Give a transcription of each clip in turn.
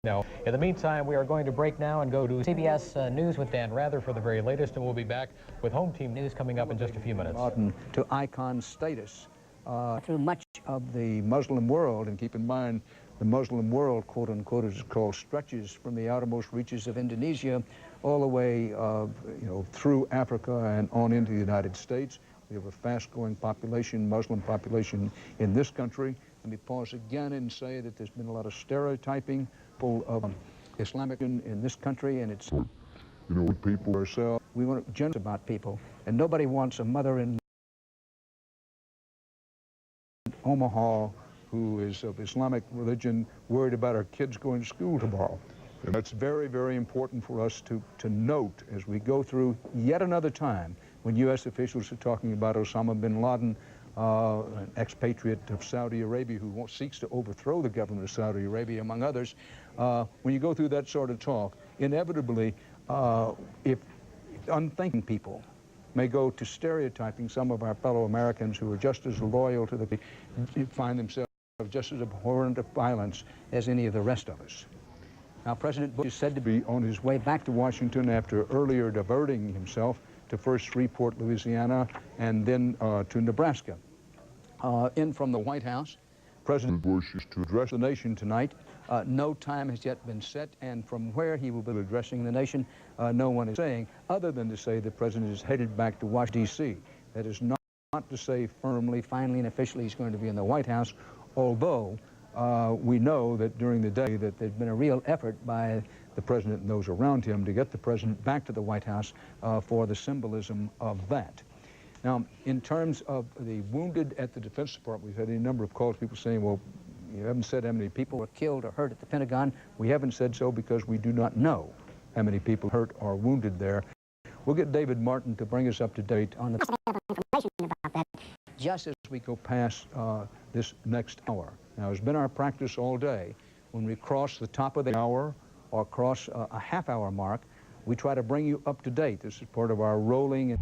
No. In the meantime, we are going to break now and go to CBS News with Dan Rather for the very latest, and we'll be back with home team news coming up in just a few minutes. To icon status through much of the Muslim world, and keep in mind the Muslim world, quote unquote, is called stretches from the outermost reaches of Indonesia all the way, through Africa and on into the United States. We have a fast-growing population, Muslim population in this country. Let me pause again and say that there's been a lot of stereotyping of Islamic in this country, and it's, people ourselves. We want to about people, and nobody wants a mother in Omaha who is of Islamic religion worried about her kids going to school tomorrow. And that's very, very important for us to note as we go through yet another time when U.S. officials are talking about Osama bin Laden, an expatriate of Saudi Arabia who seeks to overthrow the government of Saudi Arabia, among others. When you go through that sort of talk, inevitably, if unthinking people may go to stereotyping some of our fellow Americans who are just as loyal to the, find themselves just as abhorrent of violence as any of the rest of us. Now, President Bush is said to be on his way back to Washington after earlier diverting himself to first Shreveport, Louisiana, and then to Nebraska. In from the White House, President Bush is to address the nation tonight. No time has yet been set, and from where he will be addressing the nation, no one is saying, other than to say the President is headed back to Washington, D.C. That is not to say firmly, finally, and officially he's going to be in the White House, although we know that during the day that there's been a real effort by the President and those around him to get the President back to the White House for the symbolism of that. Now, in terms of the wounded at the Defense Department, we've had a number of calls, people saying, well, you haven't said how many people were killed or hurt at the Pentagon. We haven't said so because we do not know how many people hurt or wounded there. We'll get David Martin to bring us up to date on the information about that just as we go past this next hour. Now, it's been our practice all day. When we cross the top of the hour or cross a half-hour mark, we try to bring you up to date. This is part of our rolling.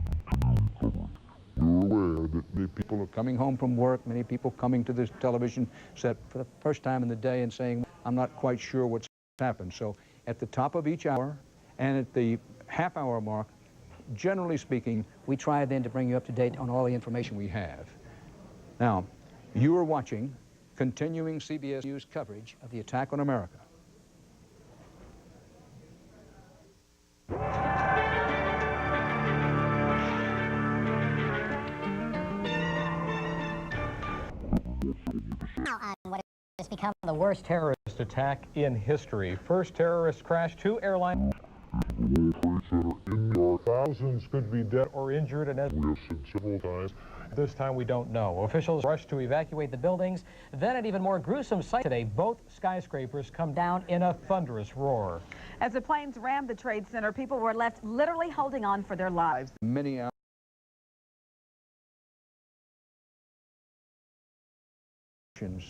You're aware that many people are coming home from work, many people coming to this television set for the first time in the day and saying, I'm not quite sure what's happened. So at the top of each hour and at the half-hour mark, generally speaking, we try then to bring you up to date on all the information we have. Now, you are watching continuing CBS News coverage of the attack on America. What has become the worst terrorist attack in history. First terrorist crash, 2 airlines. Thousands could be dead or injured, and as we have said several times, this time we don't know. Officials rushed to evacuate the buildings. Then an even more gruesome sight today, both skyscrapers come down in a thunderous roar. As the planes rammed the Trade Center, people were left literally holding on for their lives. Many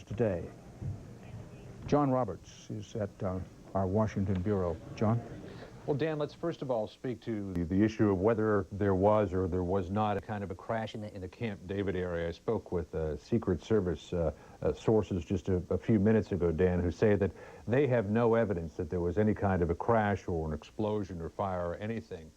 today. John Roberts is at our Washington Bureau. John? Well, Dan, let's first of all speak to the issue of whether there was or there was not a kind of a crash in the Camp David area. I spoke with Secret Service sources just a few minutes ago, Dan, who say that they have no evidence that there was any kind of a crash or an explosion or fire or anything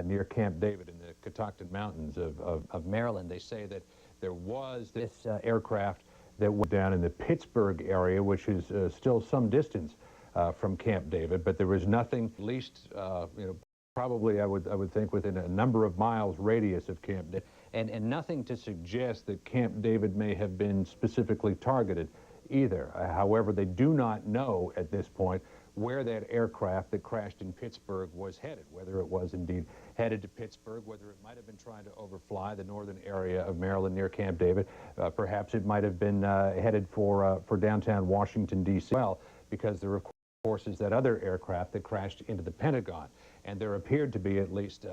near Camp David in the Catoctin Mountains of Maryland. They say that there was this aircraft that went down in the Pittsburgh area, which is still some distance from Camp David, but there was nothing, at least, probably I would think within a number of miles radius of Camp David, and nothing to suggest that Camp David may have been specifically targeted either. However, they do not know at this point where that aircraft that crashed in Pittsburgh was headed, whether it was indeed headed to Pittsburgh, whether it might have been trying to overfly the northern area of Maryland near Camp David. Perhaps it might have been headed for downtown Washington, D.C. well, because there, of course, is that other aircraft that crashed into the Pentagon. And there appeared to be, at least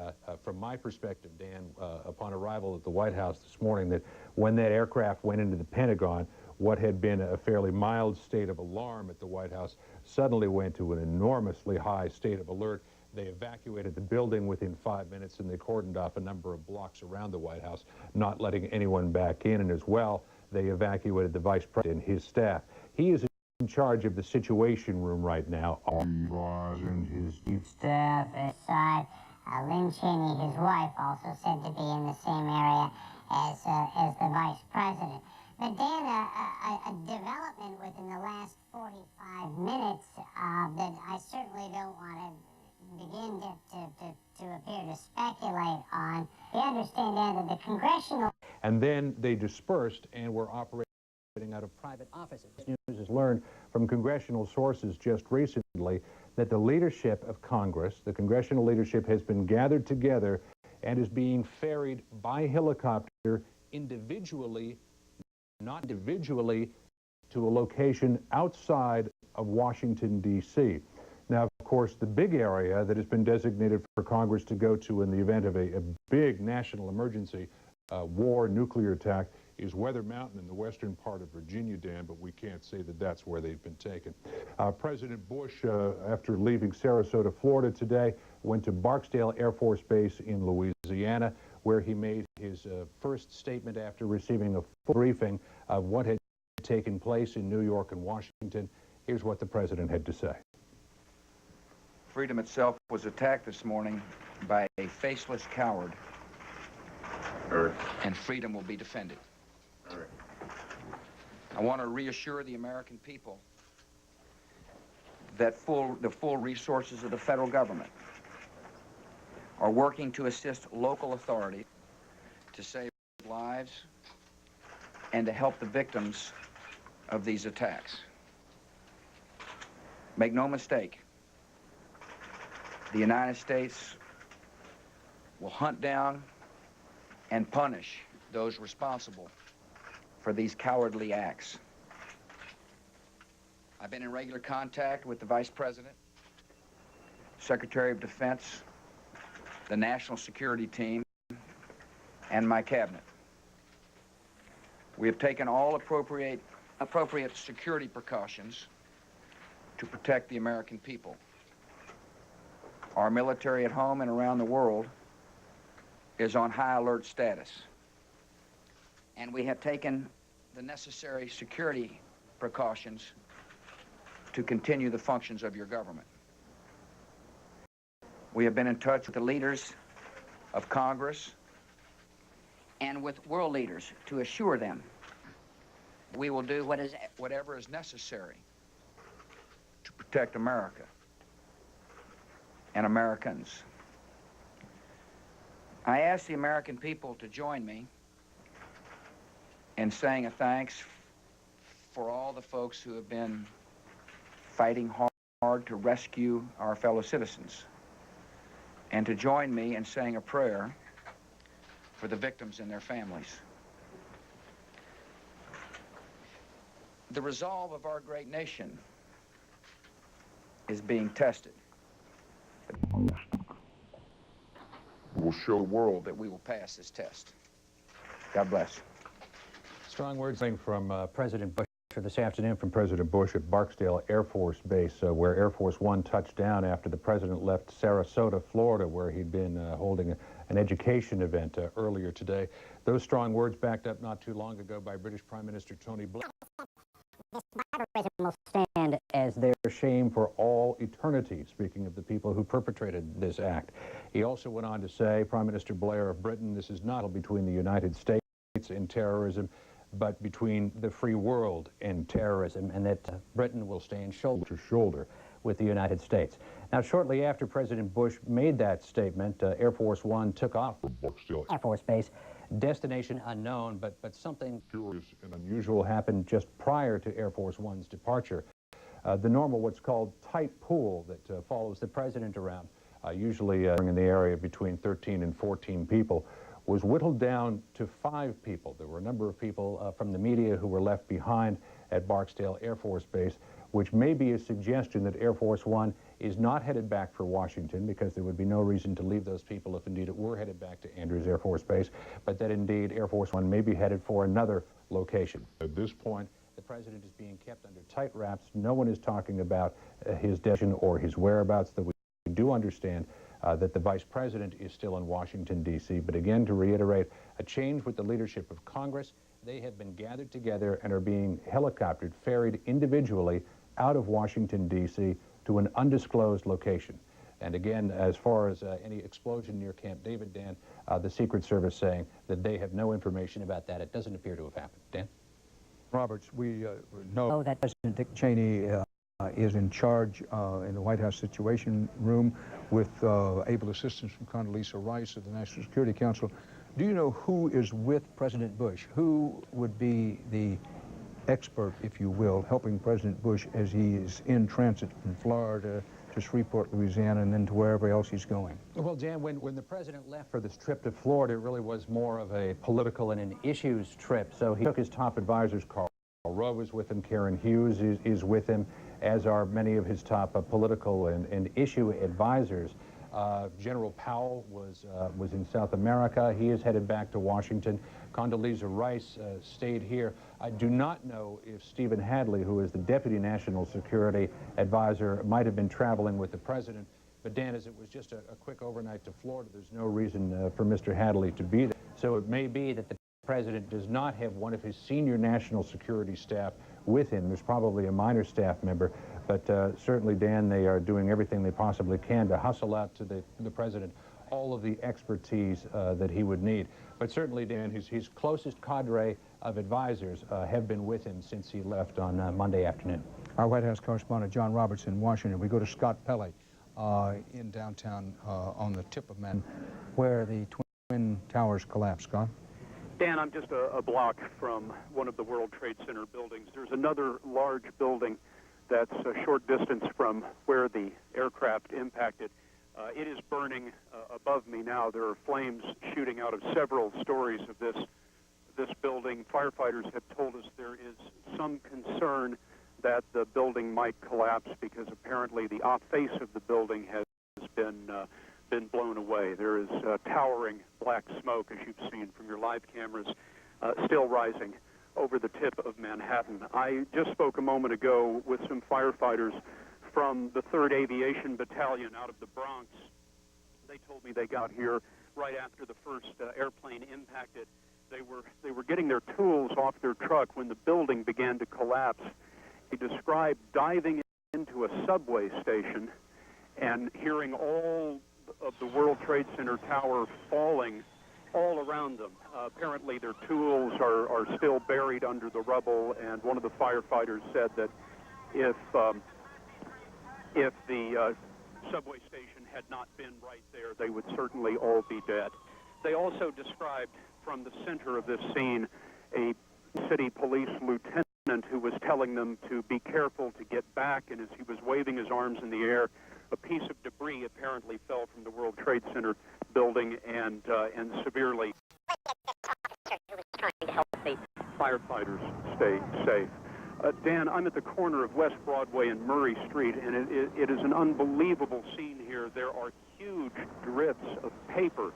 from my perspective, Dan, upon arrival at the White House this morning, that when that aircraft went into the Pentagon, what had been a fairly mild state of alarm at the White House suddenly went to an enormously high state of alert. They evacuated the building within 5 minutes, and they cordoned off a number of blocks around the White House, not letting anyone back in. And as well, they evacuated the Vice President and his staff. He is in charge of the Situation Room right now. And his staff aside, Lynn Cheney, his wife, also said to be in the same area as the vice president. But Dan, a development within the last 45 minutes that I certainly don't want to begin to appear to speculate on. We understand, Dan, that the Congressional... And then they dispersed and were operating out of private offices. News has learned from congressional sources just recently that the leadership of Congress, the congressional leadership, has been gathered together and is being ferried by helicopter individually, not individually, to a location outside of Washington, D.C. Now, of course, the big area that has been designated for Congress to go to in the event of a big national emergency, war, nuclear attack, is Weather Mountain in the western part of Virginia, Dan, but we can't say that that's where they've been taken. President Bush, after leaving Sarasota, Florida today, went to Barksdale Air Force Base in Louisiana, where he made his first statement after receiving a full briefing of what had taken place in New York and Washington. Here's what the president had to say. Freedom itself was attacked this morning by a faceless coward, and freedom will be defended. I want to reassure the American people that the full resources of the federal government are working to assist local authorities to save lives and to help the victims of these attacks. Make no mistake, the United States will hunt down and punish those responsible for these cowardly acts. I've been in regular contact with the Vice President, Secretary of Defense, the National Security Team, and my cabinet. We have taken all appropriate security precautions to protect the American people. Our military at home and around the world is on high alert status. And we have taken the necessary security precautions to continue the functions of your government. We have been in touch with the leaders of Congress and with world leaders to assure them we will do whatever is necessary to protect America and Americans. I ask the American people to join me in saying a thanks for all the folks who have been fighting hard to rescue our fellow citizens, and to join me in saying a prayer for the victims and their families. The resolve of our great nation is being tested. We'll show the world that we will pass this test. God bless. Strong words from President Bush this afternoon from President Bush at Barksdale Air Force Base, where Air Force One touched down after the president left Sarasota, Florida, where he'd been holding an education event earlier today. Those strong words backed up not too long ago by British Prime Minister Tony Blair. Terrorism will stand as Their shame for all eternity, speaking of the people who perpetrated this act. He also went on to say, Prime Minister Blair of Britain, this is not between the United States and terrorism, but between the free world and terrorism, and that Britain will stand shoulder to shoulder with the United States. Now, shortly after President Bush made that statement, Air Force One took off from Barksdale Air Force Base. Destination unknown, but something curious and unusual happened just prior to Air Force One's departure. The normal, what's called tight pool that follows the president around, usually in the area between 13 and 14 people, was whittled down to 5 people. There were a number of people from the media who were left behind at Barksdale Air Force Base, which may be a suggestion that Air Force One is not headed back for Washington, because there would be no reason to leave those people if indeed it were headed back to Andrews Air Force Base, but that indeed Air Force One may be headed for another location. At this point, the president is being kept under tight wraps. No one is talking about his destination or his whereabouts, though we do understand that the vice president is still in Washington, D.C. But again, to reiterate, a change with the leadership of Congress. They have been gathered together and are being helicoptered, ferried individually out of Washington, D.C. to an undisclosed location. And again, as far as any explosion near Camp David, Dan, the Secret Service saying that they have no information about that. It doesn't appear to have happened. Dan? Roberts, we know that President Dick Cheney is in charge in the White House Situation Room with able assistance from Condoleezza Rice of the National Security Council. Do you know who is with President Bush? Who would be the expert, if you will, helping President Bush as he is in transit from Florida to Shreveport, Louisiana, and then to wherever else he's going? Well, Dan, when the president left for this trip to Florida, it really was more of a political and an issues trip. So he took his top advisors. Karl Rove is with him, Karen Hughes is with him, as are many of his top political and issue advisors. General Powell was in South America. He is headed back to Washington. Condoleezza Rice stayed here. I do not know if Stephen Hadley, who is the Deputy National Security Advisor, might have been traveling with the president. But Dan, as it was just a quick overnight to Florida, there's no reason for Mr. Hadley to be there. So it may be that the president does not have one of his senior national security staff with him. There's probably a minor staff member. But certainly, Dan, they are doing everything they possibly can to hustle out to the president all of the expertise that he would need. But certainly, Dan, his closest cadre of advisors have been with him since he left on Monday afternoon. Our White House correspondent, John Roberts, in Washington. We go to Scott Pelley in downtown on the tip of Manhattan, where the Twin Towers collapsed. Scott? Dan, I'm just a block from one of the World Trade Center buildings. There's another large building that's a short distance from where the aircraft impacted. It is burning above me now. There are flames shooting out of several stories of this building. Firefighters have told us there is some concern that the building might collapse because apparently the off face of the building has been blown away. There is towering black smoke, as you've seen from your live cameras, still rising over the tip of Manhattan. I just spoke a moment ago with some firefighters from the 3rd Aviation Battalion out of the Bronx. They told me they got here right after the first airplane impacted. They were getting their tools off their truck when the building began to collapse. They described diving into a subway station and hearing all of the World Trade Center tower falling all around them. Apparently their tools are still buried under the rubble, and one of the firefighters said that if the subway station had not been right there, they would certainly all be dead. They also described from the center of this scene a city police lieutenant who was telling them to be careful to get back, and as he was waving his arms in the air, a piece of debris apparently fell from the World Trade Center building and severely trying to help the firefighters stay safe. Dan, I'm at the corner of West Broadway and Murray Street, and it is an unbelievable scene here. There are huge drifts of paper.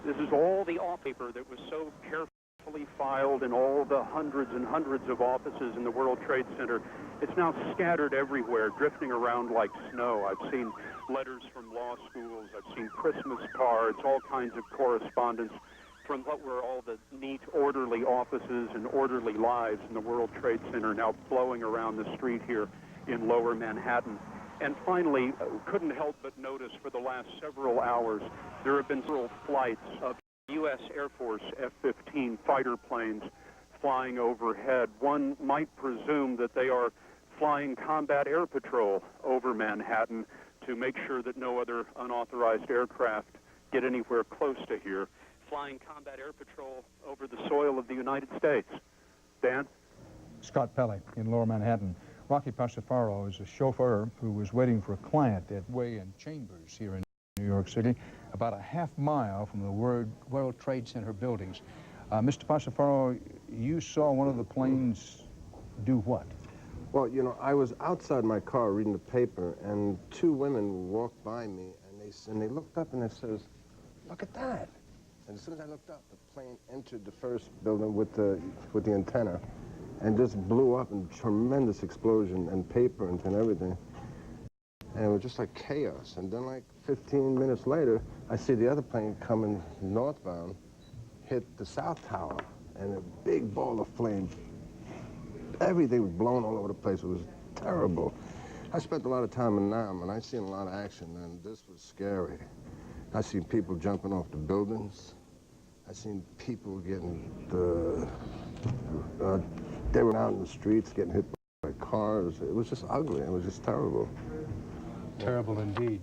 This is all the off paper that was so carefully filed in all the hundreds and hundreds of offices in the World Trade Center. It's now scattered everywhere, drifting around like snow. I've seen letters from law schools. I've seen Christmas cards, all kinds of correspondence from what were all the neat, orderly offices and orderly lives in the World Trade Center now flowing around the street here in lower Manhattan. And finally, couldn't help but notice for the last several hours, there have been several flights of U.S. Air Force F-15 fighter planes flying overhead. One might presume that they are flying combat air patrol over Manhattan to make sure that no other unauthorized aircraft get anywhere close to here. Flying combat air patrol over the soil of the United States. Dan? Scott Pelley in lower Manhattan. Rocky Pasafaro is a chauffeur who was waiting for a client at Way and Chambers here in New York City, about a half-mile from the World Trade Center buildings. Mr. Pasafaro, you saw one of the planes do what? Well, you know, I was outside my car reading the paper, and two women walked by me, and they looked up and they says, "Look at that!" And as soon as I looked up, the plane entered the first building with the antenna, and just blew up in tremendous explosion and paper and everything. And it was just like chaos. And then like 15 minutes later, I see the other plane coming northbound, hit the South Tower, and a big ball of flame. Everything was blown all over the place. It was terrible. I spent a lot of time in Nam, and I seen a lot of action, and this was scary. I seen people jumping off the buildings. I seen people getting they were out in the streets getting hit by cars. It was just ugly. It was just terrible. Terrible indeed.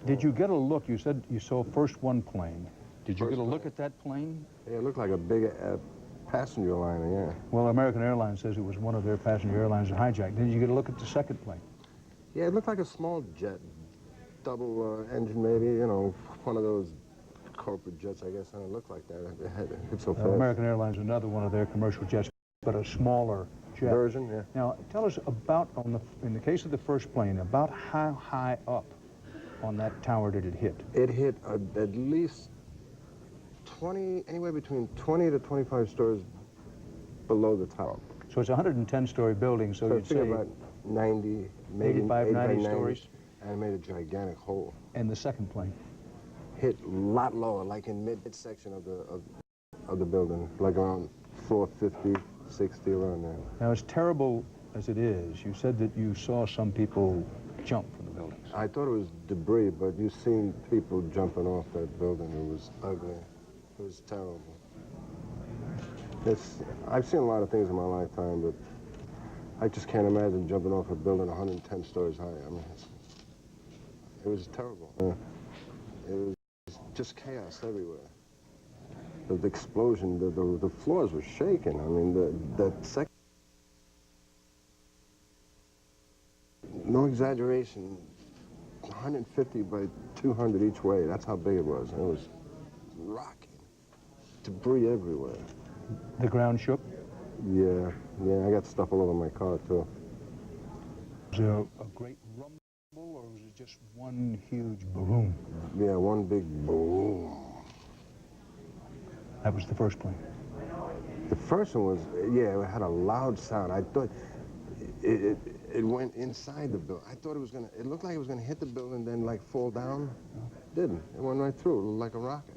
Did you get a look? You said you saw first one plane. Did you get a look at that plane? Yeah, it looked like a big passenger liner, yeah. Well, American Airlines says it was one of their passenger airlines that hijacked. Did you get a look at the second plane? Yeah, it looked like a small jet, double engine maybe, you know, one of those corporate jets, I guess, and it looked like that. It hit so fast. American Airlines, another one of their commercial jets, but a smaller jet. Version, yeah. Now, tell us about, in the case of the first plane, about how high up on that tower did it hit? It hit at least 20, anywhere between 20 to 25 stories below the tower. So it's a 110-story building, so you'd say about 90, maybe 85, 90 stories. And it made a gigantic hole. And the second plane? Hit a lot lower, like in mid-section of the building, like around floor 50, 60, around there. Now, as terrible as it is, you said that you saw some people jump from the buildings. I thought it was debris, but you've seen people jumping off that building. It was ugly. It was terrible. I've seen a lot of things in my lifetime, but I just can't imagine jumping off a building 110 stories high. I mean, it was terrible. It was just chaos everywhere. The explosion, the floors were shaking. I mean, the second, no exaggeration, 150 by 200 each way. That's how big it was. And it was rocking. Debris everywhere. The ground shook? Yeah, I got stuff all over my car, too. Was there a great rumble, or was it just one huge boom? Yeah, one big boom. That was the first plane. The first one was, yeah, it had a loud sound. I thought it went inside the building. I thought it looked like it was gonna hit the building, then like fall down. Didn't. It went right through, like a rocket.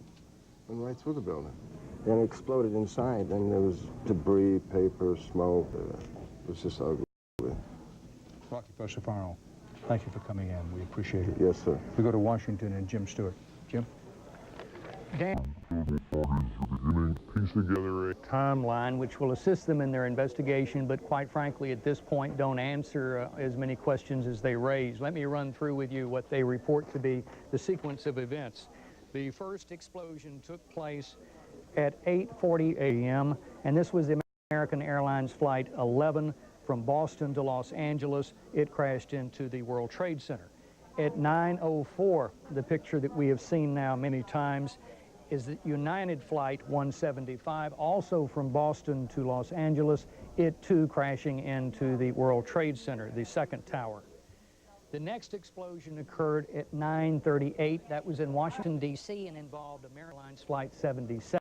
Went right through the building. And it exploded inside, and there was debris, paper, smoke. It was just ugly. Rocky Persifaro, thank you for coming in. We appreciate it. Yes, sir. We go to Washington and Jim Stewart. Jim? Dan. Piece together a timeline which will assist them in their investigation, but quite frankly, at this point, don't answer as many questions as they raise. Let me run through with you what they report to be the sequence of events. The first explosion took place at 8:40 a.m., and this was the American Airlines Flight 11 from Boston to Los Angeles. It crashed into the World Trade Center. At 9:04, the picture that we have seen now many times is the United Flight 175, also from Boston to Los Angeles, it too crashing into the World Trade Center, the second tower. The next explosion occurred at 9:38. That was in Washington, D.C. and involved American Airlines Flight 77,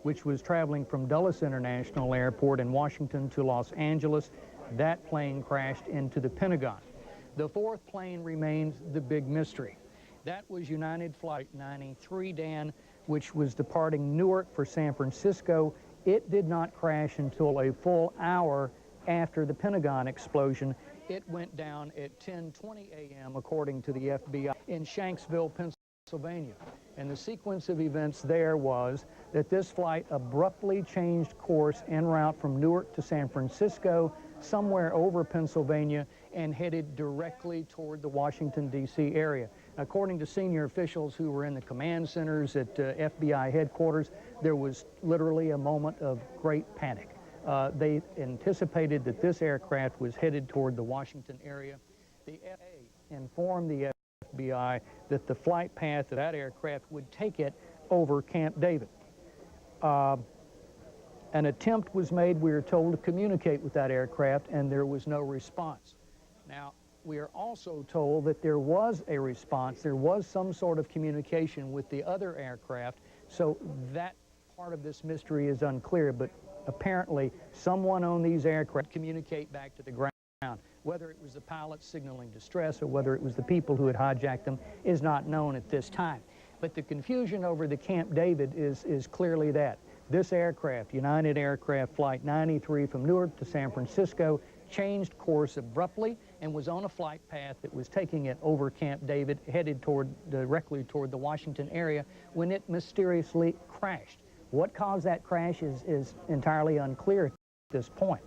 which was traveling from Dulles International Airport in Washington to Los Angeles. That plane crashed into the Pentagon. The fourth plane remains the big mystery. That was United Flight 93, Dan, which was departing Newark for San Francisco. It did not crash until a full hour after the Pentagon explosion. It went down at 10:20 a.m., according to the FBI, in Shanksville, Pennsylvania. And the sequence of events there was that this flight abruptly changed course en route from Newark to San Francisco, somewhere over Pennsylvania, and headed directly toward the Washington, D.C. area. According to senior officials who were in the command centers at FBI headquarters, there was literally a moment of great panic. They anticipated that this aircraft was headed toward the Washington area. The FAA informed the FBI that the flight path of that aircraft would take it over Camp David. An attempt was made, we are told, to communicate with that aircraft, and there was no response. Now, we are also told that there was a response. There was some sort of communication with the other aircraft, so that part of this mystery is unclear, but apparently someone on these aircraft communicate back to the ground. Whether it was the pilots signaling distress or whether it was the people who had hijacked them is not known at this time. But the confusion over the Camp David is clearly that. This aircraft, United Aircraft Flight 93 from Newark to San Francisco, changed course abruptly and was on a flight path that was taking it over Camp David, headed directly toward the Washington area, when it mysteriously crashed. What caused that crash is entirely unclear at this point.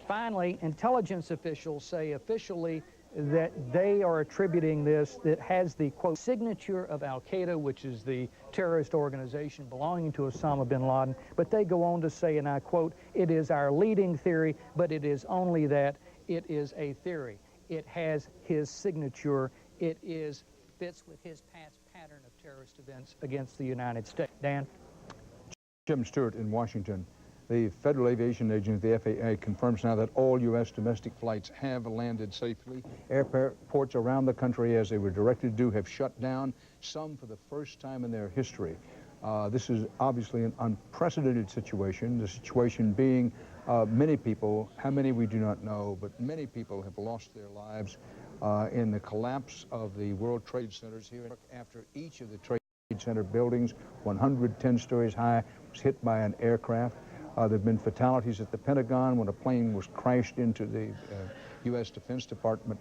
Finally, intelligence officials say officially that they are attributing this, that has the, quote, signature of Al-Qaeda, which is the terrorist organization belonging to Osama bin Laden, but they go on to say, and I quote, "It is our leading theory, but it is only that. It is a theory. It has his signature. It fits with his past pattern of terrorist events against the United States." Dan? Jim Stewart in Washington. The Federal Aviation Agency, the FAA, confirms now that all U.S. domestic flights have landed safely. Airports around the country, as they were directed to do, have shut down, some for the first time in their history. This is obviously an unprecedented situation, the situation being many people, how many we do not know, but many people have lost their lives in the collapse of the World Trade Centers here. After each of the Trade Center buildings, 110 stories high, was hit by an aircraft. There have been fatalities at the Pentagon when a plane was crashed into the U.S. Defense Department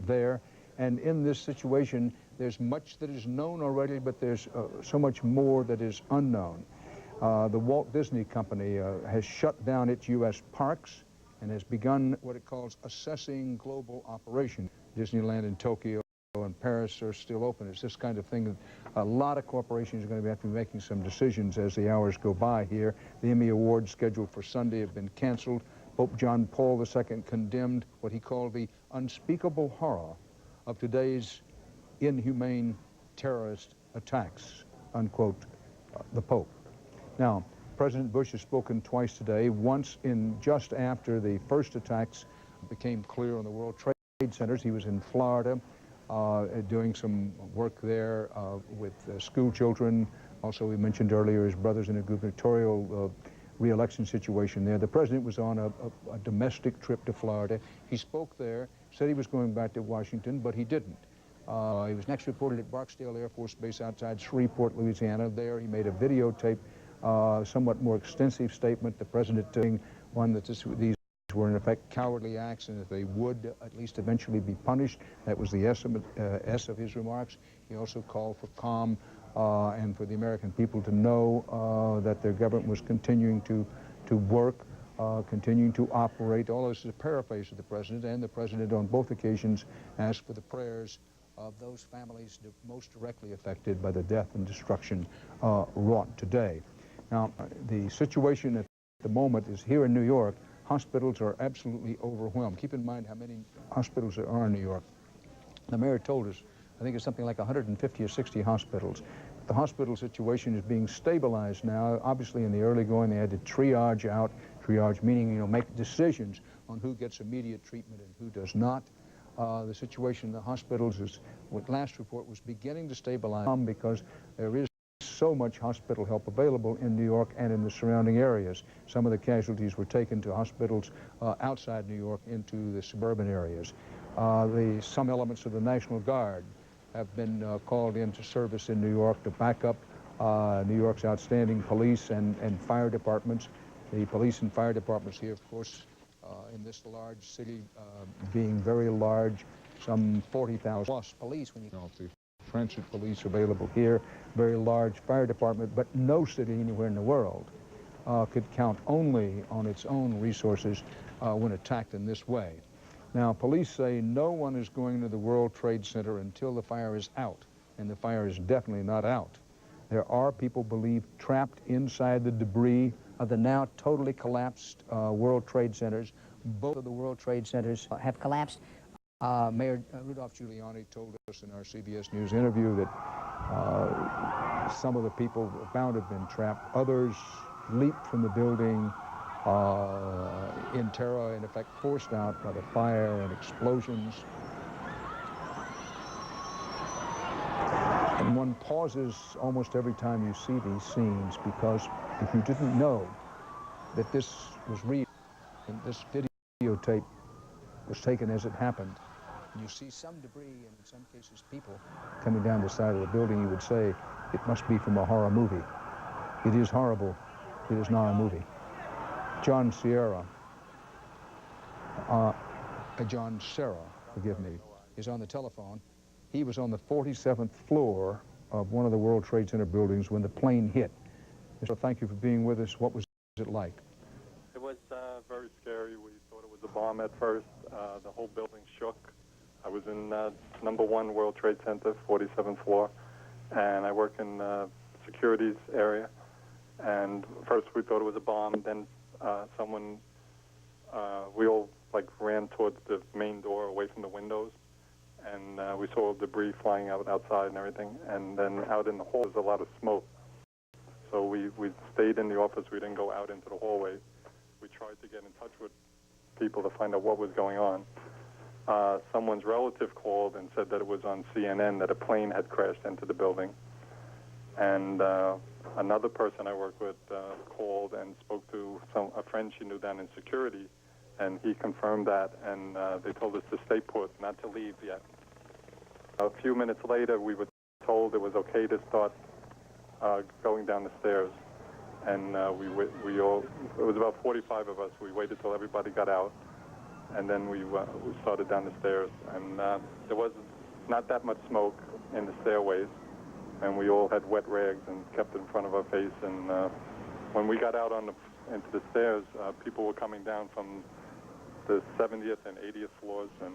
there. And in this situation, there's much that is known already, but there's so much more that is unknown. The Walt Disney Company has shut down its U.S. parks and has begun what it calls assessing global operation. Disneyland in Tokyo and Paris are still open. It's this kind of thing. A lot of corporations are going to have to be making some decisions as the hours go by here. The Emmy Awards scheduled for Sunday have been canceled. Pope John Paul II condemned what he called the unspeakable horror of today's inhumane terrorist attacks, unquote, the Pope. Now, President Bush has spoken twice today, once in just after the first attacks became clear on the World Trade Centers. He was in Florida, doing some work there with school children. Also, we mentioned earlier his brother's in a gubernatorial re-election situation there. The president was on a domestic trip to Florida. He spoke there, said he was going back to Washington, but he didn't. He was next reported at Barksdale Air Force Base outside Shreveport, Louisiana. There he made a videotape, somewhat more extensive statement. The president saying one that these were in effect cowardly acts, and that they would at least eventually be punished. That was the S of his remarks. He also called for calm and for the American people to know that their government was continuing to work, continuing to operate. All this is a paraphrase of the president, and the president on both occasions asked for the prayers of those families most directly affected by the death and destruction wrought today. Now, the situation at the moment is here in New York. Hospitals are absolutely overwhelmed. Keep in mind how many hospitals there are in New York. The mayor told us, I think it's something like 150 or 60 hospitals. The hospital situation is being stabilized now. Obviously, in the early going, they had to triage out. Triage meaning, you know, make decisions on who gets immediate treatment and who does not. The situation in the hospitals is, what last report was beginning to stabilize because there is so much hospital help available in New York and in the surrounding areas. Some of the casualties were taken to hospitals outside New York into the suburban areas. Some elements of the National Guard have been called into service in New York to back up New York's outstanding police and fire departments. The police and fire departments here, of course, in this large city, being very large, some 40,000 plus police when you count the transit police available here, very large fire department, but no city anywhere in the world could count only on its own resources when attacked in this way. Now, police say no one is going to the World Trade Center until the fire is out, and the fire is definitely not out. There are people believed trapped inside the debris of the now totally collapsed World Trade Centers. Both of the World Trade Centers have collapsed. Mayor Rudolph Giuliani told us in our CBS News interview that some of the people found have been trapped. Others leaped from the building in terror, in effect forced out by the fire and explosions. And one pauses almost every time you see these scenes, because if you didn't know that this was real, and this videotape was taken as it happened, and you see some debris and in some cases people coming down the side of the building, you would say it must be from a horror movie. It is horrible. It is not a movie. John Sierra, John Serra, forgive me, is on the telephone. He was on the 47th floor of one of the World Trade Center buildings when the plane hit. So thank you for being with us. What was it like? It was very scary. We thought it was a bomb at first. The whole building shook. I was in number 1 World Trade Center, 47th floor, and I work in securities area. And first we thought it was a bomb. Then we all like ran towards the main door, away from the windows, and we saw debris flying outside and everything. And then out in the hall, there's a lot of smoke. So we stayed in the office. We didn't go out into the hallway. We tried to get in touch with people to find out what was going on. Someone's relative called and said that it was on CNN that a plane had crashed into the building. And another person I work with called and spoke to a friend she knew down in security, and he confirmed that, and they told us to stay put, not to leave yet. A few minutes later, we were told it was okay to start going down the stairs, and we all, it was about 45 of us. We waited till everybody got out, and then we started down the stairs, and there was not that much smoke in the stairways, and we all had wet rags and kept it in front of our face. And when we got out into the stairs, people were coming down from the 70th and 80th floors, and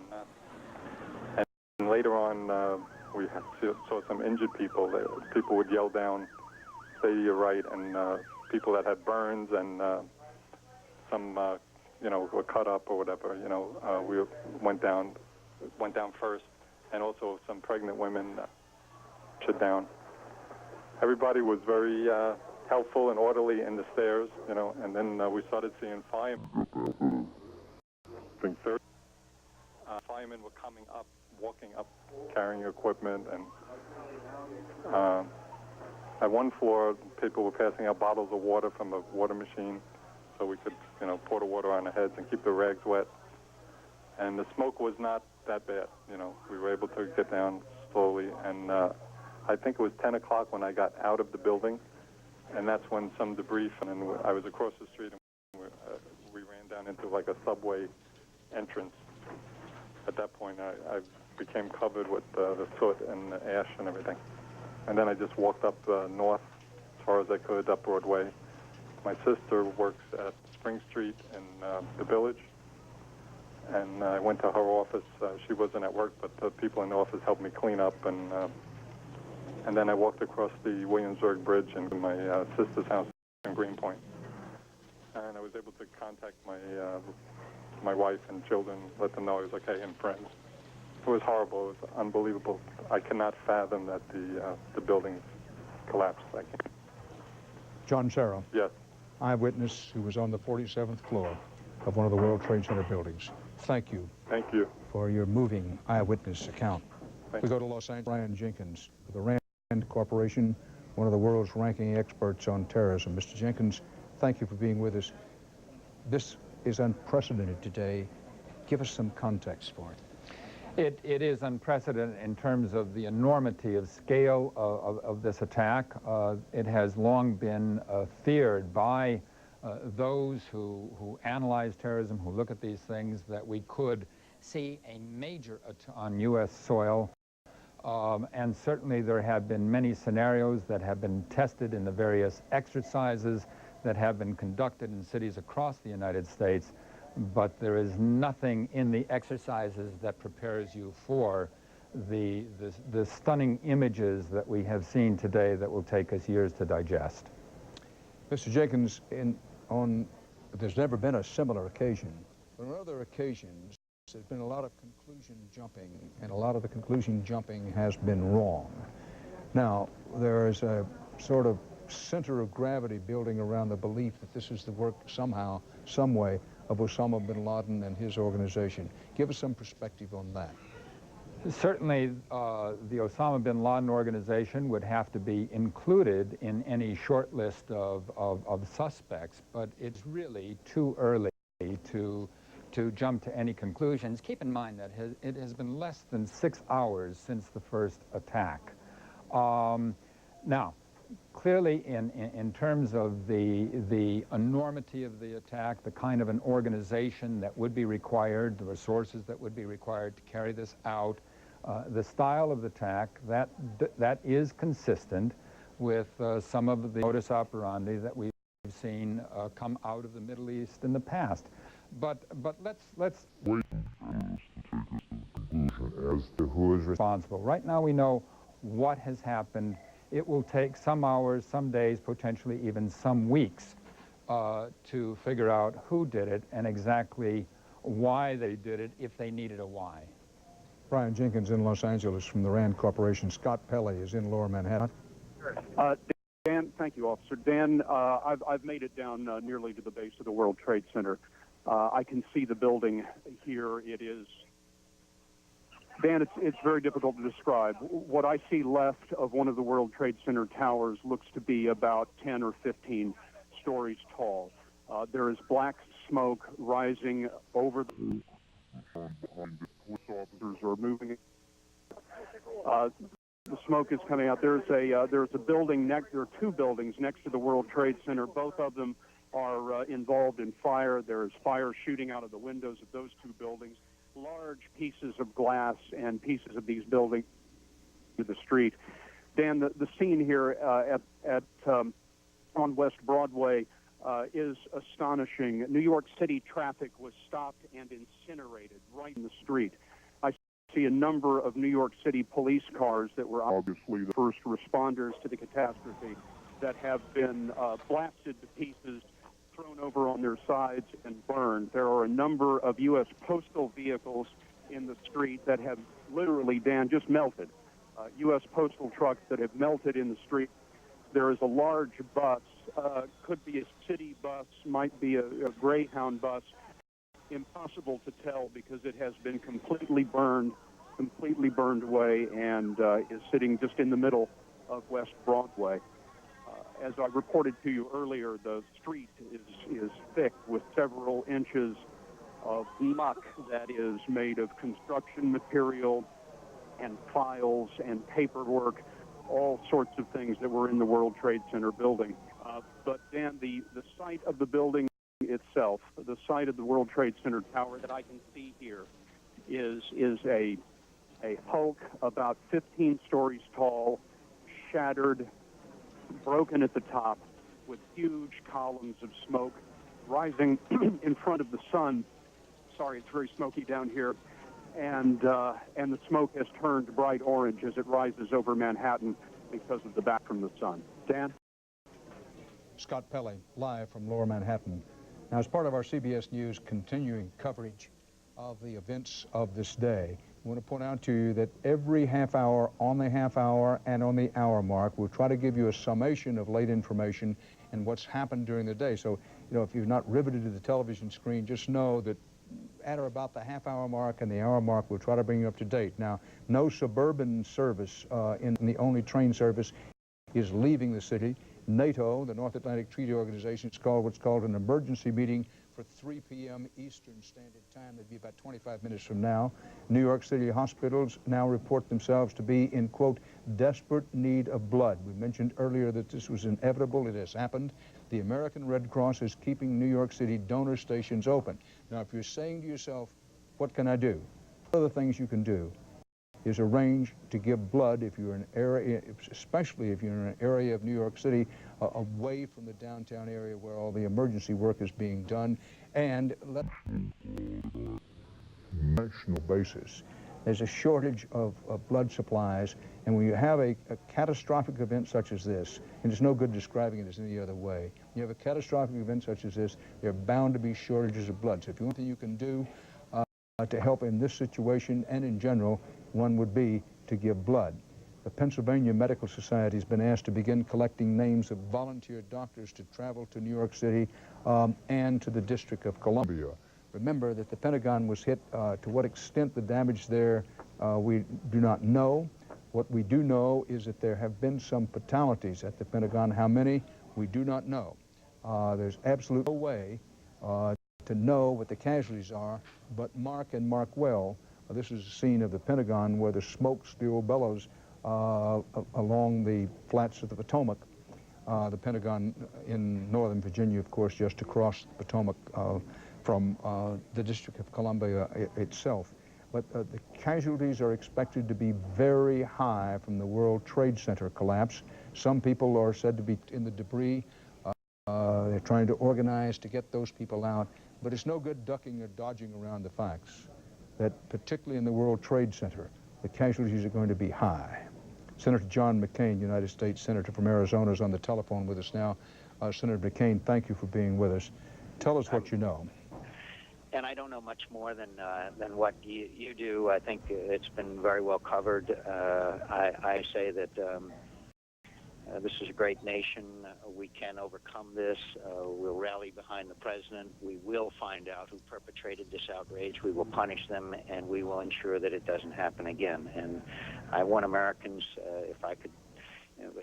later on we saw some injured people. People would yell down, "Stay to your right," and people that had burns and some were cut up or whatever. We went down first, and also some pregnant women shut down. Everybody was very helpful and orderly in the stairs, and then we started seeing firemen. Firemen were coming up, walking up, carrying equipment, and at one floor, people were passing out bottles of water from a water machine, so we could, pour the water on our heads and keep the rags wet. And the smoke was not that bad, We were able to get down slowly, and I think it was 10 o'clock when I got out of the building, and that's when some debris, and I was across the street, and we ran down into like a subway entrance. At that point, I became covered with the soot and the ash and everything. And then I just walked up north as far as I could, up Broadway. My sister works at Spring Street in the Village, and I went to her office. She wasn't at work, but the people in the office helped me clean up, and then I walked across the Williamsburg Bridge into my sister's house in Greenpoint. And I was able to contact my wife and children, let them know I was okay, and friends. It was horrible. It was unbelievable. I cannot fathom that the building collapsed. I can't. John Serra. Yes. Eyewitness who was on the 47th floor of one of the World Trade Center buildings. Thank you. Thank you. For your moving eyewitness account. Thank we go to Los Angeles. Brian Jenkins, the Rand Corporation, one of the world's ranking experts on terrorism. Mr. Jenkins, thank you for being with us. This is unprecedented today. Give us some context for it. It is unprecedented in terms of the enormity of scale of this attack. It has long been feared by those who analyze terrorism, who look at these things, that we could see a major attack on U.S. soil. And certainly there have been many scenarios that have been tested in the various exercises that have been conducted in cities across the United States, but there is nothing in the exercises that prepares you for the stunning images that we have seen today that will take us years to digest. Mr. Jenkins, there's never been a similar occasion, but on other occasions, there's been a lot of conclusion jumping, and a lot of the conclusion jumping has been wrong. Now, there is a sort of center of gravity building around the belief that this is the work somehow, some way, of Osama bin Laden and his organization. Give us some perspective on that. Certainly, the Osama bin Laden organization would have to be included in any short list of suspects, but it's really too early to jump to any conclusions. Keep in mind that it has been less than 6 hours since the first attack. Now, clearly, in terms of the enormity of the attack, the kind of an organization that would be required, the resources that would be required to carry this out, the style of the attack, that is consistent with some of the modus operandi that we've seen come out of the Middle East in the past. But let's wait to take us to the conclusion as to who is responsible. Right now we know what has happened. It will take some hours, some days, potentially even some weeks to figure out who did it and exactly why they did it, if they needed a why. Brian Jenkins in Los Angeles from the RAND Corporation. Scott Pelley is in Lower Manhattan. Dan, thank you, Officer. Dan, I've made it down nearly to the base of the World Trade Center. I can see the building here. It is, Dan, it's very difficult to describe. What I see left of one of the World Trade Center towers looks to be about 10 or 15 stories tall. There is black smoke rising over the police officers are moving. The smoke is coming out. There's a building next. There are two buildings next to the World Trade Center. Both of them are involved in fire. There is fire shooting out of the windows of those two buildings. Large pieces of glass and pieces of these buildings to the street. Dan, the scene here on West Broadway is astonishing. New York City traffic was stopped and incinerated right in the street. I see a number of New York City police cars that were obviously the first responders to the catastrophe that have been blasted to pieces, thrown over on their sides, and burned. There are a number of U.S. postal vehicles in the street that have literally, Dan, just melted. U.S. postal trucks that have melted in the street. There is a large bus, could be a city bus, might be a Greyhound bus. Impossible to tell because it has been completely burned away, and is sitting just in the middle of West Broadway. As I reported to you earlier, the street is thick with several inches of muck that is made of construction material and files and paperwork, all sorts of things that were in the World Trade Center building. But Dan, the site of the building itself, the site of the World Trade Center tower that I can see here is a hulk about 15 stories tall, shattered, broken at the top, with huge columns of smoke rising in front of the sun. Sorry, it's very smoky down here. And the smoke has turned bright orange as it rises over Manhattan because of the back from the sun. Dan? Scott Pelley, live from Lower Manhattan. Now, as part of our CBS News continuing coverage of the events of this day, I want to point out to you that every half hour, on the half hour and on the hour mark, we'll try to give you a summation of late information and what's happened during the day. So, you know, if you're not riveted to the television screen, just know that at or about the half-hour mark and the hour mark, we'll try to bring you up to date. Now, no suburban service in the only train service is leaving the city. NATO, the North Atlantic Treaty Organization, has called what's called an emergency meeting for 3 p.m. Eastern Standard Time. That'd be about 25 minutes from now. New York City hospitals now report themselves to be in, quote, desperate need of blood. We mentioned earlier that this was inevitable. It has happened. The American Red Cross is keeping New York City donor stations open. Now, if you're saying to yourself, what can I do? One of the things you can do is arrange to give blood if you're in an area, especially if you're in an area of New York City away from the downtown area where all the emergency work is being done, and national basis. There's a shortage of blood supplies, and when you have a catastrophic event such as this, and it's no good describing it as any other way, you have a catastrophic event such as this, there are bound to be shortages of blood. So if you want anything you can do to help in this situation and in general, one would be to give blood. The Pennsylvania Medical Society has been asked to begin collecting names of volunteer doctors to travel to New York City and to the District of Columbia. Remember that the Pentagon was hit. To what extent the damage there, we do not know. What we do know is that there have been some fatalities at the Pentagon. How many? We do not know. There's absolutely no way to know what the casualties are, but mark and mark well. This is a scene of the Pentagon where the smoke still bellows along the flats of the Potomac. the Pentagon in Northern Virginia, of course, just across the Potomac from the District of Columbia itself. But the casualties are expected to be very high from the World Trade Center collapse. Some people are said to be in the debris. They're trying to organize to get those people out. But it's no good ducking or dodging around the facts that, particularly in the World Trade Center, the casualties are going to be high. Senator John McCain, United States Senator from Arizona, is on the telephone with us now. Senator McCain, thank you for being with us. Tell us what you know. And I don't know much more than what you do. I think it's been very well covered. I say that this is a great nation. We can overcome this. We'll rally behind the president. We will find out who perpetrated this outrage. We will punish them, and we will ensure that it doesn't happen again. And I want Americans, if I could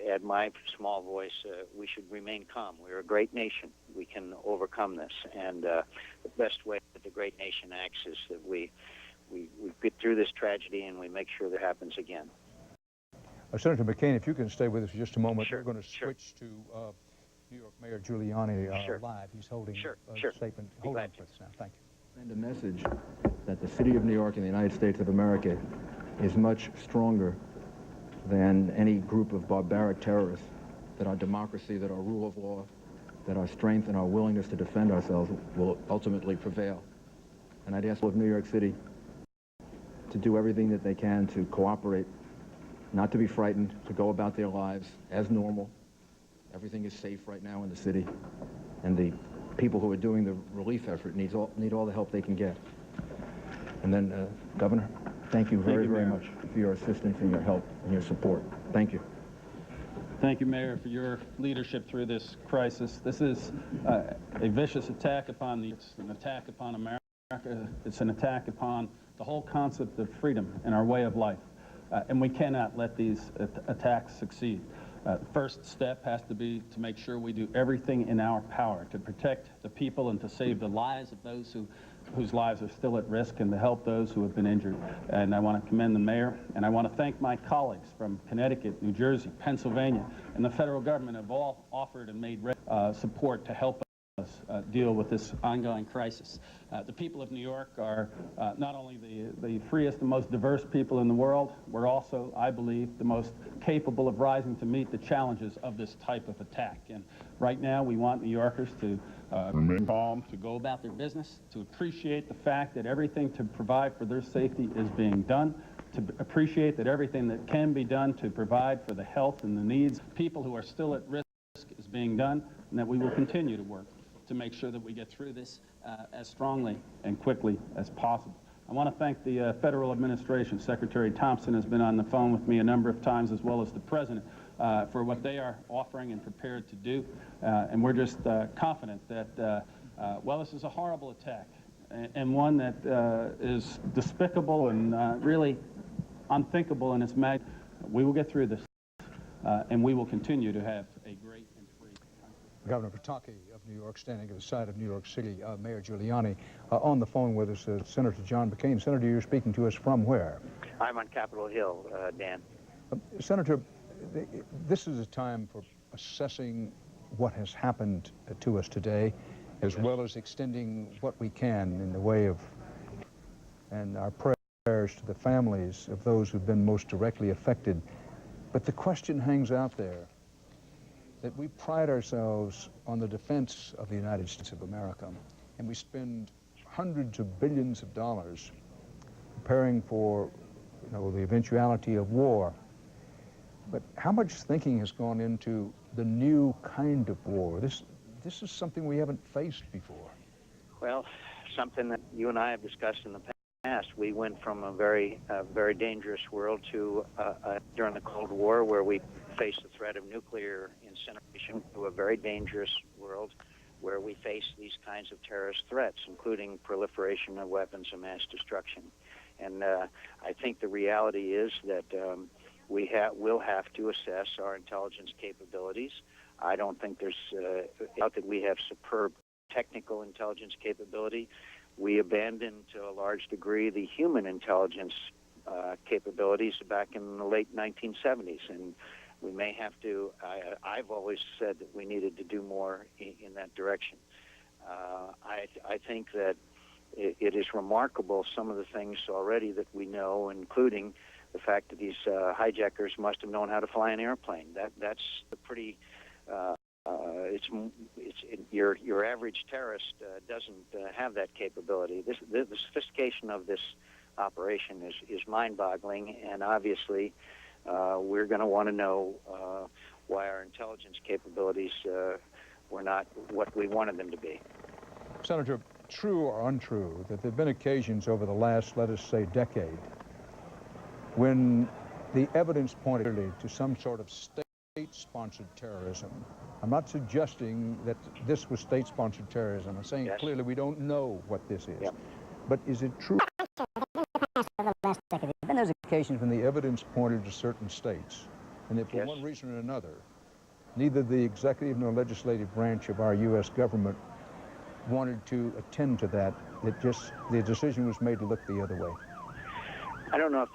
add my small voice, we should remain calm. We're a great nation. We can overcome this. And the best way that the great nation acts is that we get through this tragedy and we make sure that happens again. Senator McCain, if you can stay with us for just a moment, Sure, we're going to switch to New York Mayor Giuliani live. He's holding a statement. Hold on for us now. Thank you. Send a message that the city of New York and the United States of America is much stronger than any group of barbaric terrorists, that our democracy, that our rule of law, that our strength and our willingness to defend ourselves will ultimately prevail. And I'd ask all of New York City to do everything that they can to cooperate, not to be frightened, to go about their lives as normal. Everything is safe right now in the city, and the people who are doing the relief effort need all the help they can get. And then, Governor, thank you very much for your assistance and your help and your support. Thank you. Thank you, Mayor, for your leadership through this crisis. This is a vicious attack upon it's an attack upon America. It's an attack upon the whole concept of freedom and our way of life. And we cannot let these attacks succeed. The first step has to be to make sure we do everything in our power to protect the people and to save the lives of those whose lives are still at risk, and to help those who have been injured. And I want to commend the mayor, and I want to thank my colleagues from Connecticut, New Jersey, Pennsylvania, and the federal government have all offered and made support to help us deal with this ongoing crisis. The people of New York are not only the freest and most diverse people in the world, we're also, I believe, the most capable of rising to meet the challenges of this type of attack. And right now, we want New Yorkers to remain calm, to go about their business, to appreciate the fact that everything to provide for their safety is being done, to appreciate that everything that can be done to provide for the health and the needs of people who are still at risk is being done, and that we will continue to work to make sure that we get through this as strongly and quickly as possible. I want to thank the federal administration. Secretary Thompson has been on the phone with me a number of times, as well as the president, for what they are offering and prepared to do. And we're just confident that, well, this is a horrible attack, and one that is despicable and really unthinkable in its magnitude. We will get through this, and we will continue to have a great and free country. Governor Pataki of New York, standing at the side of New York City, Mayor Giuliani. On the phone with us, Senator John McCain. Senator, you're speaking to us from where? I'm on Capitol Hill, Dan. Senator, this is a time for assessing what has happened to us today, as well as extending what we can in the way of, and our prayers to the families of those who've been most directly affected. But the question hangs out there that we pride ourselves on the defense of the United States of America, and we spend hundreds of billions of dollars preparing for, the eventuality of war. But how much thinking has gone into the new kind of war? This is something we haven't faced before. Well, something that you and I have discussed in the past. We went from a very dangerous world to, during the Cold War, where we faced the threat of nuclear incineration, to a very dangerous world where we face these kinds of terrorist threats, including proliferation of weapons of mass destruction. And I think the reality is that we'll have to assess our intelligence capabilities. I don't think there's doubt that we have superb technical intelligence capability. We abandoned, to a large degree, the human intelligence capabilities back in the late 1970s, and We may have to, I've always said that we needed to do more in that direction. I think that it is remarkable, some of the things already that we know, including the fact that these hijackers must have known how to fly an airplane. That's a pretty, your average terrorist doesn't have that capability. The sophistication of this operation is mind-boggling, and obviously we're going to want to know why our intelligence capabilities were not what we wanted them to be. Senator, true or untrue that there have been occasions over the last, let us say, decade, when the evidence pointed to some sort of state-sponsored terrorism. I'm not suggesting that this was state-sponsored terrorism. I'm saying clearly we don't know what this is. Yep. But is it true? Been those occasions when the evidence pointed to certain states, and that for one reason or another, neither the executive nor legislative branch of our U.S. government wanted to attend to that, the decision was made to look the other way. I don't know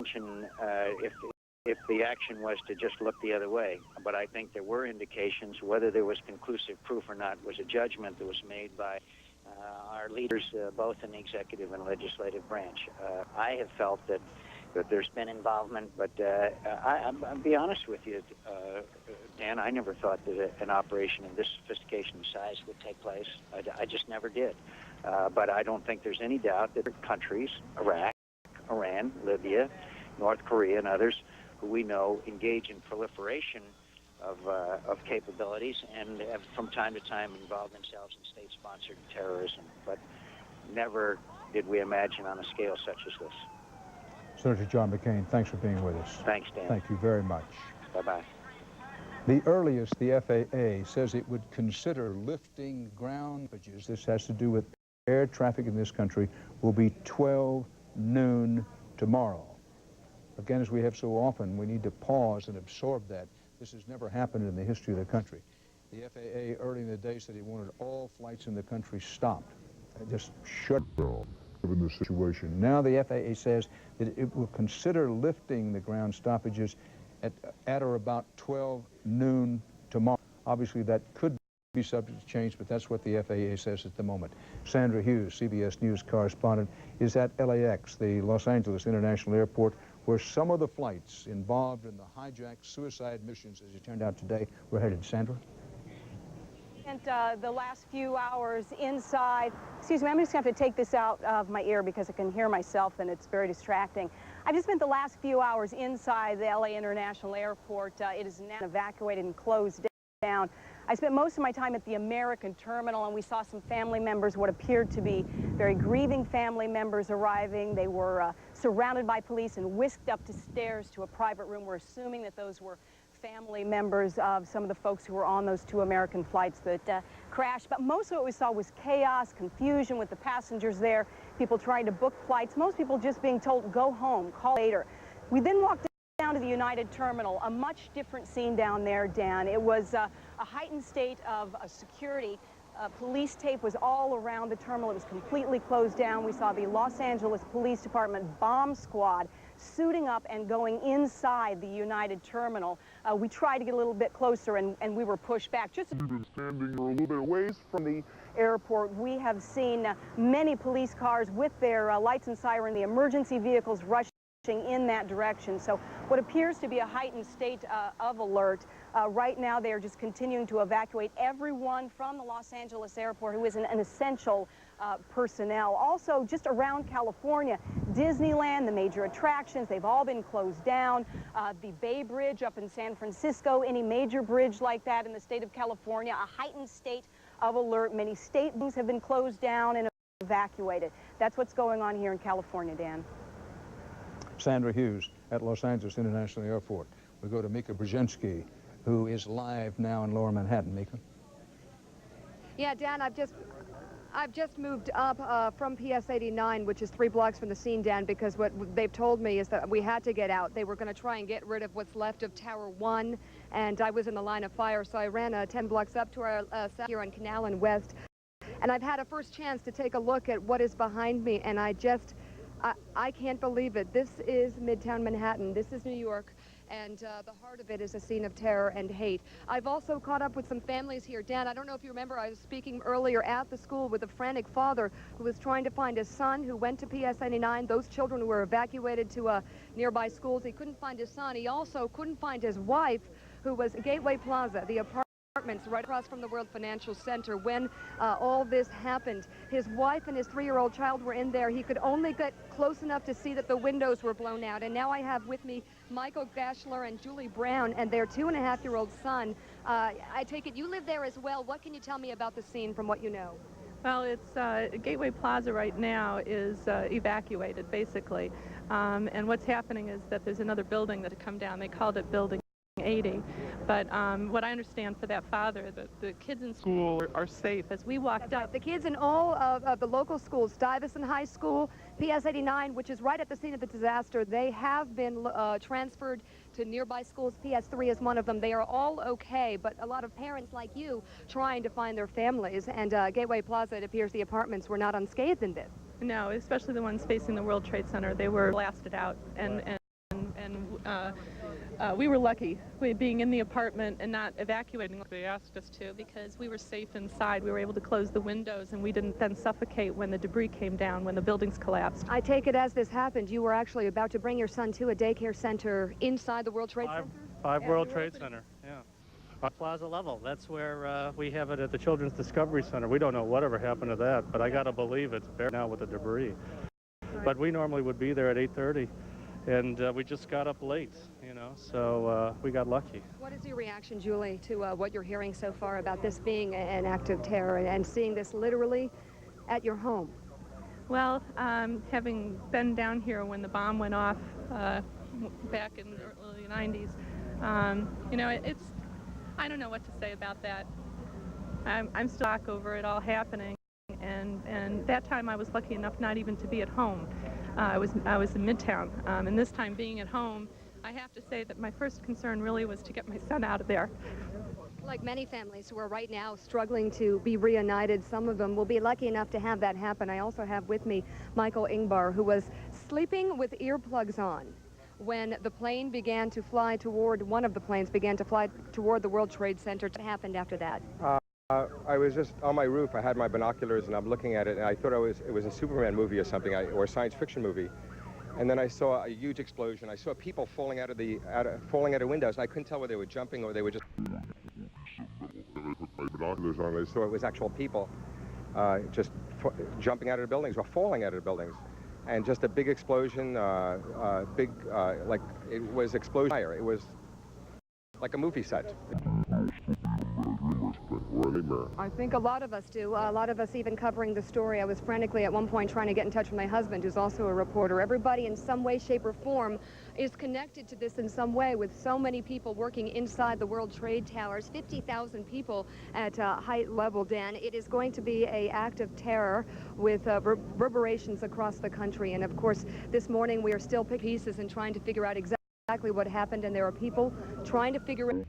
if the action was to just look the other way, but I think there were indications. Whether there was conclusive proof or not was a judgment that was made by our leaders, both in the executive and legislative branch. I have felt that there's been involvement, but I'll be honest with you, Dan, I never thought that an operation of this sophistication and size would take place. I just never did. But I don't think there's any doubt that countries, Iraq, Iran, Libya, North Korea, and others, who we know engage in proliferation of capabilities and have from time to time involved themselves in state-sponsored terrorism. But never did we imagine on a scale such as this. Senator John McCain, thanks for being with us. Thanks, Dan. Thank you very much. Bye-bye. The earliest the FAA says it would consider lifting ground bridges, this has to do with air traffic in this country, will be 12 noon tomorrow. Again, as we have so often, we need to pause and absorb that. This has never happened in the history of the country. The FAA early in the day said he wanted all flights in the country stopped, just shut down, given the situation. Now the FAA says that it will consider lifting the ground stoppages at or about 12 noon tomorrow. Obviously, that could be subject to change, but that's what the FAA says at the moment. Sandra Hughes, CBS News correspondent, is at LAX, the Los Angeles International Airport, where some of the flights involved in the hijacked suicide missions, as it turned out today, were headed. Sandra? And the last few hours inside, excuse me, I'm just going to have to take this out of my ear because I can hear myself and it's very distracting. I've just spent the last few hours inside the LA International Airport. It is now evacuated and closed down. I spent most of my time at the American terminal, and we saw some family members, what appeared to be very grieving family members arriving. They were surrounded by police and whisked up the stairs to a private room. We're assuming that those were family members of some of the folks who were on those two American flights that crashed. But most of what we saw was chaos, confusion with the passengers there, people trying to book flights, most people just being told, go home, call later. We then walked down to the United Terminal, a much different scene down there, Dan. It was a heightened state of security. Police tape was all around the terminal. It was completely closed down. We saw the Los Angeles Police Department bomb squad suiting up and going inside the United Terminal. We tried to get a little bit closer, and we were pushed back. Just standing a little bit away from the airport, we have seen many police cars with their lights and siren, the emergency vehicles rushing in that direction. So what appears to be a heightened state of alert. Right now they are just continuing to evacuate everyone from the Los Angeles airport who is an essential personnel. Also just around California, Disneyland, the major attractions, they've all been closed down. The Bay Bridge up in San Francisco, any major bridge like that in the state of California, a heightened state of alert. Many state buses have been closed down and evacuated. That's what's going on here in California, Dan. Sandra Hughes at Los Angeles International Airport. We go to Mika Brzezinski, who is live now in Lower Manhattan. Mika? Yeah, Dan, I've just moved up from PS 89, which is 3 blocks from the scene, Dan, because what they've told me is that we had to get out. They were going to try and get rid of what's left of Tower 1, and I was in the line of fire, so I ran 10 blocks up to our south here on Canal and West, and I've had a first chance to take a look at what is behind me, and I can't believe it. This is Midtown Manhattan. This is New York. and the heart of it is a scene of terror and hate. I've also caught up with some families here. Dan, I don't know if you remember, I was speaking earlier at the school with a frantic father who was trying to find his son who went to PS 89. Those children were evacuated to nearby schools. He couldn't find his son. He also couldn't find his wife, who was at Gateway Plaza, the apartments right across from the World Financial Center when all this happened. His wife and his 3-year-old child were in there. He could only get close enough to see that the windows were blown out. And now I have with me Michael Gashler and Julie Brown and their 2.5-year-old son. I take it you live there as well. What can you tell me about the scene from what you know? Well, it's Gateway Plaza right now is evacuated, basically. And what's happening is that there's another building that had come down. They called it Building 80. But what I understand for that father, the kids in school are safe. As we walked up, the kids in all of the local schools, Stuyvesant High School, PS 89, which is right at the scene of the disaster, they have been transferred to nearby schools. PS 3 is one of them. They are all okay, but a lot of parents like you trying to find their families. And Gateway Plaza, it appears the apartments were not unscathed in this. No, especially the ones facing the World Trade Center. They were blasted out, and we were lucky being in the apartment and not evacuating like they asked us to, because we were safe inside. We were able to close the windows, and we didn't then suffocate when the debris came down, when the buildings collapsed. I take it as this happened, you were actually about to bring your son to a daycare center inside the World Trade Center? Five World Trade Center, yeah. Plaza level, that's where we have it at the Children's Discovery Center. We don't know whatever happened to that, but I gotta believe it's buried now with the debris. But we normally would be there at 8:30. And we just got up late, so we got lucky. What is your reaction, Julie, to what you're hearing so far about this being an act of terror and seeing this literally at your home? Well, having been down here when the bomb went off back in the early 90s, I don't know what to say about that. I'm still shocked over it all happening, and that time I was lucky enough not even to be at home. I was in Midtown, and this time being at home, I have to say that my first concern really was to get my son out of there. Like many families who are right now struggling to be reunited, some of them will be lucky enough to have that happen. I also have with me Michael Ingbar, who was sleeping with earplugs on when the plane began to fly toward, one of the planes began to fly toward the World Trade Center. What happened after that? I was just on my roof. I had my binoculars, and I'm looking at it, and I thought it was a Superman movie or something, or a science fiction movie. And then I saw a huge explosion. I saw people falling out of windows, and I couldn't tell whether they were jumping or they were just. I put my binoculars on. I saw it was actual people just jumping out of the buildings or falling out of the buildings, and just a big explosion. Like it was explosion fire. It was like a movie set. I think a lot of us do. A lot of us even covering the story. I was frantically at one point trying to get in touch with my husband, who's also a reporter. Everybody in some way, shape, or form is connected to this in some way, with so many people working inside the World Trade Towers, 50,000 people at height level, Dan. It is going to be an act of terror with reverberations across the country. And of course, this morning we are still picking pieces and trying to figure out exactly what happened, and there are people trying to figure it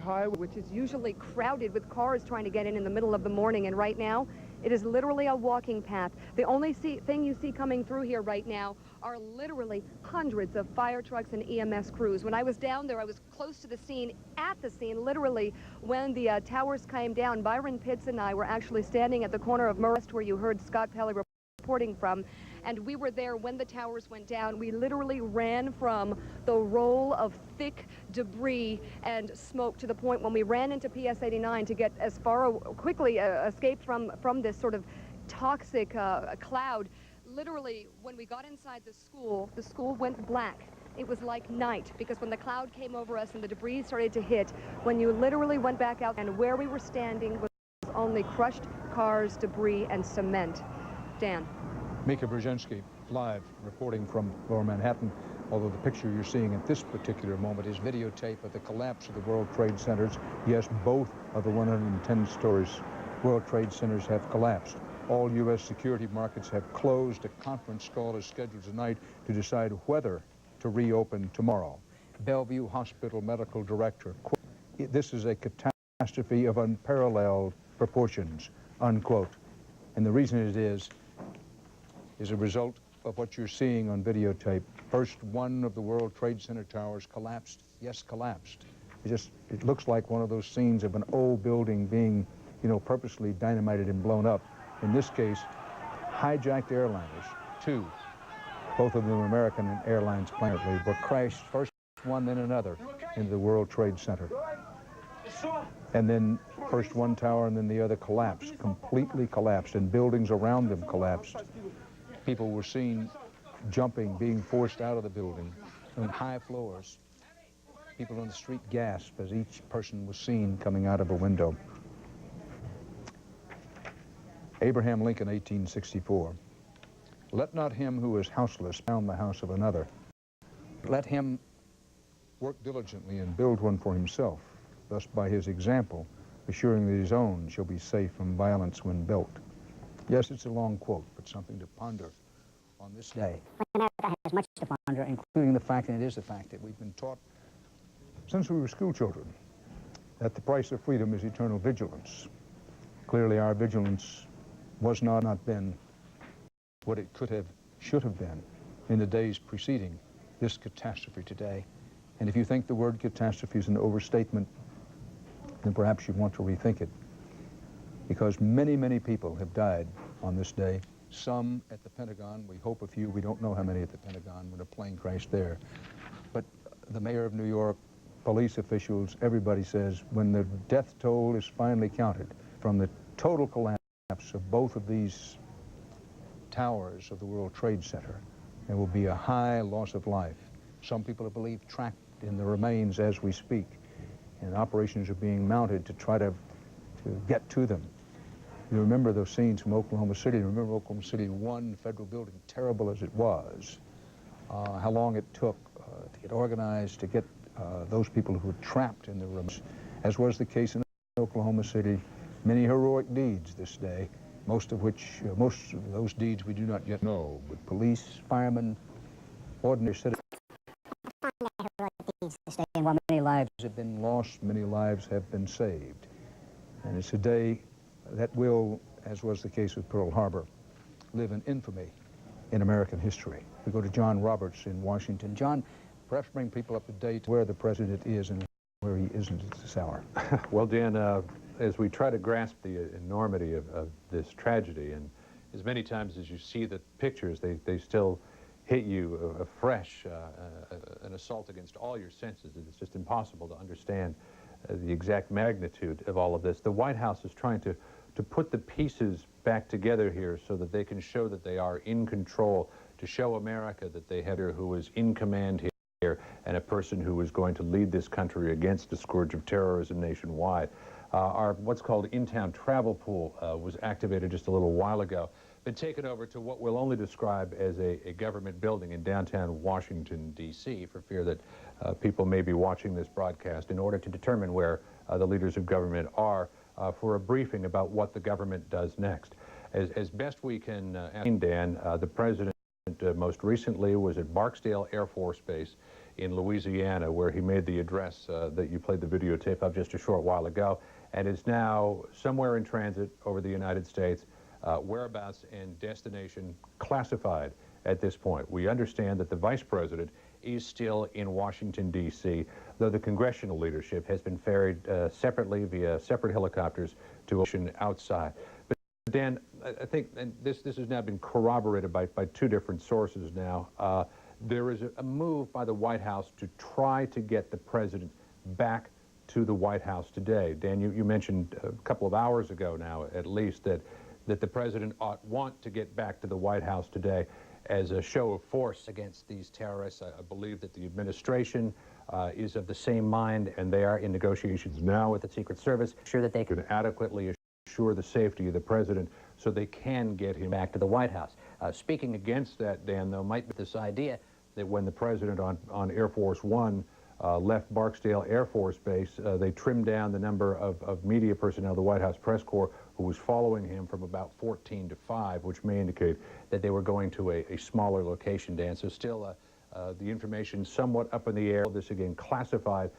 out, which is usually crowded with cars trying to get in the middle of the morning, and right now it is literally a walking path. The only thing you see coming through here right now are literally hundreds of fire trucks and EMS crews. When I was down there, I was close to the scene, at the scene, literally, when the towers came down. Byron Pitts and I were actually standing at the corner of Merest, where you heard Scott Pelley reporting from, and we were there when the towers went down. We literally ran from the roll of thick debris and smoke to the point when we ran into PS 89 to get as far quickly escape from this sort of toxic cloud. Literally, when we got inside the school went black. It was like night, because when the cloud came over us and the debris started to hit, when you literally went back out, and where we were standing was only crushed cars, debris, and cement. Dan. Mika Brzezinski, live, reporting from Lower Manhattan, although the picture you're seeing at this particular moment is videotape of the collapse of the World Trade Centers. Yes, both of the 110 stories World Trade Centers have collapsed. All U.S. security markets have closed. A conference call is scheduled tonight to decide whether to reopen tomorrow. Bellevue Hospital medical director, "This is a catastrophe of unparalleled proportions," unquote. And the reason it is a result of what you're seeing on videotape. First one of the World Trade Center towers collapsed. Yes, collapsed. It looks like one of those scenes of an old building being, you know, purposely dynamited and blown up. In this case, hijacked airliners, two, both of them American Airlines planes, were crashed, first one, then another, into the World Trade Center. And then first one tower and then the other collapsed, completely collapsed, and buildings around them collapsed. People were seen jumping, being forced out of the building on high floors. People on the street gasped as each person was seen coming out of a window. Abraham Lincoln, 1864. Let not him who is houseless found the house of another. Let him work diligently and build one for himself, thus by his example, assuring that his own shall be safe from violence when built. Yes, it's a long quote, but something to ponder on this day. America has much to ponder, including the fact, and it is the fact, that we've been taught since we were school children that the price of freedom is eternal vigilance. Clearly our vigilance was not been what it could have, should have been in the days preceding this catastrophe today. And if you think the word catastrophe is an overstatement, then perhaps you want to rethink it. Because many, many people have died on this day. Some at the Pentagon, we hope a few, we don't know how many at the Pentagon when a plane crashed there. But the mayor of New York, police officials, everybody says when the death toll is finally counted from the total collapse of both of these towers of the World Trade Center, there will be a high loss of life. Some people are believed trapped in the remains as we speak, and operations are being mounted to try to get to them. You remember those scenes from Oklahoma City. Remember Oklahoma City, one federal building, terrible as it was, how long it took to get organized, to get those people who were trapped in the rooms, as was the case in Oklahoma City. Many heroic deeds this day, most of those deeds we do not yet know, but police, firemen, ordinary citizens. And while many lives have been lost, many lives have been saved. And it's a day that will, as was the case with Pearl Harbor, live in infamy in American history. We go to John Roberts in Washington. John, perhaps bring people up to date where the president is and where he isn't at this hour. Well, Dan, as we try to grasp the enormity of this tragedy, and as many times as you see the pictures, they still hit you afresh, an assault against all your senses. It's just impossible to understand the exact magnitude of all of this. The White House is trying to put the pieces back together here so that they can show that they are in control, to show America that they had her who is in command here and a person who is going to lead this country against the scourge of terrorism nationwide. Our what's called in-town travel pool was activated just a little while ago, been taken over to what we'll only describe as a government building in downtown Washington, D.C., for fear that people may be watching this broadcast, in order to determine where the leaders of government are for a briefing about what the government does next. As best we can, Dan, the president most recently was at Barksdale Air Force Base in Louisiana, where he made the address that you played the videotape of just a short while ago, and is now somewhere in transit over the United States, whereabouts and destination classified at this point. We understand that the vice president is still in Washington, D.C., though the congressional leadership has been ferried separately via separate helicopters to ocean outside. But Dan, I think, and this has now been corroborated by two different sources now, there is a move by the White House to try to get the president back to the White House today. Dan, you mentioned a couple of hours ago now, at least, that the president want to get back to the White House today as a show of force against these terrorists. I believe that the administration is of the same mind, and they are in negotiations now with the Secret Service, sure that they can adequately assure the safety of the president so they can get him back to the White House. Speaking against that, Dan, though, might be this idea that when the president on Air Force One left Barksdale Air Force Base, they trimmed down the number of media personnel, the White House press corps, who was following him from about 14 to 5, which may indicate that they were going to a smaller location, Dan. So still the information somewhat up in the air. This again classified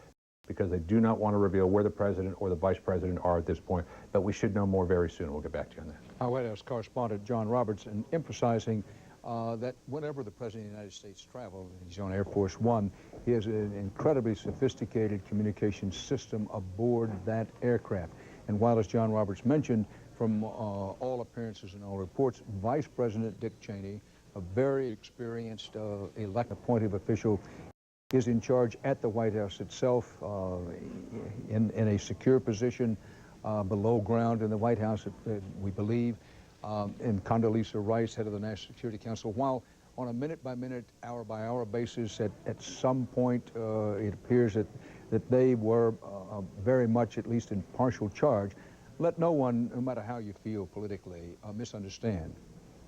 because they do not want to reveal where the president or the vice president are at this point, but we should know more very soon. We'll get back to you on that. Our White House correspondent John Roberts, emphasizing that whenever the President of the United States travels, he's on Air Force One, he has an incredibly sophisticated communication system aboard that aircraft. And while, as John Roberts mentioned, from all appearances and all reports, Vice President Dick Cheney, a very experienced appointed official, is in charge at the White House itself, in a secure position below ground in the White House, we believe, and Condoleezza Rice, head of the National Security Council, while on a minute-by-minute, hour-by-hour basis, at some point, it appears that they were very much, at least in partial charge. Let no one, no matter how you feel politically, misunderstand.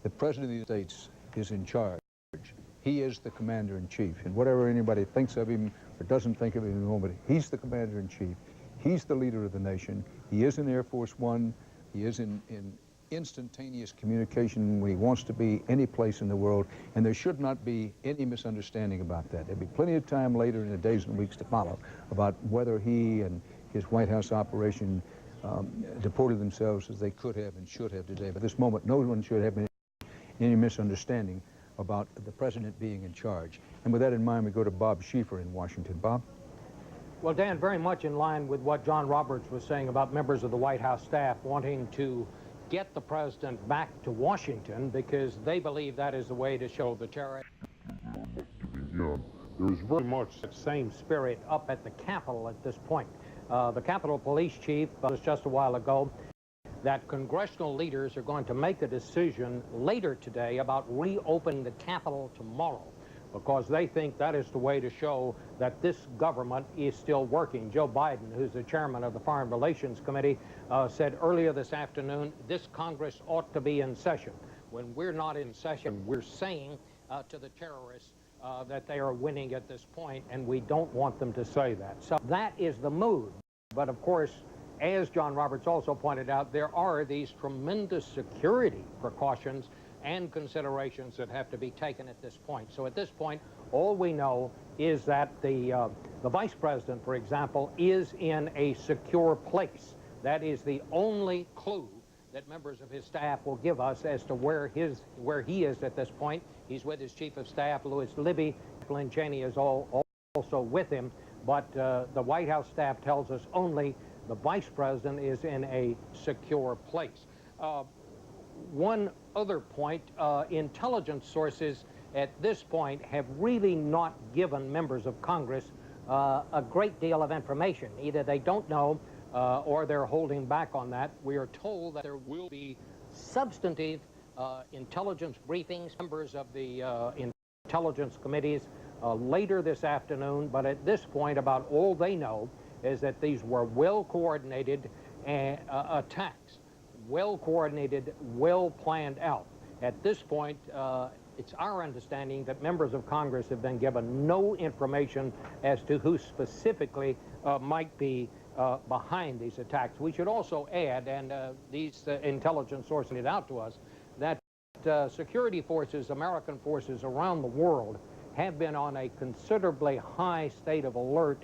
The President of the United States is in charge. He is the commander-in-chief, and whatever anybody thinks of him or doesn't think of him in the moment, he's the commander-in-chief. He's the leader of the nation. He is in Air Force One. He is in instantaneous communication when he wants to be any place in the world, and there should not be any misunderstanding about that. There'll be plenty of time later in the days and weeks to follow about whether he and his White House operation deported themselves as they could have and should have today. But at this moment, no one should have any misunderstanding about the President being in charge. And with that in mind, we go to Bob Schieffer in Washington. Bob? Well, Dan, very much in line with what John Roberts was saying about members of the White House staff wanting to get the President back to Washington because they believe that is the way to show the terror. There is very much that same spirit up at the Capitol at this point. The Capitol Police Chief was just a while ago that congressional leaders are going to make a decision later today about reopening the Capitol tomorrow because they think that is the way to show that this government is still working. Joe Biden, who's the chairman of the Foreign Relations Committee, said earlier this afternoon, this Congress ought to be in session. When we're not in session, we're saying to the terrorists that they are winning at this point, and we don't want them to say that. So that is the mood. But of course, as John Roberts also pointed out, there are these tremendous security precautions and considerations that have to be taken at this point. So at this point, all we know is that the Vice President, for example, is in a secure place. That is the only clue that members of his staff will give us as to where he is at this point. He's with his Chief of Staff, Louis Libby. Lynn Cheney is also with him. But the White House staff tells us only the Vice President is in a secure place. One other point, intelligence sources at this point have really not given members of Congress a great deal of information. Either they don't know or they're holding back on that. We are told that there will be substantive intelligence briefings, members of the intelligence committees later this afternoon, but at this point about all they know is that these were well-coordinated attacks, well-coordinated, well-planned out. At this point, it's our understanding that members of Congress have been given no information as to who specifically might be behind these attacks. We should also add, and these intelligence sources it out to us, that security forces, American forces around the world, have been on a considerably high state of alert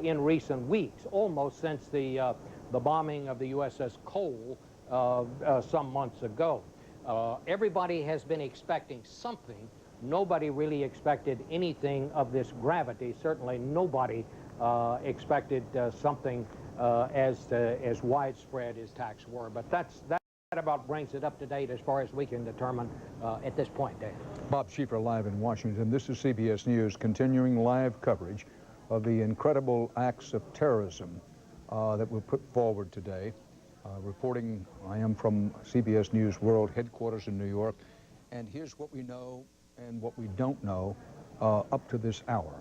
in recent weeks, almost since the bombing of the USS Cole some months ago. Everybody has been expecting something. Nobody really expected anything of this gravity. Certainly nobody expected something as widespread as attacks were. But that about brings it up to date as far as we can determine at this point, Dan. Bob Schieffer live in Washington. This is CBS News continuing live coverage of the incredible acts of terrorism that were put forward today. Reporting, I am from CBS News World headquarters in New York, and here's what we know and what we don't know up to this hour.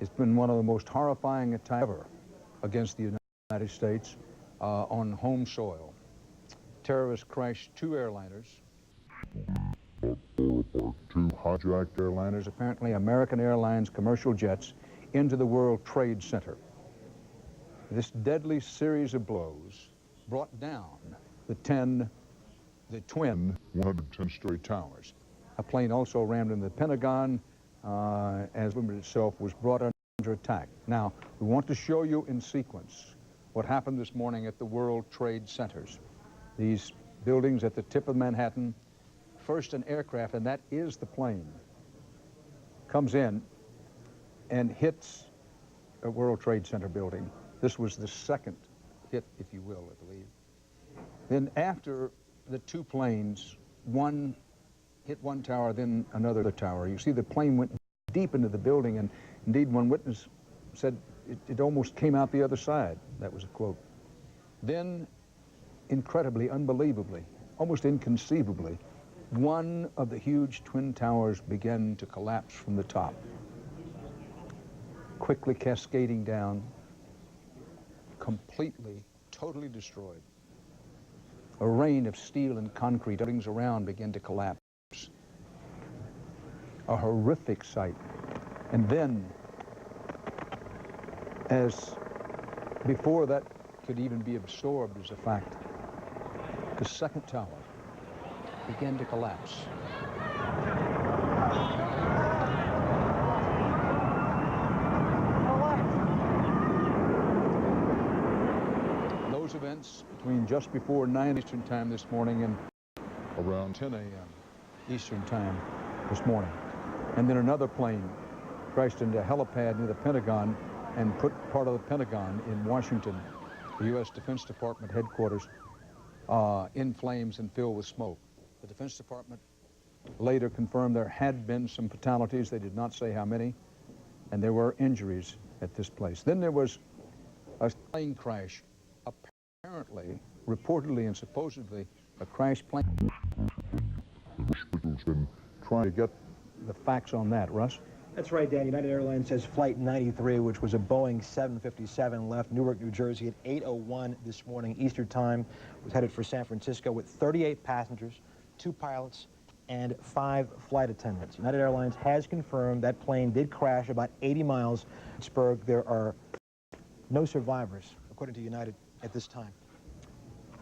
It's been one of the most horrifying attacks ever against the United States on home soil. Terrorists crashed two airliners, two hijacked airliners, apparently American Airlines commercial jets, into the World Trade Center. This deadly series of blows brought down the twin 110-story towers. A plane also rammed into the Pentagon as the movement itself was brought under attack. Now, we want to show you in sequence what happened this morning at the World Trade Centers. These buildings at the tip of Manhattan, first an aircraft, and that is the plane, comes in and hits a World Trade Center building. This was the second hit, if you will, I believe. Then after the two planes, one hit one tower, then another tower. You see the plane went deep into the building, and indeed one witness said it almost came out the other side. That was a quote. Then, incredibly, unbelievably, almost inconceivably, one of the huge twin towers began to collapse from the top, quickly cascading down, completely, totally destroyed. A rain of steel and concrete, buildings around began to collapse. A horrific sight. And then, as before that could even be absorbed as a fact, the second tower began to collapse. Those events between just before 9 Eastern Time this morning and around 10 a.m. Eastern Time this morning. And then another plane crashed into a helipad near the Pentagon and put part of the Pentagon in Washington, the U.S. Defense Department headquarters, in flames and filled with smoke. The Defense Department later confirmed there had been some fatalities. They did not say how many, and there were injuries at this place. Then there was a plane crash, apparently, reportedly and supposedly, a crash plane. Has been trying to get the facts on that, Russ. That's right, Dan. United Airlines says Flight 93, which was a Boeing 757, left Newark, New Jersey at 8:01 this morning Eastern Time, was headed for San Francisco with 38 passengers, 2 pilots, and 5 flight attendants. United Airlines has confirmed that plane did crash about 80 miles from Pittsburgh. There are no survivors, according to United, at this time.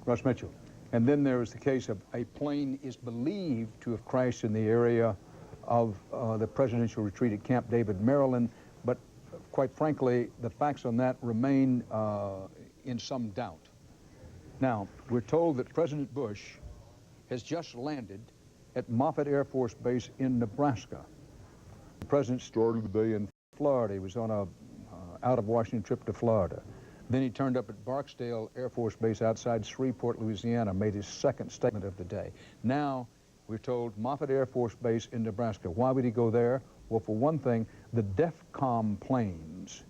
Russ Mitchell. And then there is the case of a plane is believed to have crashed in the area of the presidential retreat at Camp David, Maryland, but quite frankly, the facts on that remain in some doubt. Now, we're told that President Bush has just landed at Moffett Air Force Base in Nebraska. The president started the day in Florida. He was on a out-of-Washington trip to Florida. Then he turned up at Barksdale Air Force Base outside Shreveport, Louisiana, made his second statement of the day. Now, we're told Moffett Air Force Base in Nebraska. Why would he go there? Well, for one thing, the DEFCOM planes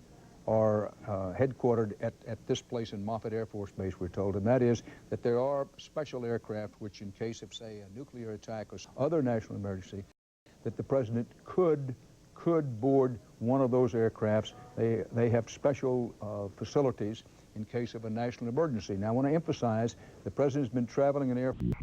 are headquartered at this place in Moffett Air Force Base, we're told, and that is that there are special aircraft which, in case of, say, a nuclear attack or other national emergency, that the president could board one of those aircrafts. They have special facilities in case of a national emergency. Now, I want to emphasize the president's been traveling in air equipment,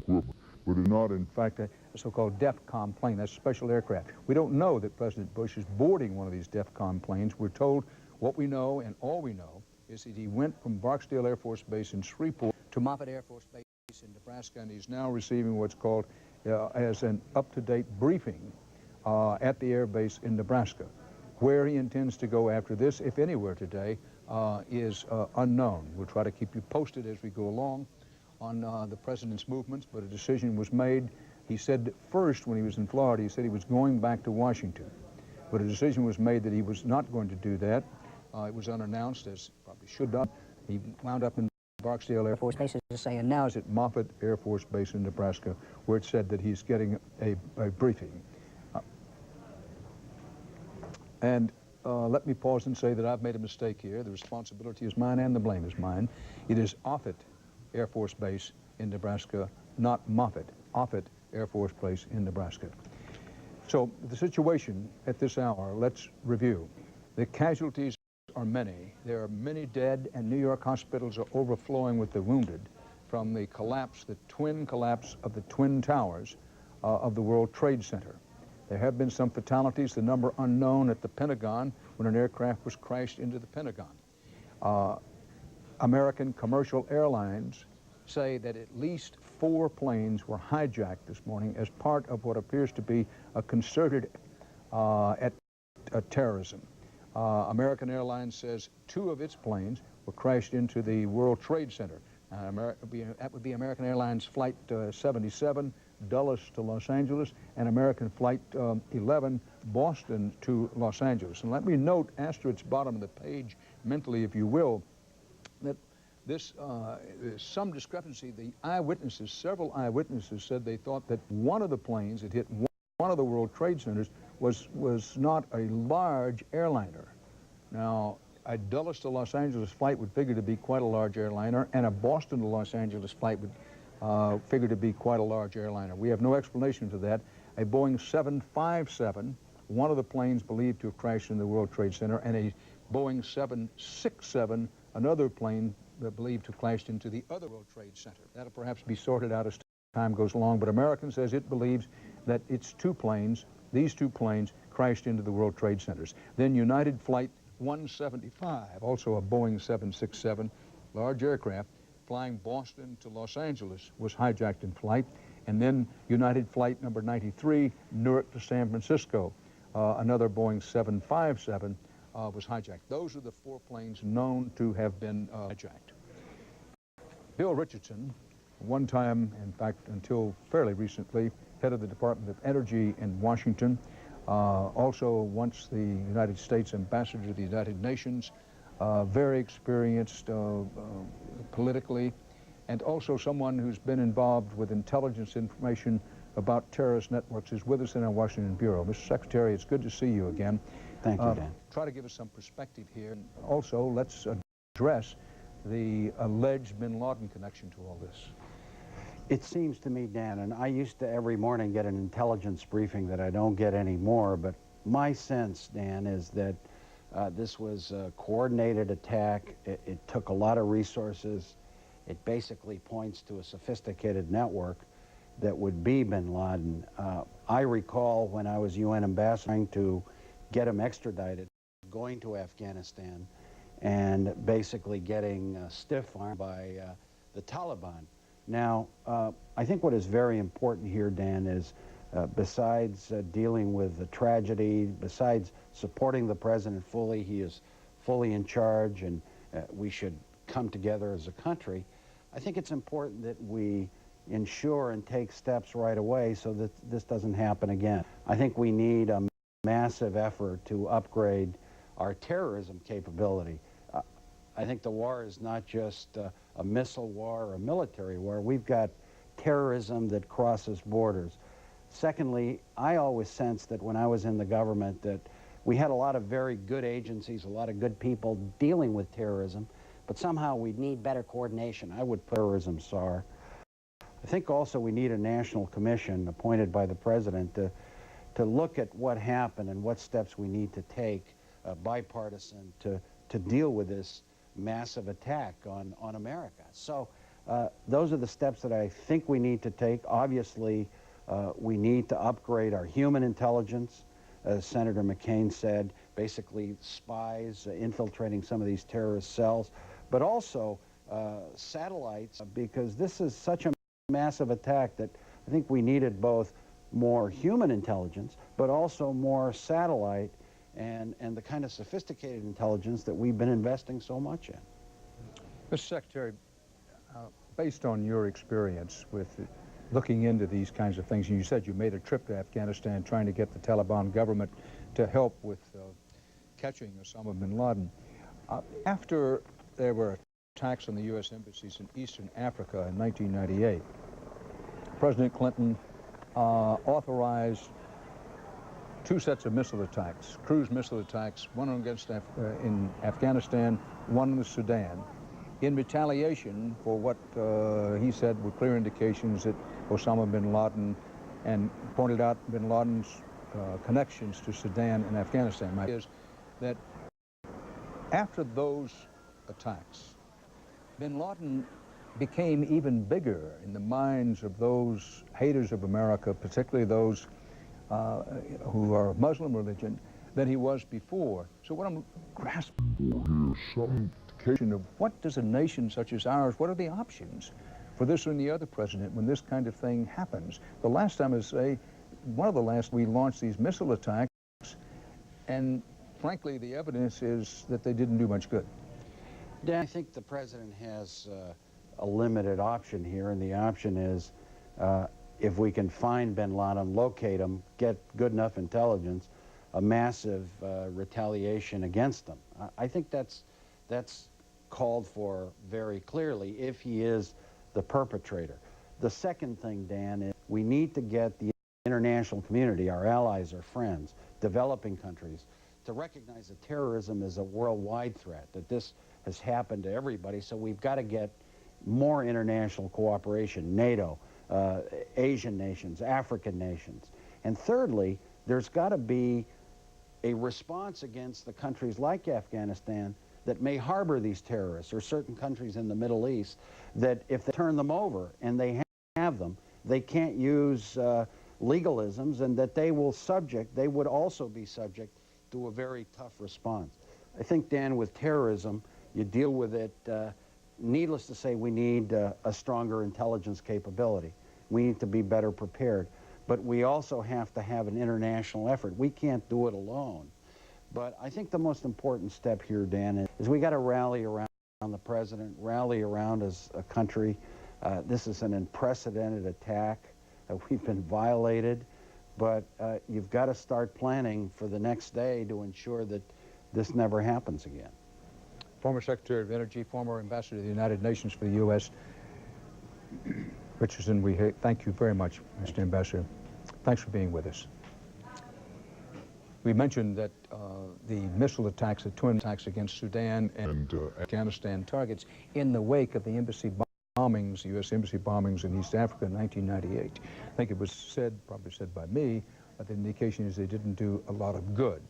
but is not, in fact, a so-called DEFCON plane. That's a special aircraft. We don't know that President Bush is boarding one of these DEFCON planes. We're told what we know, and all we know, is that he went from Barksdale Air Force Base in Shreveport to Moffett Air Force Base in Nebraska, and he's now receiving what's called as an up-to-date briefing at the air base in Nebraska. Where he intends to go after this, if anywhere today, is unknown. We'll try to keep you posted as we go along on the president's movements, but a decision was made. He said first, when he was in Florida, he said he was going back to Washington. But a decision was made that he was not going to do that. It was unannounced, as probably should not. He wound up in Barksdale Air Force Base, as I say, and now is at Moffett Air Force Base in Nebraska, where it said that he's getting a briefing. Let me pause and say that I've made a mistake here. The responsibility is mine and the blame is mine. It is Offutt Air Force Base in Nebraska, not Moffett. Offutt Air Force Base in Nebraska. So the situation at this hour, let's review. The casualties are many. There are many dead, and New York hospitals are overflowing with the wounded from the collapse, the twin collapse of the Twin Towers of the World Trade Center. There have been some fatalities, the number unknown, at the Pentagon when an aircraft was crashed into the Pentagon. American commercial airlines say that at least 4 planes were hijacked this morning as part of what appears to be a concerted terrorism. American Airlines says 2 of its planes were crashed into the World Trade Center. That would be American Airlines Flight 77, Dulles to Los Angeles, and American Flight 11, Boston to Los Angeles. And let me note, asterisk bottom of the page, mentally, if you will, that there's some discrepancy. The eyewitnesses, several eyewitnesses, said they thought that one of the planes that hit one of the World Trade Centers was not a large airliner. Now, a Dulles to Los Angeles flight would figure to be quite a large airliner, and a Boston to Los Angeles flight would figure to be quite a large airliner. We have no explanation for that. A Boeing 757, one of the planes believed to have crashed in the World Trade Center, and a Boeing 767, another plane believed to have crashed into the other World Trade Center. That'll perhaps be sorted out as time goes along, but American says it believes that its two planes, these two planes, crashed into the World Trade Centers. Then United Flight 175, also a Boeing 767, large aircraft, flying Boston to Los Angeles, was hijacked in flight. And then United Flight number 93, Newark to San Francisco, another Boeing 757, was hijacked. Those are the four planes known to have been hijacked. Bill Richardson, one time, in fact, until fairly recently, head of the Department of Energy in Washington, also once the United States ambassador to the United Nations, very experienced politically, and also someone who's been involved with intelligence information about terrorist networks, is with us in our Washington Bureau. Mr. Secretary, it's good to see you again. Thank you, Dan. Try to give us some perspective here. And also, let's address the alleged bin Laden connection to all this. It seems to me, Dan, and I used to every morning get an intelligence briefing that I don't get anymore, but my sense, Dan, is that this was a coordinated attack. It took a lot of resources. It basically points to a sophisticated network that would be bin Laden. I recall when I was UN ambassador trying to get him extradited, going to Afghanistan, and basically getting stiff-armed by the Taliban. Now, I think what is very important here, Dan, is besides dealing with the tragedy, besides supporting the president fully, he is fully in charge, and we should come together as a country. I think it's important that we ensure and take steps right away so that this doesn't happen again. I think we need a massive effort to upgrade our terrorism capability. I think the war is not just a missile war or a military war. We've got terrorism that crosses borders. Secondly, I always sensed that when I was in the government that we had a lot of very good agencies, a lot of good people dealing with terrorism, but somehow we need better coordination. I would put terrorism SAR. I think also we need a national commission appointed by the president to look at what happened and what steps we need to take, bipartisan, to deal with this massive attack on America. So those are the steps that I think we need to take. Obviously, we need to upgrade our human intelligence, as Senator McCain said, basically spies infiltrating some of these terrorist cells, but also satellites, because this is such a massive attack that I think we needed both more human intelligence, but also more satellite and the kind of sophisticated intelligence that we've been investing so much in. Mr. Secretary, based on your experience with looking into these kinds of things, and you said you made a trip to Afghanistan trying to get the Taliban government to help with catching Osama bin Laden. After there were attacks on the U.S. embassies in Eastern Africa in 1998, President Clinton authorized two sets of missile attacks, cruise missile attacks, one against in Afghanistan, one in the Sudan, in retaliation for what he said were clear indications that Osama bin Laden, and pointed out bin Laden's connections to Sudan and Afghanistan. My is that after those attacks, bin Laden became even bigger in the minds of those haters of America, particularly those who are of Muslim religion, than he was before. So what I'm grasping is some indication of what does a nation such as ours, what are the options for this or any other president when this kind of thing happens? The last time, I say, one of the last, we launched these missile attacks, and frankly, the evidence is that they didn't do much good. Dan, I think the president has a limited option here, and the option is if we can find bin Laden, locate him, get good enough intelligence, a massive retaliation against them. I think that's called for very clearly if he is the perpetrator. The second thing, Dan, is we need to get the international community, our allies, our friends, developing countries, to recognize that terrorism is a worldwide threat, that this has happened to everybody, so we've got to get more international cooperation, NATO, Asian nations, African nations. And thirdly, there's got to be a response against the countries like Afghanistan that may harbor these terrorists, or certain countries in the Middle East, that if they turn them over, and they have them, they can't use legalisms, and that they would also be subject to a very tough response. I think, Dan, with terrorism, you deal with it, needless to say, we need a stronger intelligence capability. We need to be better prepared. But we also have to have an international effort. We can't do it alone. But I think the most important step here, Dan, is we got to rally around the president, rally around as a country. This is an unprecedented attack. We've been violated. But you've got to start planning for the next day to ensure that this never happens again. Former Secretary of Energy, former Ambassador to the United Nations for the U.S., Richardson, we thank you very much, Mr. Ambassador. Thanks for being with us. We mentioned that the missile attacks, the twin attacks against Sudan and Afghanistan targets in the wake of the embassy bombings, the U.S. embassy bombings in East Africa in 1998. I think it was said, probably said by me, the indication is they didn't do a lot of good.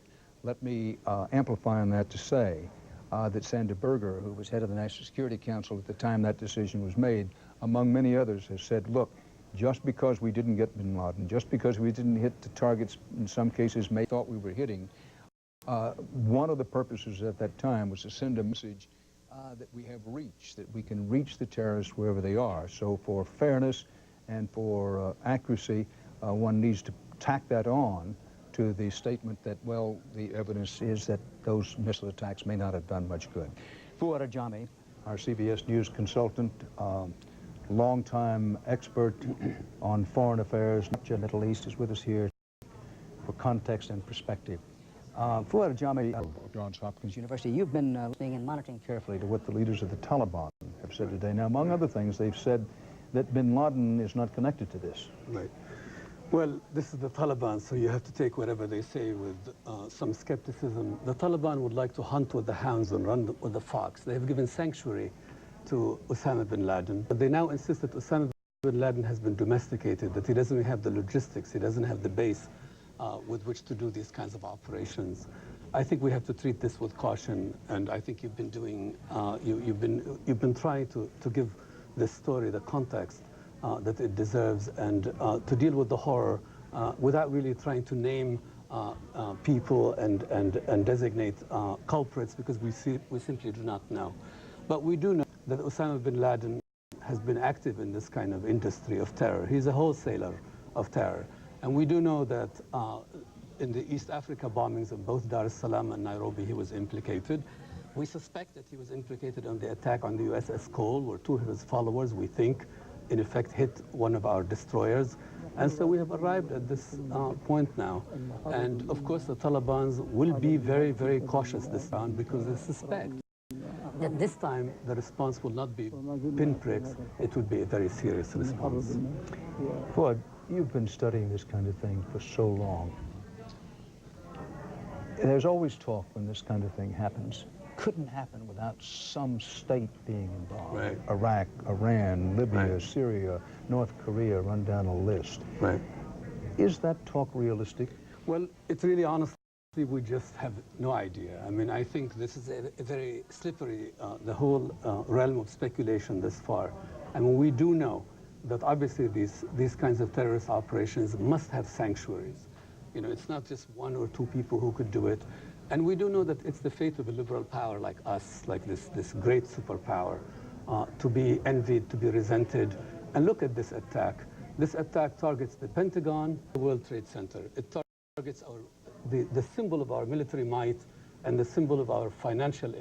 Let me amplify on that to say that Sander Berger, who was head of the National Security Council at the time that decision was made, among many others, has said, look, just because we didn't get bin Laden, just because we didn't hit the targets in some cases may thought we were hitting, one of the purposes at that time was to send a message that we have reach, that we can reach the terrorists wherever they are. So for fairness and for accuracy, one needs to tack that on to the statement that, well, the evidence is that those missile attacks may not have done much good. Fuad Ajami, our CBS News consultant, longtime expert on foreign affairs, not just Middle East, is with us here for context and perspective. Fuad Ajami of Johns Hopkins University, you've been listening and monitoring carefully to what the leaders of the Taliban have said today. Now, among other things, they've said that bin Laden is not connected to this. Right. Well, this is the Taliban, so you have to take whatever they say with some skepticism. The Taliban would like to hunt with the hounds and run with the fox. They have given sanctuary to Osama bin Laden, but they now insist that Osama bin Laden has been domesticated, that he doesn't have the logistics, he doesn't have the base with which to do these kinds of operations. I think we have to treat this with caution, and I think you've been doing, you've been trying to give this story the context that it deserves, and to deal with the horror without really trying to name people and designate culprits, because we simply do not know. But we do know that Osama bin Laden has been active in this kind of industry of terror. He's a wholesaler of terror. And we do know that in the East Africa bombings of both Dar es Salaam and Nairobi, he was implicated. We suspect that he was implicated on the attack on the USS Cole, where two of his followers, we think, in effect hit one of our destroyers. And so we have arrived at this point now. And of course, the Taliban will be very, very cautious this round, because they suspect that this time the response will not be pinpricks, it will be a very serious response. Fuad, you've been studying this kind of thing for so long. There's always talk when this kind of thing happens. Couldn't happen without some state being involved. Right. Iraq, Iran, Libya, Right. Syria, North Korea, run down a list. Right. Is that talk realistic? Well, it's really honestly, we just have no idea. I mean, I think this is a very slippery, the whole realm of speculation this far. And we do know that obviously these kinds of terrorist operations must have sanctuaries. You know, it's not just one or two people who could do it. And we do know that it's the fate of a liberal power like us, like this great superpower, to be envied, to be resented. And look at this attack. This attack targets the Pentagon, the World Trade Center. It targets the symbol of our military might and the symbol of our financial,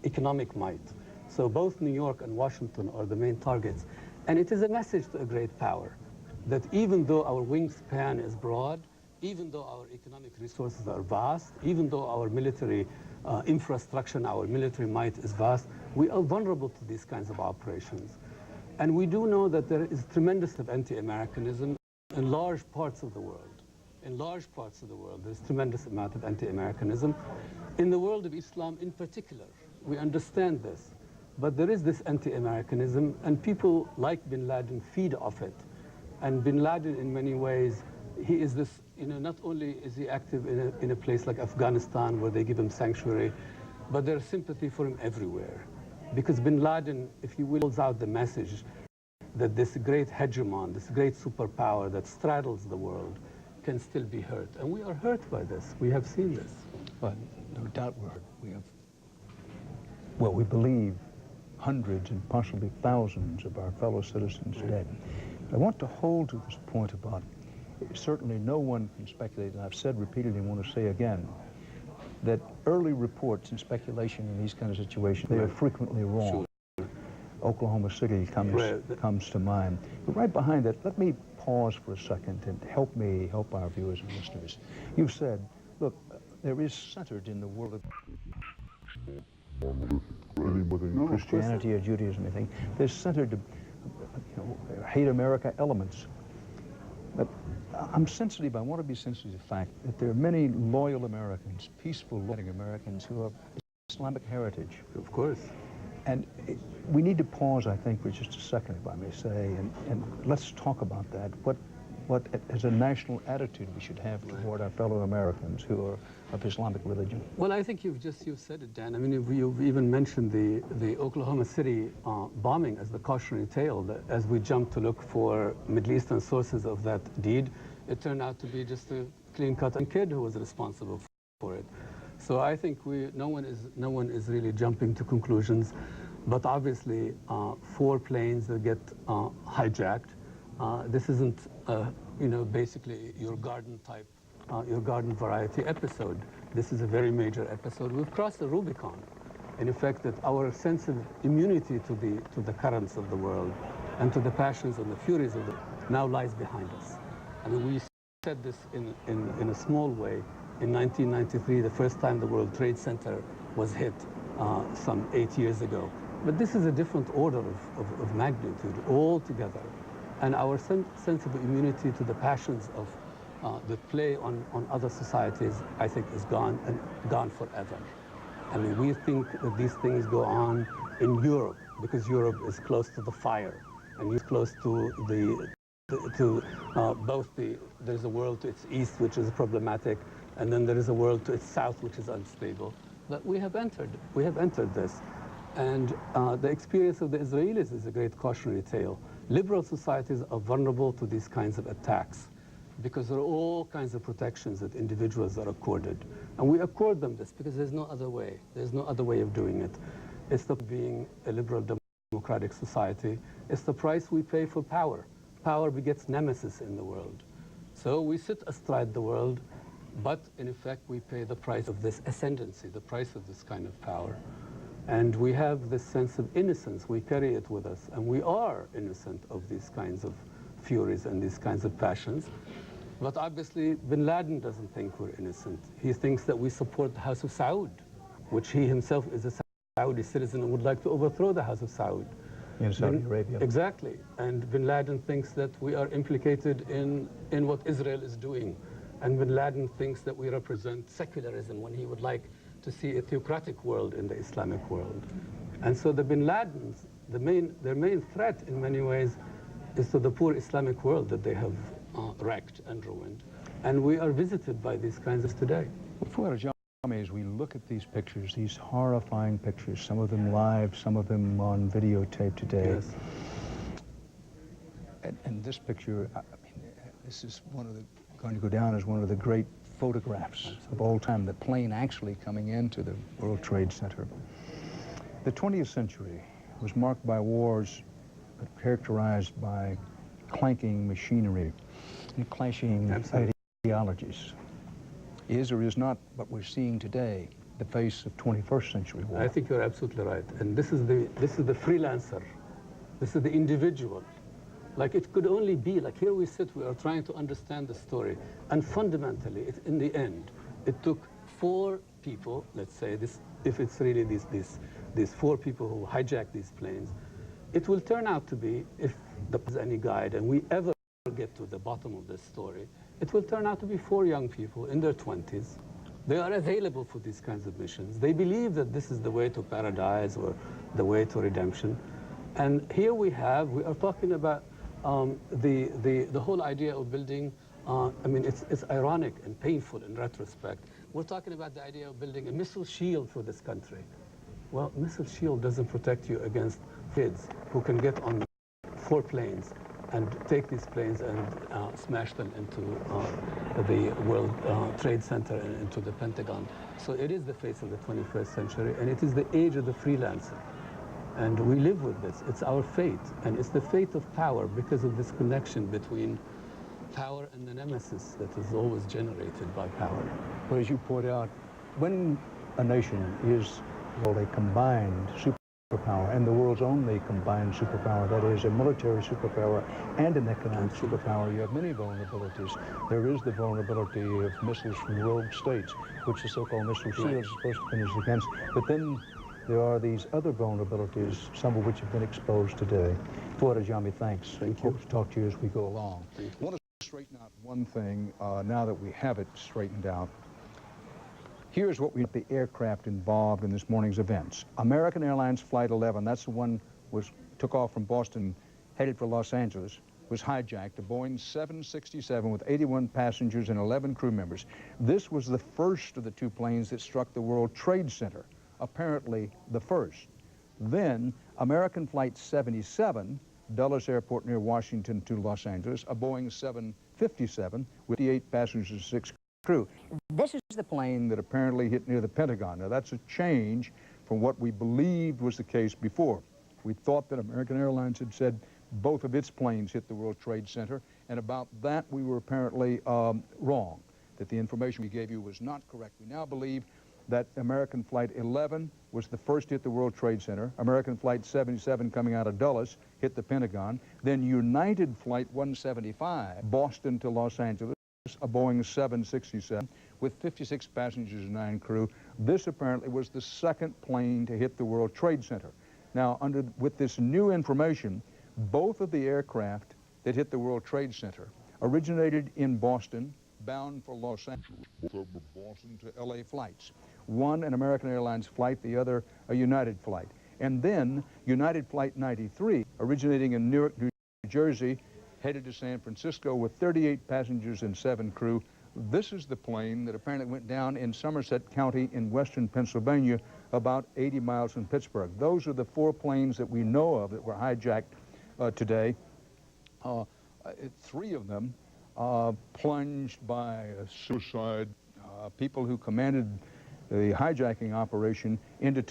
economic might. So both New York and Washington are the main targets. And it is a message to a great power that even though our wingspan is broad, even though our economic resources are vast, even though our military infrastructure and our military might is vast, we are vulnerable to these kinds of operations. And we do know that there is tremendous of anti-Americanism in large parts of the world. In large parts of the world, there's tremendous amount of anti-Americanism. In the world of Islam in particular, we understand this. But there is this anti-Americanism, and people like bin Laden feed off it. And bin Laden, in many ways, he is this, not only is he active in a place like Afghanistan where they give him sanctuary, but there's sympathy for him everywhere. Because bin Laden, if he wills out the message that this great hegemon, this great superpower that straddles the world can still be hurt. And we are hurt by this. We have seen this. But no doubt we're hurt. We have, well, we believe hundreds and possibly thousands of our fellow citizens dead. I want to hold to this point about certainly no one can speculate, and I've said repeatedly and want to say again, that early reports and speculation in these kind of situations, they are frequently wrong. Sure. Oklahoma City comes to mind. But right behind that, let me pause for a second and help our viewers and listeners. You've said, look, there is centered in the world of Christianity or Judaism, I think, there's centered, hate America elements. But I'm sensitive, I want to be sensitive to the fact that there are many loyal Americans, peaceful loving Americans who have Islamic heritage. Of course. And we need to pause, I think, for just a second, if I may say, and let's talk about that. What as a national attitude we should have toward our fellow Americans who are of Islamic religion. Well, I think you've said it, Dan. I mean, you've even mentioned the Oklahoma City bombing as the cautionary tale. That as we jumped to look for Middle Eastern sources of that deed, it turned out to be just a clean-cut kid who was responsible for it. So I think no one is really jumping to conclusions, but obviously 4 planes that get hijacked. This isn't, basically your garden type, your garden variety episode. This is a very major episode. We've crossed the Rubicon. In effect, that our sense of immunity to the currents of the world and to the passions and the furies of now lies behind us. I mean, we said this in a small way. In 1993, the first time the World Trade Center was hit some 8 years ago. But this is a different order of magnitude altogether. And our sense of immunity to the passions of that play on other societies, I think, is gone, and gone forever. I mean, we think that these things go on in Europe, because Europe is close to the fire, and it's close to there's a world to its east, which is problematic, and then there is a world to its south, which is unstable. But we have entered this. And the experience of the Israelis is a great cautionary tale. Liberal societies are vulnerable to these kinds of attacks because there are all kinds of protections that individuals are accorded. And we accord them this because there's no other way. There's no other way of doing it. It's the being a liberal democratic society. It's the price we pay for power. Power begets nemesis in the world. So we sit astride the world, but in effect we pay the price of this ascendancy, the price of this kind of power. And we have this sense of innocence. We carry it with us. And we are innocent of these kinds of furies and these kinds of passions. But obviously, bin Laden doesn't think we're innocent. He thinks that we support the House of Saud, which he himself is a Saudi citizen and would like to overthrow the House of Saud. In Saudi Arabia. Exactly. And bin Laden thinks that we are implicated in what Israel is doing. And bin Laden thinks that we represent secularism when he would like to see a theocratic world in the Islamic world. And so the bin Ladens, their main threat in many ways is to the poor Islamic world that they have wrecked and ruined. And we are visited by these kinds of today. As we look at these pictures, these horrifying pictures, some of them live, some of them on videotape today. Yes. And this picture, this is going to go down as one of the great photographs of all time, the plane actually coming into the World Trade Center. The 20th century was marked by wars characterized by clanking machinery and clashing ideologies. Is or is not what we're seeing today the face of 21st century war. I think you're absolutely right. And this is the freelancer. This is the individual. Like it could only be, like here we sit, we are trying to understand the story. And fundamentally, in the end, it took 4 people, let's say, this, if it's really these 4 people who hijacked these planes, it will turn out to be, if there's any guide and we ever get to the bottom of this story, it will turn out to be 4 young people in their 20s. They are available for these kinds of missions. They believe that this is the way to paradise or the way to redemption. And here we are talking about the whole idea of building, I mean, it's ironic and painful in retrospect. We're talking about the idea of building a missile shield for this country. Well, missile shield doesn't protect you against kids who can get on 4 planes and take these planes and smash them into the World Trade Center and into the Pentagon. So it is the face of the 21st century, and it is the age of the freelancer. And we live with this. It's our fate, and it's the fate of power because of this connection between power and the nemesis that is always generated by power. But as you point out, when a nation is a combined superpower, and the world's only combined superpower, that is a military superpower and an economic superpower, you have many vulnerabilities. There is the vulnerability of missiles from rogue states, which the so-called missile shield is supposed to finish against. But then there are these other vulnerabilities, some of which have been exposed today. Fuad Ajami, thanks. Thank you. Hope to talk to you as we go along. I want to straighten out one thing now that we have it straightened out. Here's what we the aircraft involved in this morning's events. American Airlines Flight 11, that's the one took off from Boston, headed for Los Angeles, was hijacked, a Boeing 767 with 81 passengers and 11 crew members. This was the first of the 2 planes that struck the World Trade Center, apparently the first. Then American Flight 77, Dulles Airport near Washington to Los Angeles, a Boeing 757 with 58 passengers and 6 crew. This is the plane that apparently hit near the Pentagon. Now that's a change from what we believed was the case before. We thought that American Airlines had said both of its planes hit the World Trade Center, and about that we were apparently wrong, that the information we gave you was not correct. We now believe that American Flight 11 was the first to hit the World Trade Center. American Flight 77 coming out of Dulles hit the Pentagon. Then United Flight 175, Boston to Los Angeles, a Boeing 767 with 56 passengers and 9 crew. This apparently was the second plane to hit the World Trade Center. Now, with this new information, both of the aircraft that hit the World Trade Center originated in Boston, bound for Los Angeles. Both of them were Boston to LA flights. One an American Airlines flight, the other a United flight. And then United Flight 93, originating in Newark, New Jersey, headed to San Francisco with 38 passengers and 7 crew. This is the plane that apparently went down in Somerset County in western Pennsylvania, about 80 miles from Pittsburgh. Those are the 4 planes that we know of that were hijacked today. 3 of them plunged by suicide. People who commanded the hijacking operation into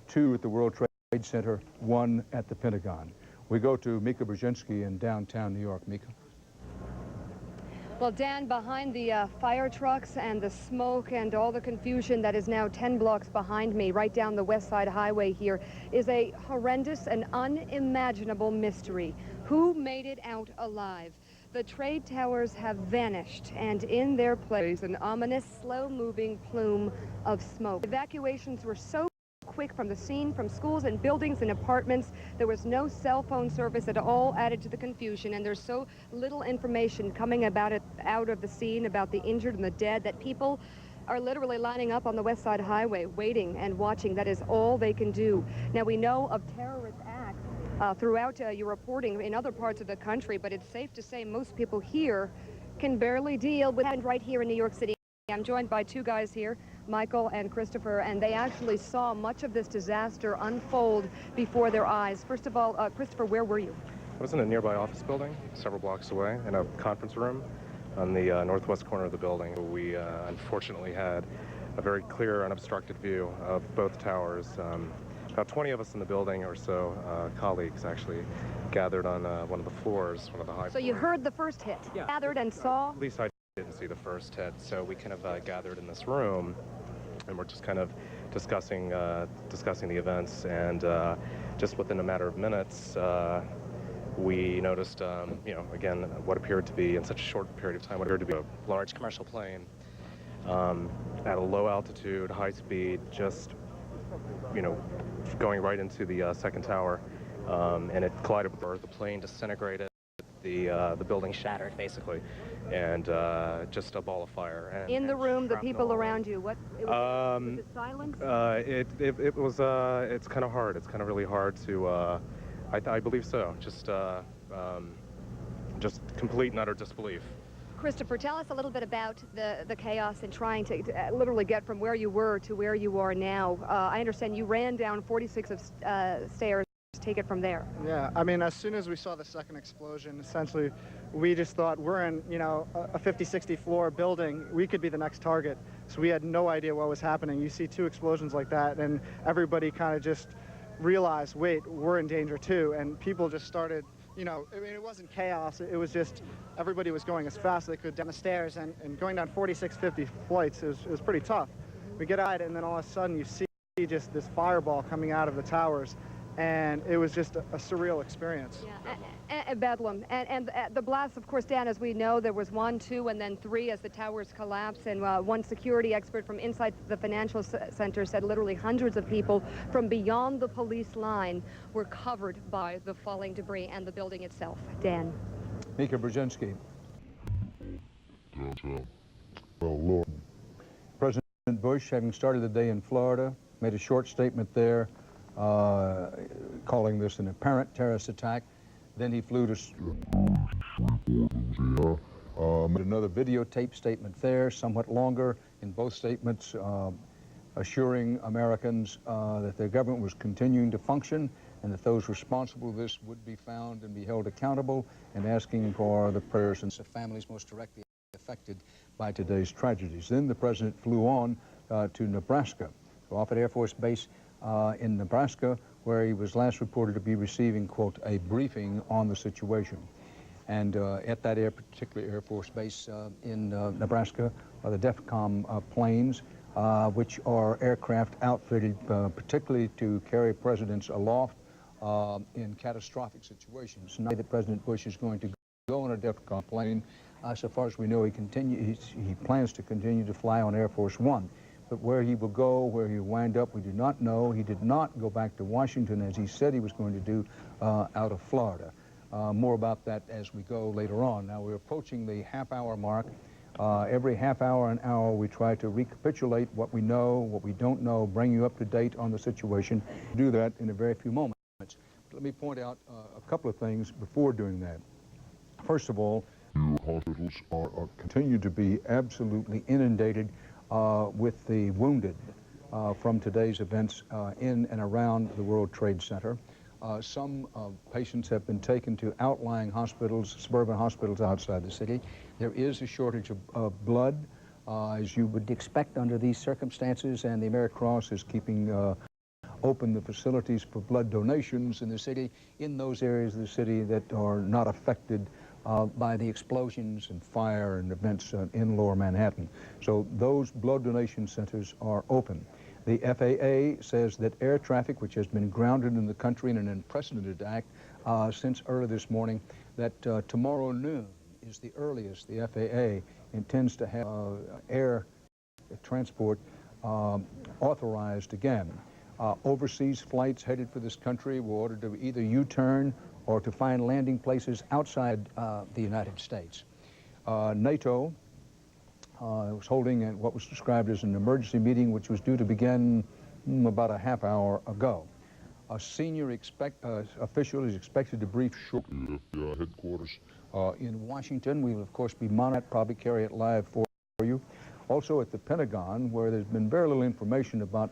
2 at the World Trade Center, 1 at the Pentagon. We go to Mika Brzezinski in downtown New York. Mika. Well, Dan, behind the fire trucks and the smoke and all the confusion that is now 10 blocks behind me, right down the West Side Highway here, is a horrendous and unimaginable mystery. Who made it out alive? The trade towers have vanished, and in their place, an ominous, slow-moving plume of smoke. Evacuations were so quick from the scene, from schools and buildings and apartments. There was no cell phone service at all, added to the confusion, and there's so little information coming about it out of the scene about the injured and the dead that people are literally lining up on the West Side Highway, waiting and watching. That is all they can do. Now, we know of terrorist acts throughout your reporting in other parts of the country, but it's safe to say most people here can barely deal with it right here in New York City. I'm joined by 2 guys here, Michael and Christopher, and they actually saw much of this disaster unfold before their eyes. First of all, Christopher, where were you? I was in a nearby office building, several blocks away, in a conference room on the northwest corner of the building. We unfortunately had a very clear, unobstructed view of both towers. About 20 of us in the building or so, colleagues actually, gathered on one of the floors, one of the high floors. So you heard the first hit, gathered and saw? At least I didn't see the first hit, so we kind of gathered in this room, and we're just kind of discussing the events, and just within a matter of minutes, we noticed, you know, again, what appeared to be, in such a short period of time, what appeared to be a large commercial plane at a low altitude, high speed, just, you know, going right into the second tower, and it collided with the plane, disintegrated, the building shattered, basically, and just a ball of fire. And, in the room, the people around you, what? Was it silence? It was. It's kind of hard. It's kind of really hard to. I believe so. Just complete and utter disbelief. Christopher, tell us a little bit about the chaos and trying to literally get from where you were to where you are now. I understand you ran down 46 of stairs. Take it from there. Yeah, I mean, as soon as we saw the second explosion, essentially, we just thought we're in, you know, a 50, 60 floor building. We could be the next target. So we had no idea what was happening. You see two explosions like that, and everybody kind of just realized, wait, we're in danger too. And people just started, you know, I mean, it wasn't chaos. It was just everybody was going as fast as they could down the stairs, and going down 46, 50 flights is pretty tough. We get out, and then all of a sudden you see just this fireball coming out of the towers. And it was just a surreal experience. Yeah, Bedlam. And the blasts, of course, Dan, as we know, there was 1, 2, and then 3 as the towers collapsed. And one security expert from inside the financial center said literally hundreds of people from beyond the police line were covered by the falling debris and the building itself. Dan. Mika Brzezinski. Well, Lord. President Bush, having started the day in Florida, made a short statement there, calling this an apparent terrorist attack. Then he flew to made another videotape statement there, somewhat longer in both statements, assuring Americans that their government was continuing to function and that those responsible for this would be found and be held accountable, and asking for the prayers and families most directly affected by today's tragedies. Then the president flew on to Nebraska, Offutt Air Force Base in Nebraska, where he was last reported to be receiving, quote, a briefing on the situation. And at that particular Air Force Base in Nebraska are the DEFCON planes, which are aircraft outfitted particularly to carry presidents aloft in catastrophic situations. Now that President Bush is going to go on a DEFCON plane, so far as we know, he plans to continue to fly on Air Force One. But where he will go, where he'll wind up, we do not know. He did not go back to Washington as he said he was going to do out of Florida. More about that as we go later on. Now we're approaching the half-hour mark. Every half hour, an hour, we try to recapitulate what we know, what we don't know, bring you up to date on the situation. Do that in a very few moments. But let me point out a couple of things before doing that. First of all, hospitals continue to be absolutely inundated with the wounded from today's events in and around the World Trade Center. Some patients have been taken to outlying hospitals, suburban hospitals outside the city. There is a shortage of blood, as you would expect under these circumstances, and the American Cross is keeping open the facilities for blood donations in the city, in those areas of the city that are not affected by the explosions and fire and events in Lower Manhattan. So those blood donation centers are open. The FAA says that air traffic, which has been grounded in the country in an unprecedented act since early this morning, that tomorrow noon is the earliest the FAA intends to have air transport authorized again. Overseas flights headed for this country were ordered to either U-turn or to find landing places outside the United States. NATO was holding what was described as an emergency meeting, which was due to begin about a half hour ago. A senior official is expected to brief shortly at the headquarters in Washington. We will, of course, be monitoring, probably carry it live for you. Also at the Pentagon, where there's been very little information about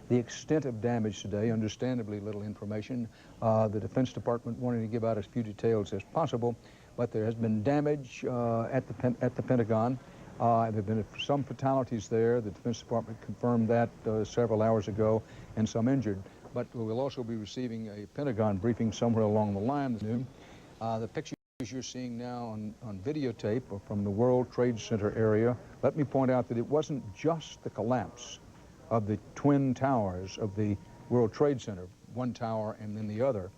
the extent of damage today, understandably little information. The Defense Department wanting to give out as few details as possible, but there has been damage at the Pentagon. There have been some fatalities there. The Defense Department confirmed that several hours ago, and some injured. But we'll also be receiving a Pentagon briefing somewhere along the line this noon. The pictures you're seeing now on videotape are from the World Trade Center area. Let me point out that it wasn't just the collapse of the twin towers of the World Trade Center, one tower and then the other,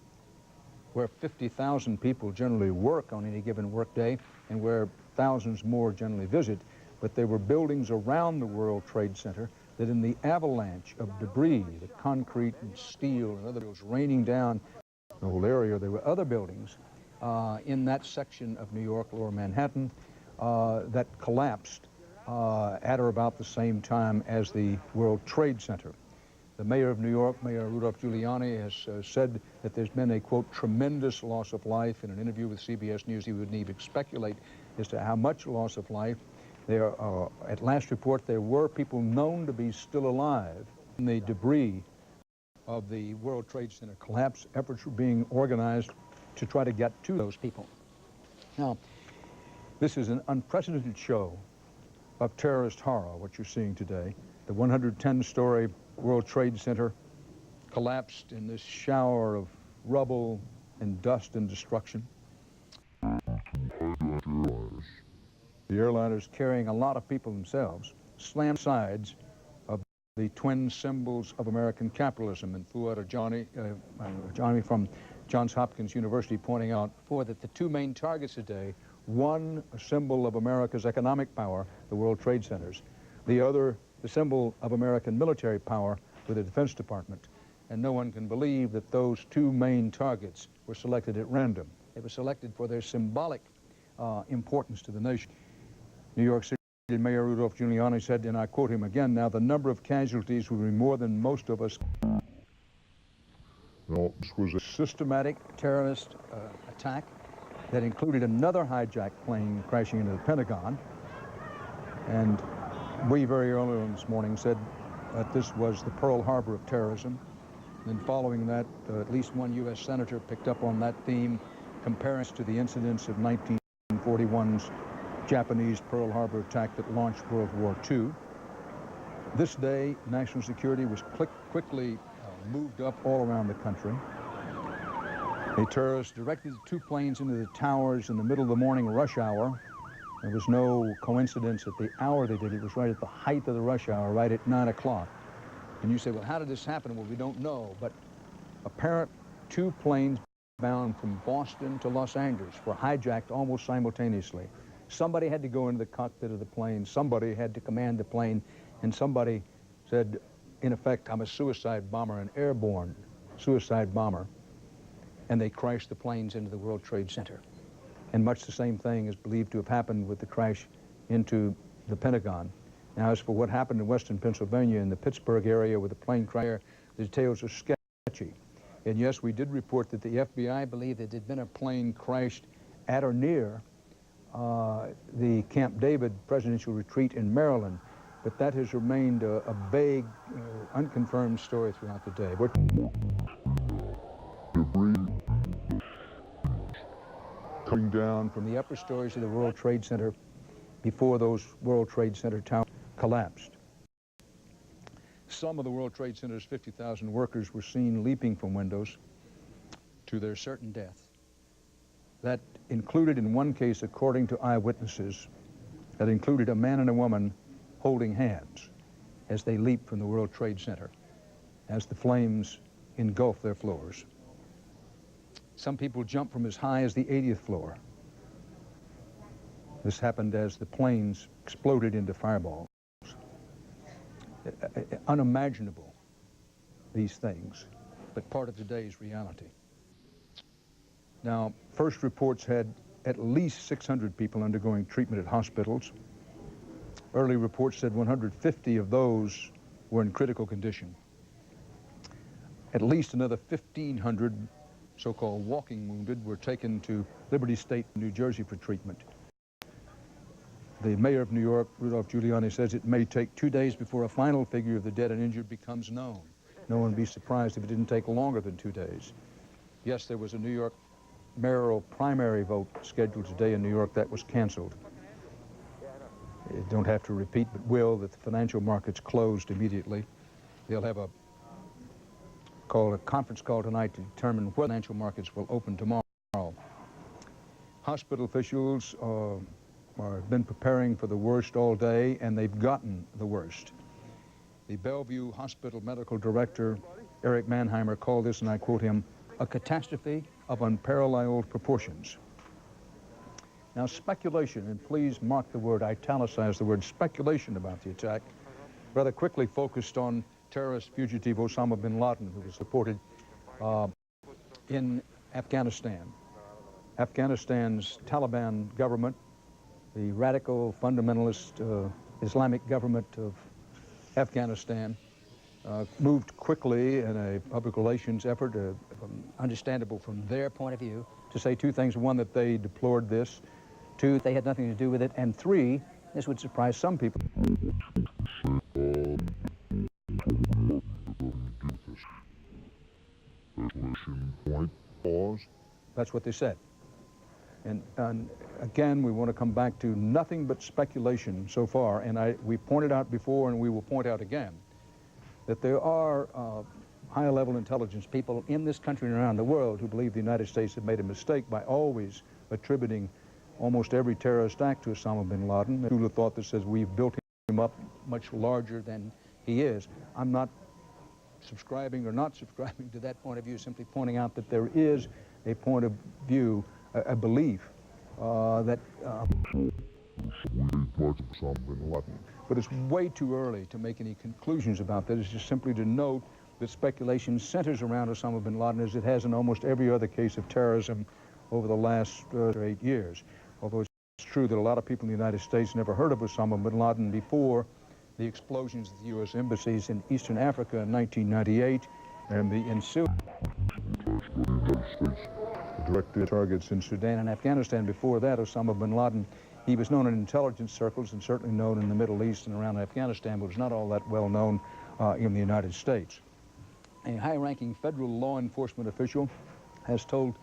where 50,000 people generally work on any given workday and where thousands more generally visit. But there were buildings around the World Trade Center that in the avalanche of debris, the concrete and steel and other was raining down the whole area, there were other buildings in that section of New York, Lower Manhattan, that collapsed at or about the same time as the World Trade Center. The mayor of New York, Mayor Rudolph Giuliani, has said that there's been a, quote, tremendous loss of life. In an interview with CBS News, he wouldn't even speculate as to how much loss of life. There, at last report, there were people known to be still alive. In the debris of the World Trade Center collapse, efforts were being organized to try to get to those people. Now, this is an unprecedented show of terrorist horror, what you're seeing today. The 110-story World Trade Center collapsed in this shower of rubble and dust and destruction. The airliners, carrying a lot of people themselves, slammed sides of the twin symbols of American capitalism, and flew out of Johnny from Johns Hopkins University pointing out that the two main targets today, one, a symbol of America's economic power, the World Trade Centers, the other, the symbol of American military power with the Defense Department. And no one can believe that those two main targets were selected at random. They were selected for their symbolic importance to the nation. New York City Mayor Rudolph Giuliani said, and I quote him again now, "The number of casualties will be more than most of us." No, this was a systematic terrorist attack that included another hijacked plane crashing into the Pentagon. And we very early on this morning said that this was the Pearl Harbor of terrorism. Then following that, at least one U.S. senator picked up on that theme, comparing it to the incidents of 1941's Japanese Pearl Harbor attack that launched World War II. This day, national security was quickly moved up all around the country. A terrorist directed two planes into the towers in the middle of the morning rush hour. There was no coincidence at the hour they did it. It was right at the height of the rush hour, right at 9 o'clock. And you say, well, how did this happen? Well, we don't know, but apparent two planes bound from Boston to Los Angeles were hijacked almost simultaneously. Somebody had to go into the cockpit of the plane, somebody had to command the plane, and somebody said, in effect, I'm a suicide bomber, an airborne suicide bomber. And they crashed the planes into the World Trade Center. And much the same thing is believed to have happened with the crash into the Pentagon. Now, as for what happened in western Pennsylvania in the Pittsburgh area with the plane crash, the details are sketchy. And yes, we did report that the FBI believed that there had been a plane crashed at or near the Camp David presidential retreat in Maryland, but that has remained a vague, unconfirmed story throughout the day. Debris coming down from the upper stories of the World Trade Center before those World Trade Center towers collapsed. Some of the World Trade Center's 50,000 workers were seen leaping from windows to their certain death. That included, in one case, according to eyewitnesses, that included a man and a woman holding hands as they leaped from the World Trade Center as the flames engulfed their floors. Some people jumped from as high as the 80th floor. This happened as the planes exploded into fireballs. Unimaginable, these things, but part of today's reality. Now, first reports had at least 600 people undergoing treatment at hospitals. Early reports said 150 of those were in critical condition. At least another 1,500 so-called walking wounded were taken to Liberty State, New Jersey for treatment. The mayor of New York, Rudolph Giuliani, says it may take 2 days before a final figure of the dead and injured becomes known. No one would be surprised if it didn't take longer than 2 days. Yes, there was a New York mayoral primary vote scheduled today in New York that was canceled. I don't have to repeat, but will, that the financial markets closed immediately. They'll have a conference call tonight to determine whether financial markets will open tomorrow. Hospital officials have been preparing for the worst all day, and they've gotten the worst. The Bellevue Hospital medical director, Eric Mannheimer, called this, and I quote him, a catastrophe of unparalleled proportions. Now, speculation, and please mark the word, italicize the word speculation about the attack, rather quickly focused on terrorist fugitive Osama bin Laden, who was deported in Afghanistan. Afghanistan's Taliban government, the radical fundamentalist Islamic government of Afghanistan, moved quickly in a public relations effort, understandable from their point of view, to say two things. One, that they deplored this. Two, they had nothing to do with it. And three, this would surprise some people. That's what they said. And again, we want to come back to nothing but speculation so far. And we pointed out before, and we will point out again, that there are high-level intelligence people in this country and around the world who believe the United States have made a mistake by always attributing almost every terrorist act to Osama bin Laden. A school of thought that says we've built him up much larger than he is. I'm not subscribing or not subscribing to that point of view, simply pointing out that there is a point of view, a belief that but it's way too early to make any conclusions about that. It's just simply to note that speculation centers around Osama bin Laden, as it has in almost every other case of terrorism over the last 8 years. Although it's true that a lot of people in the United States never heard of Osama bin Laden before the explosions at the U.S. embassies in Eastern Africa in 1998 and the ensuing directed targets in Sudan and Afghanistan. Before that, Osama bin Laden, he was known in intelligence circles and certainly known in the Middle East and around Afghanistan, but was not all that well known in the United States. A high-ranking federal law enforcement official has told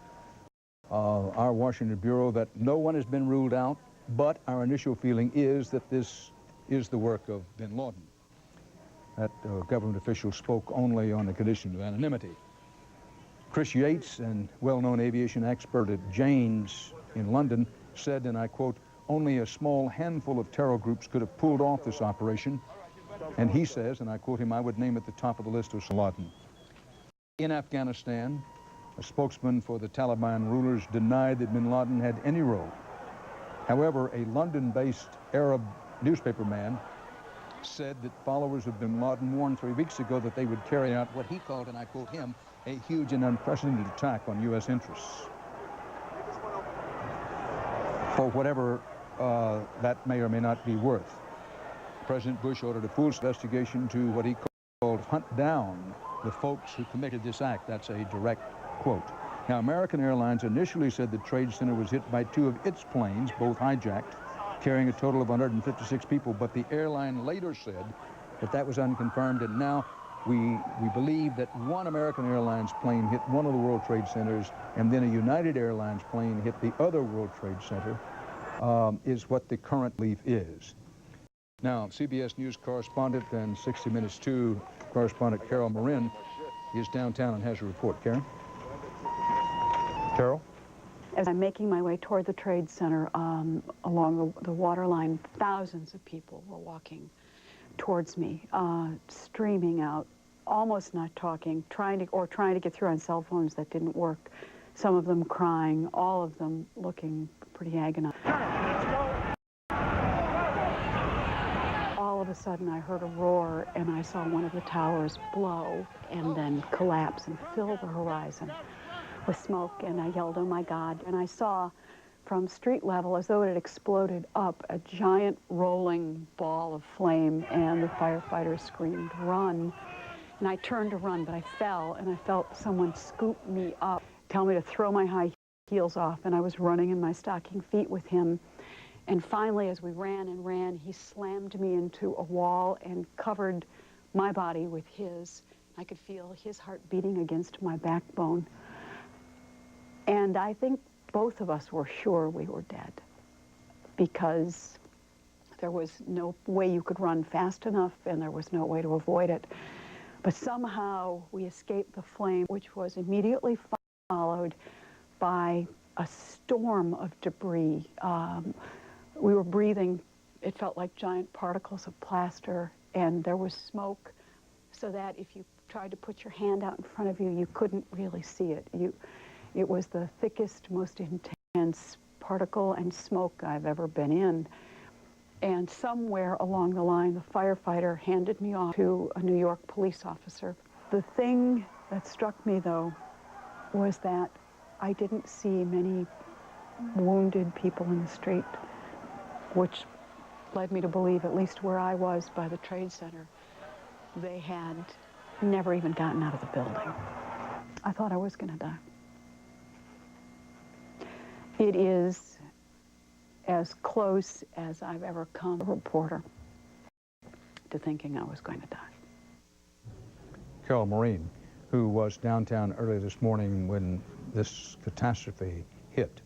our Washington Bureau that no one has been ruled out, but our initial feeling is that this is the work of bin Laden. That government official spoke only on the condition of anonymity. Chris Yates, a well-known aviation expert at Jane's in London, said, and I quote, only a small handful of terror groups could have pulled off this operation. And he says, and I quote him, I would name at the top of the list Osama bin Laden. In Afghanistan, a spokesman for the Taliban rulers denied that bin Laden had any role. However, a London-based Arab newspaperman said that followers of bin Laden warned 3 weeks ago that they would carry out what he called, and I quote him, a huge and unprecedented attack on U.S. interests. For whatever that may or may not be worth, President Bush ordered a full investigation to what he called hunt down the folks who committed this act. That's a direct quote. Now, American Airlines initially said the Trade Center was hit by 2 of its planes, both hijacked, carrying a total of 156 people, but the airline later said that that was unconfirmed, and now we believe that one American Airlines plane hit one of the World Trade Centers, and then a United Airlines plane hit the other World Trade Center, is what the current belief is. Now, CBS News correspondent and 60 Minutes 2 correspondent Carol Marin is downtown and has a report. Karen? Carol? As I'm making my way toward the Trade Center along the water line, thousands of people were walking towards me, streaming out, almost not talking, trying to get through on cell phones that didn't work. Some of them crying, all of them looking pretty agonized. All of a sudden I heard a roar and I saw one of the towers blow and then collapse and fill the horizon with smoke, and I yelled, oh my God, and I saw from street level, as though it had exploded up, a giant rolling ball of flame, and the firefighters screamed, run. And I turned to run, but I fell, and I felt someone scoop me up, tell me to throw my high heels off, and I was running in my stocking feet with him. And finally, as we ran and ran, he slammed me into a wall and covered my body with his. I could feel his heart beating against my backbone. And I think both of us were sure we were dead, because there was no way you could run fast enough and there was no way to avoid it. But somehow we escaped the flame, which was immediately followed by a storm of debris. We were breathing, it felt like giant particles of plaster, and there was smoke so that if you tried to put your hand out in front of you, you couldn't really see it. It was the thickest, most intense particle and smoke I've ever been in. And somewhere along the line, the firefighter handed me off to a New York police officer. The thing that struck me, though, was that I didn't see many wounded people in the street, which led me to believe, at least where I was by the Trade Center, they had never even gotten out of the building. I thought I was going to die. It is as close as I've ever come, a reporter, to thinking I was going to die. Carol Maureen, who was downtown early this morning when this catastrophe hit.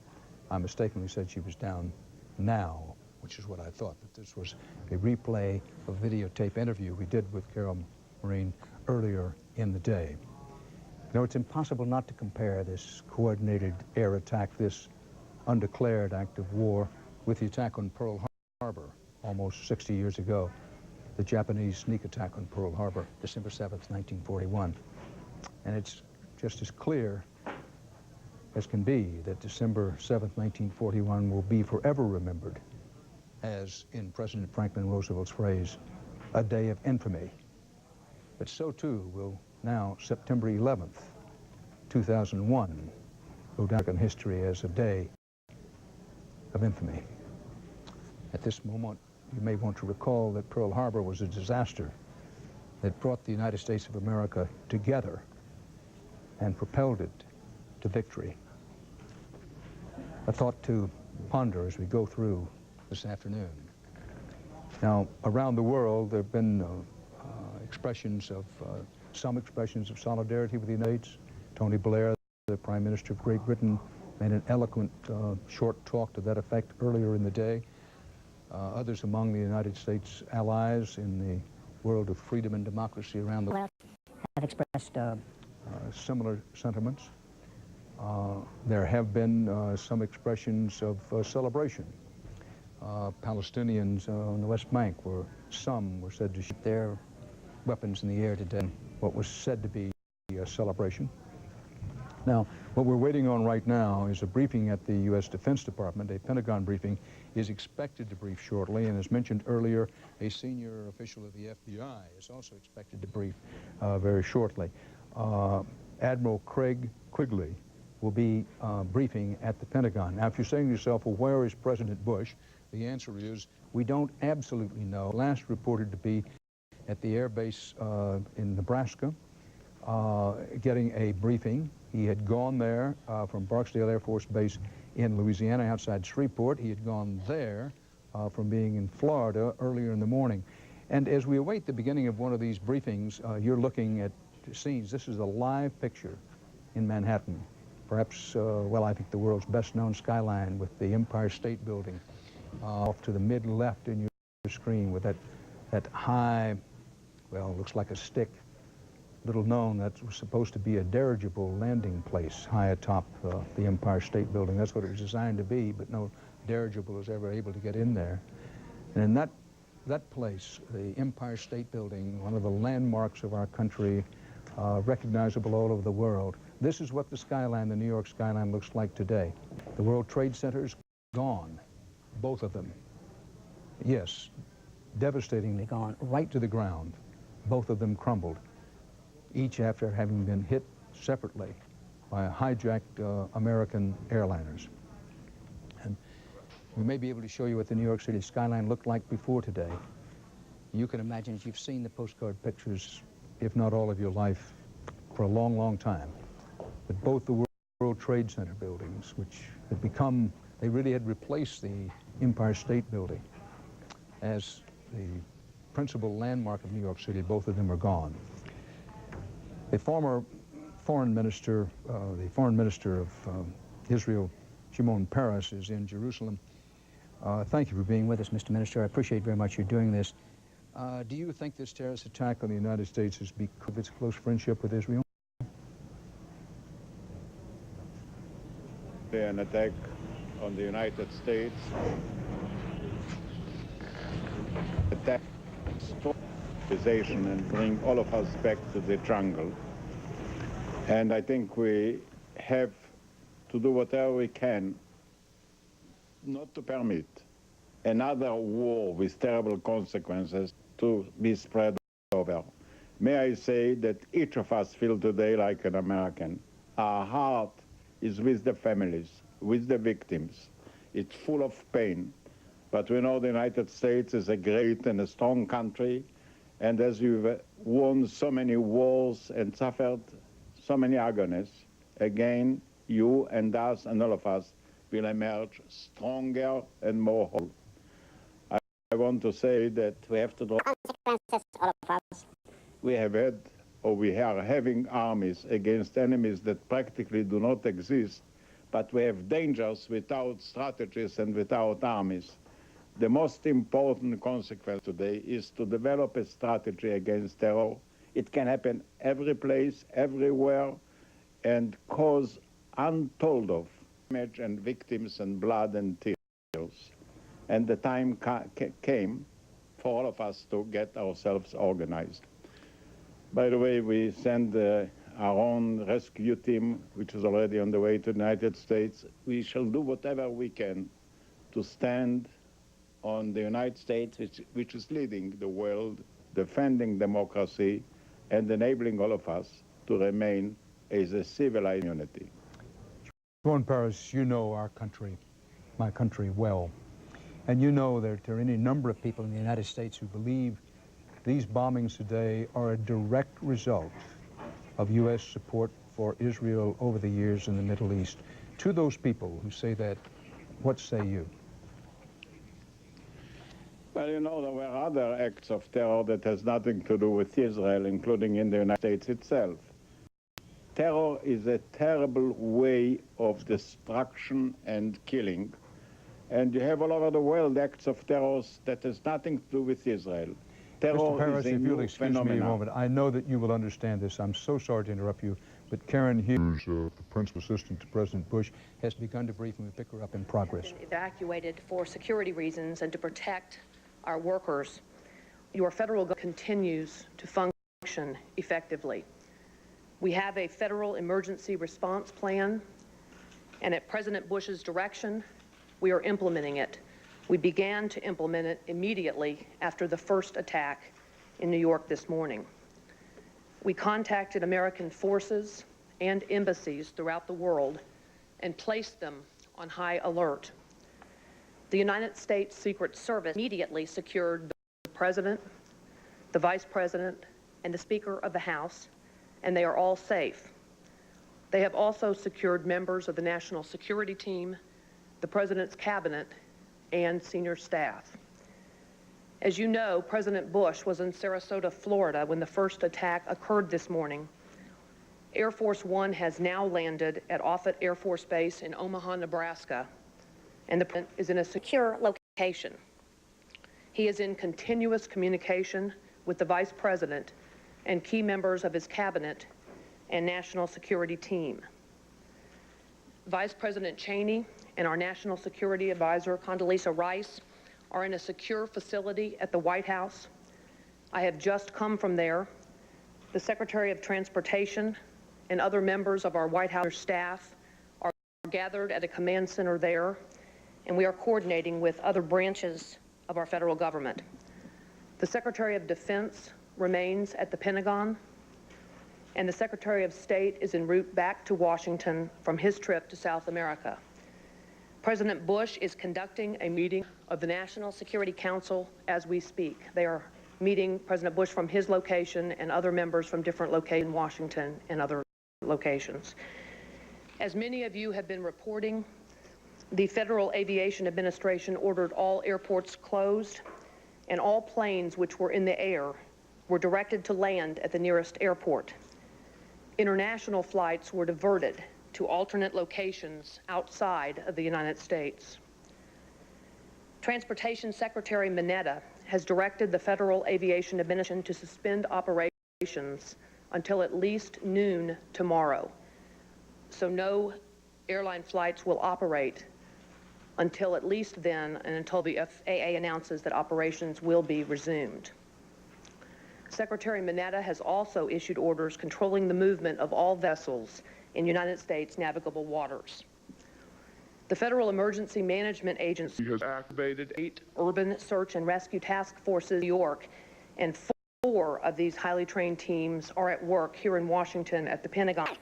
I mistakenly said she was down now, which is what I thought, that this was a replay of a videotape interview we did with Carol Maureen earlier in the day. You know, it's impossible not to compare this coordinated air attack, this undeclared act of war, with the attack on Pearl Harbor almost 60 years ago, the Japanese sneak attack on Pearl Harbor, December 7th, 1941. And it's just as clear as can be that December 7th, 1941 will be forever remembered as, in President Franklin Roosevelt's phrase, a day of infamy. But so too will now September 11th, 2001, go down in history as a day of infamy. At this moment, you may want to recall that Pearl Harbor was a disaster that brought the United States of America together and propelled it to victory. A thought to ponder as we go through this afternoon. Now, around the world, there have been some expressions of solidarity with the United States. Tony Blair, the Prime Minister of Great Britain, made an eloquent short talk to that effect earlier in the day. Others among the United States allies in the world of freedom and democracy around the world have expressed similar sentiments. There have been some expressions of celebration. Palestinians on the West Bank were said to shoot their weapons in the air today, what was said to be a celebration. Now, what we're waiting on right now is a briefing at the U.S. Defense Department. A Pentagon briefing is expected to brief shortly, and as mentioned earlier, a senior official of the FBI is also expected to brief very shortly. Admiral Craig Quigley will be briefing at the Pentagon. Now, if you're saying to yourself, well, where is President Bush? The answer is, we don't absolutely know. Last reported to be at the air base in Nebraska, getting a briefing. He had gone there from Barksdale Air Force Base in Louisiana outside Shreveport. He had gone there from being in Florida earlier in the morning. And as we await the beginning of one of these briefings, you're looking at scenes. This is a live picture in Manhattan. Perhaps, well, I think the world's best-known skyline with the Empire State Building off to the mid-left in your screen with that high, well, looks like a stick, little known, that was supposed to be a dirigible landing place high atop the Empire State Building. That's what it was designed to be, but no dirigible was ever able to get in there. And in that place, the Empire State Building, one of the landmarks of our country, recognizable all over the world, this is what the skyline, the New York skyline, looks like today. The World Trade Center's gone, both of them. Yes, devastatingly gone, right to the ground. Both of them crumbled, each after having been hit separately by hijacked American airliners. And we may be able to show you what the New York City skyline looked like before today. You can imagine, if you've seen the postcard pictures, if not all of your life, for a long, long time, that both the World Trade Center buildings, which had become, they really had replaced the Empire State Building as the principal landmark of New York City, both of them are gone. The former foreign minister of Israel, Shimon Peres, is in Jerusalem. Thank you for being with us, Mr. Minister. I appreciate very much you're doing this. Do you think this terrorist attack on the United States is because of its close friendship with Israel? An attack on the United States. Attack civilization and bring all of us back to the jungle. And I think we have to do whatever we can not to permit another war with terrible consequences to be spread over. May I say that each of us feel today like an American. Our heart is with the families, with the victims. It's full of pain. But we know the United States is a great and a strong country, and as you've won so many wars and suffered so many agonies, again, you and us and all of us will emerge stronger and more whole. I want to say that we have to draw consequences, all of us. We have had, or we are having armies against enemies that practically do not exist, but we have dangers without strategies and without armies. The most important consequence today is to develop a strategy against terror. It can happen every place, everywhere, and cause untold of damage and victims and blood and tears. And the time came for all of us to get ourselves organized. By the way, we send our own rescue team, which is already on the way to the United States. We shall do whatever we can to stand on the United States, which is leading the world, defending democracy, and enabling all of us to remain as a civilized community. Shimon Peres, you know our country, my country, well. And you know that there are any number of people in the United States who believe these bombings today are a direct result of U.S. support for Israel over the years in the Middle East. To those people who say that, what say you? Well, you know, there were other acts of terror that has nothing to do with Israel, including in the United States itself. Terror is a terrible way of destruction and killing. And you have all over the world acts of terrors that has nothing to do with Israel. Terror Mr. Peres, is a if you'll new excuse me a phenomenon. moment, I know that you will understand this. I'm so sorry to interrupt you, but Karen Hughes, the principal assistant to President Bush, has begun to brief, and we pick her up in progress. Evacuated for security reasons and to protect our workers. Your federal government continues to function effectively. We have a federal emergency response plan, and at President Bush's direction, we are implementing it. We began to implement it immediately after the first attack in New York this morning. We contacted American forces and embassies throughout the world and placed them on high alert. The United States Secret Service immediately secured the President, the Vice President, and the Speaker of the House, and they are all safe. They have also secured members of the National Security Team, the President's Cabinet, and senior staff. As you know, President Bush was in Sarasota, Florida when the first attack occurred this morning. Air Force One has now landed at Offutt Air Force Base in Omaha, Nebraska, and the President is in a secure location. He is in continuous communication with the Vice President and key members of his cabinet and national security team. Vice President Cheney and our National Security Advisor, Condoleezza Rice, are in a secure facility at the White House. I have just come from there. The Secretary of Transportation and other members of our White House staff are gathered at a command center there, and we are coordinating with other branches of our federal government. The Secretary of Defense remains at the Pentagon, and the Secretary of State is en route back to Washington from his trip to South America. President Bush is conducting a meeting of the National Security Council as we speak. They are meeting President Bush from his location and other members from different locations in Washington and other locations. As many of you have been reporting, the Federal Aviation Administration ordered all airports closed, and all planes which were in the air were directed to land at the nearest airport. International flights were diverted to alternate locations outside of the United States. Transportation Secretary Mineta has directed the Federal Aviation Administration to suspend operations until at least noon tomorrow. So no airline flights will operate until at least then and until the FAA announces that operations will be resumed. Secretary Mineta has also issued orders controlling the movement of all vessels in United States navigable waters. The Federal Emergency Management Agency has activated 8 urban search and rescue task forces in New York, and 4 of these highly trained teams are at work here in Washington at the Pentagon.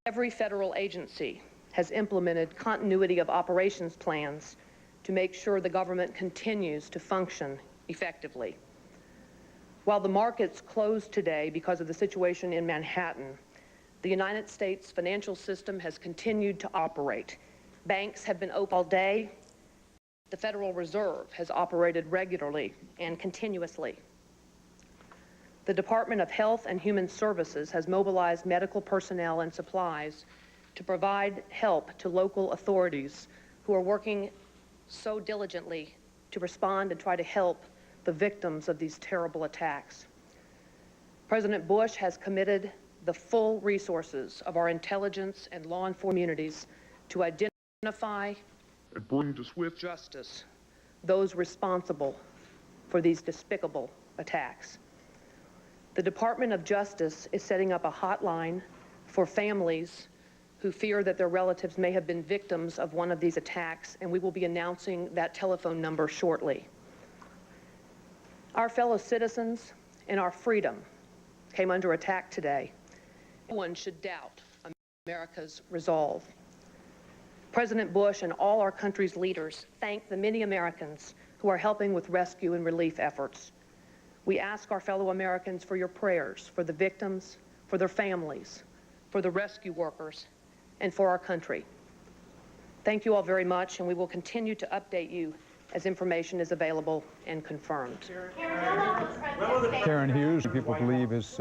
Every federal agency has implemented continuity of operations plans to make sure the government continues to function effectively. While the markets closed today because of the situation in Manhattan, the United States financial system has continued to operate. Banks have been open all day. The Federal Reserve has operated regularly and continuously. The Department of Health and Human Services has mobilized medical personnel and supplies to provide help to local authorities who are working so diligently to respond and try to help the victims of these terrible attacks. President Bush has committed the full resources of our intelligence and law enforcement communities to identify and bring to swift justice those responsible for these despicable attacks. The Department of Justice is setting up a hotline for families who fear that their relatives may have been victims of one of these attacks, and we will be announcing that telephone number shortly. Our fellow citizens and our freedom came under attack today. No one should doubt America's resolve. President Bush and all our country's leaders thank the many Americans who are helping with rescue and relief efforts. We ask our fellow Americans for your prayers for the victims, for their families, for the rescue workers, and for our country. Thank you all very much, and we will continue to update you as information is available and confirmed. Karen Hughes, people believe, is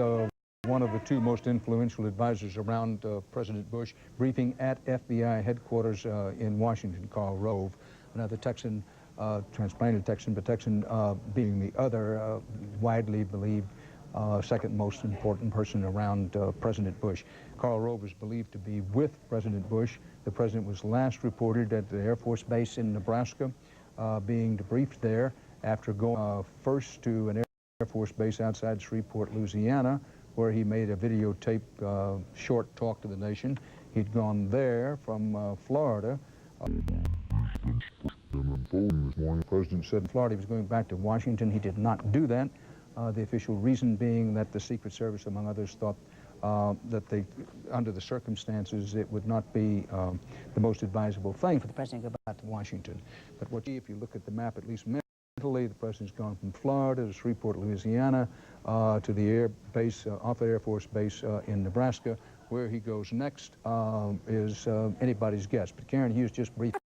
one of the 2 most influential advisors around President Bush, briefing at FBI headquarters in Washington. Karl Rove, another Texan, transplanted Texan, but Texan being the other widely believed second most important person around President Bush. Karl Rove is believed to be with President Bush. The president was last reported at the Air Force Base in Nebraska, being debriefed there after going first to an Air Force base outside Shreveport, Louisiana, where he made a videotape short talk to the nation. He'd gone there from Florida. The president said in Florida he was going back to Washington. He did not do that. The official reason being that the Secret Service, among others, thought that they, under the circumstances, it would not be the most advisable thing for the president to go back to Washington. But if you look at the map, at least mentally, the president's gone from Florida to Shreveport, Louisiana, to the air base, off the Air Force Base in Nebraska. Where he goes next is anybody's guess. But Karen Hughes just briefed.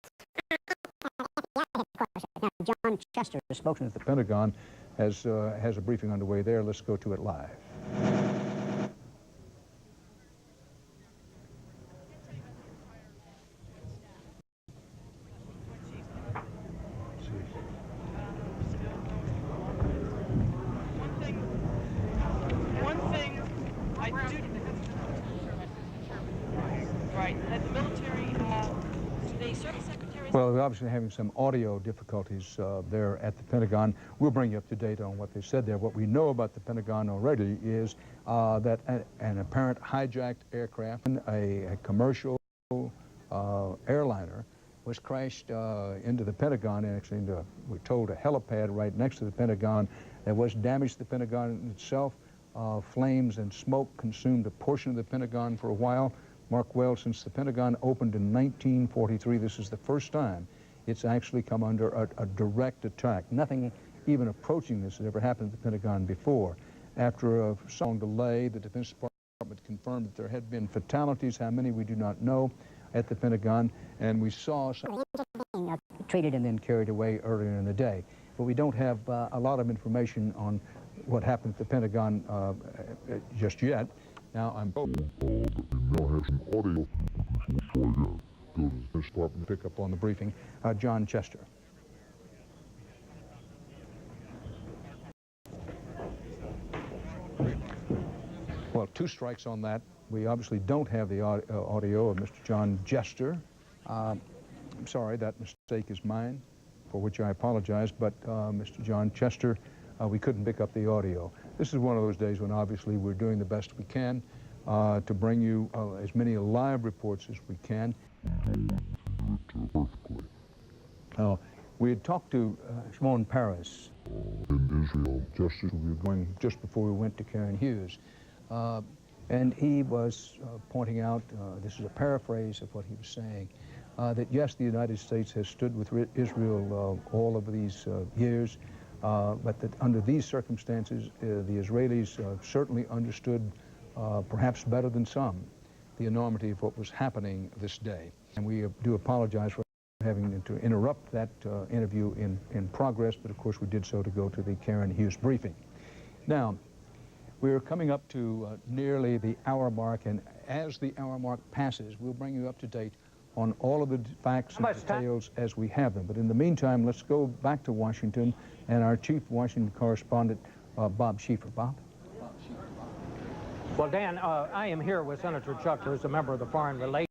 John Chester, the spokesman at the Pentagon, has a briefing underway there. Let's go to it live. Well, we're obviously having some audio difficulties there at the Pentagon. We'll bring you up to date on what they said there. What we know about the Pentagon already is that an apparent hijacked aircraft, a commercial airliner, was crashed into the Pentagon, and actually into, we're told, a helipad right next to the Pentagon. There was damage to the Pentagon itself. Flames and smoke consumed a portion of the Pentagon for a while. Mark well, since the Pentagon opened in 1943, this is the first time it's actually come under a direct attack. Nothing even approaching this has ever happened at the Pentagon before. After a long delay, the Defense Department confirmed that there had been fatalities. How many, we do not know, at the Pentagon. And we saw some treated and then carried away earlier in the day. But we don't have a lot of information on what happened at the Pentagon just yet. Now I'm told that we now have some audio. Go to the Defense Department to pick up on the briefing. John Chester. Well, 2 strikes on that. We obviously don't have the audio of Mr. John Jester. I'm sorry, that mistake is mine, for which I apologize, but Mr. John Chester, we couldn't pick up the audio. this is one of those days when obviously we're doing the best we can to bring you as many live reports as we can. We had talked to Shimon Peres in Israel, we were going just before we went to Karen Hughes. And he was pointing out, this is a paraphrase of what he was saying, that yes, the United States has stood with Israel all of these years, but that under these circumstances, the Israelis certainly understood, perhaps better than some, the enormity of what was happening this day. And we do apologize for having to interrupt that interview in progress, but of course we did so to go to the Karen Hughes briefing. Now, we're coming up to nearly the hour mark, and as the hour mark passes, we'll bring you up to date on all of the facts and details as we have them. But in the meantime, let's go back to Washington and our chief Washington correspondent, Bob Schieffer. Bob? Well, Dan, I am here with Senator Chuck, who's a member of the Foreign Relations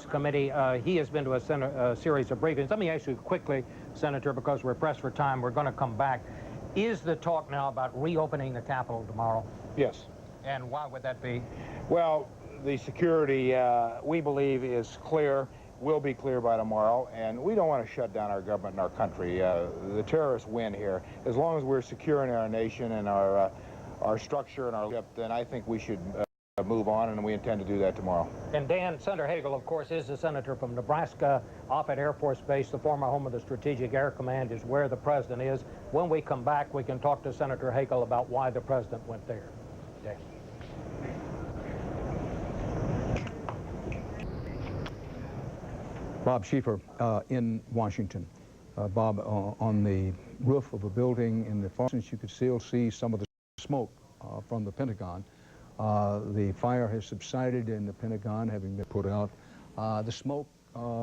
Committee. He has been to a series of briefings. Let me ask you quickly, Senator, because we're pressed for time, we're going to come back. Is the talk now about reopening the Capitol tomorrow? Yes. And why would that be? Well, the security, we believe, is clear, will be clear by tomorrow, and we don't want to shut down our government and our country. The terrorists win here. As long as we're securing our nation and our structure and our ship, then I think we should move on, and we intend to do that tomorrow. And Dan, Senator Hagel, of course, is the senator from Nebraska, Offutt Air Force Base, the former home of the Strategic Air Command, is where the president is. When we come back, we can talk to Senator Hagel about why the president went there. Dan. Bob Schieffer in Washington. Bob, on the roof of a building in the far distance, you could still see some of the smoke from the Pentagon. The fire has subsided in the Pentagon, having been put out. The smoke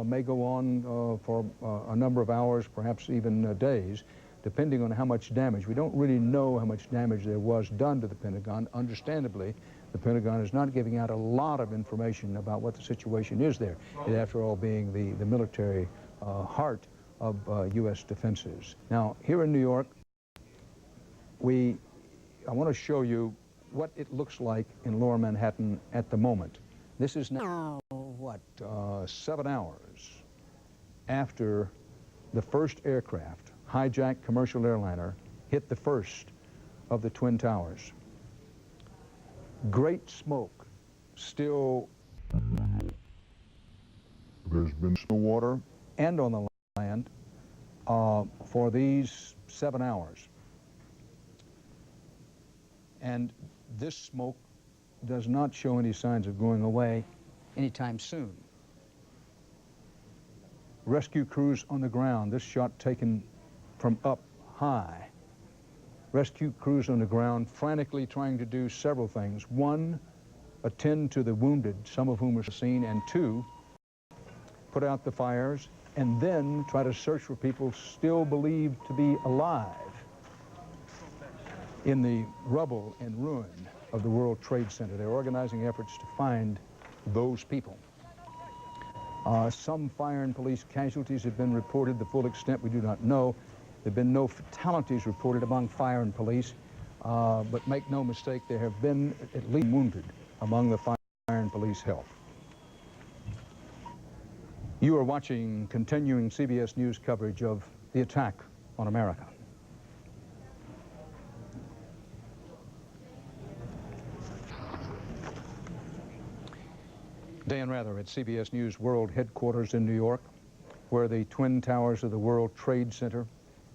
may go on for a number of hours, perhaps even days, depending on how much damage. We don't really know how much damage there was done to the Pentagon. Understandably, the Pentagon is not giving out a lot of information about what the situation is there, it after all being the military heart of U.S. defenses. Now, here in New York, I want to show you what it looks like in Lower Manhattan at the moment. This is now, what, 7 hours after the first aircraft, hijacked commercial airliner, hit the first of the Twin Towers. Great smoke, still. There's been snow water. And on the land for these 7 hours. And this smoke does not show any signs of going away anytime soon. Rescue crews on the ground, this shot taken from up high. Rescue crews on the ground frantically trying to do several things. One, attend to the wounded, some of whom are seen, and two, put out the fires, and then try to search for people still believed to be alive in the rubble and ruin of the World Trade Center. They're organizing efforts to find those people. Some fire and police casualties have been reported. The full extent we do not know. There have been no fatalities reported among fire and police, but make no mistake, there have been at least wounded among the fire and police health. You are watching continuing CBS News coverage of the attack on America. Dan Rather at CBS News World Headquarters in New York, where the Twin Towers of the World Trade Center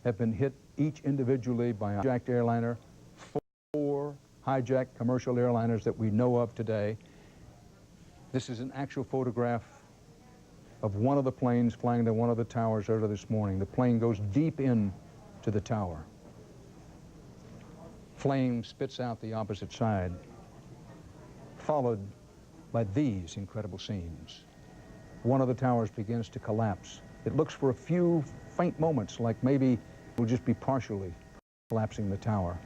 have been hit each individually by a hijacked airliner, 4 hijacked commercial airliners that we know of today. This is an actual photograph of one of the planes flying to one of the towers earlier this morning. The plane goes deep into the tower. Flame spits out the opposite side, followed by these incredible scenes. One of the towers begins to collapse. It looks for a few faint moments like maybe it will just be partially collapsing the tower.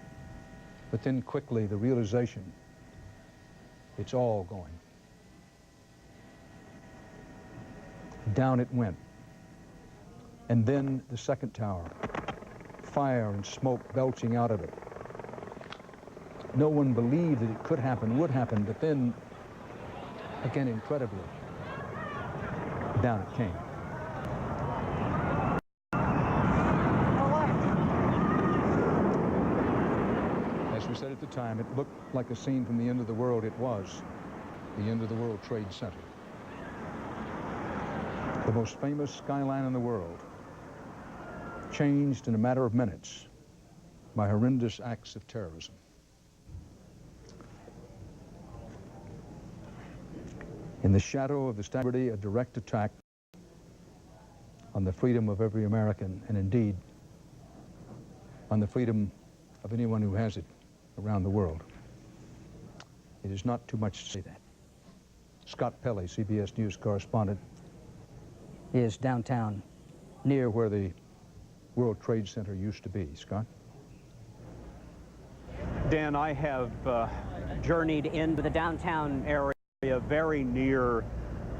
But then quickly the realization, it's all going. Down it went. And then the second tower, fire and smoke belching out of it. No one believed that it could happen, would happen, but then, again, incredibly, down it came. As we said at the time, it looked like a scene from the end of the world. It was the end of the World Trade Center. The most famous skyline in the world, changed in a matter of minutes by horrendous acts of terrorism. In the shadow of the stability, a direct attack on the freedom of every American, and indeed on the freedom of anyone who has it around the world. It is not too much to say that. Scott Pelley, CBS News correspondent, is downtown, near where the World Trade Center used to be. Scott? Dan, I have journeyed into the downtown area very near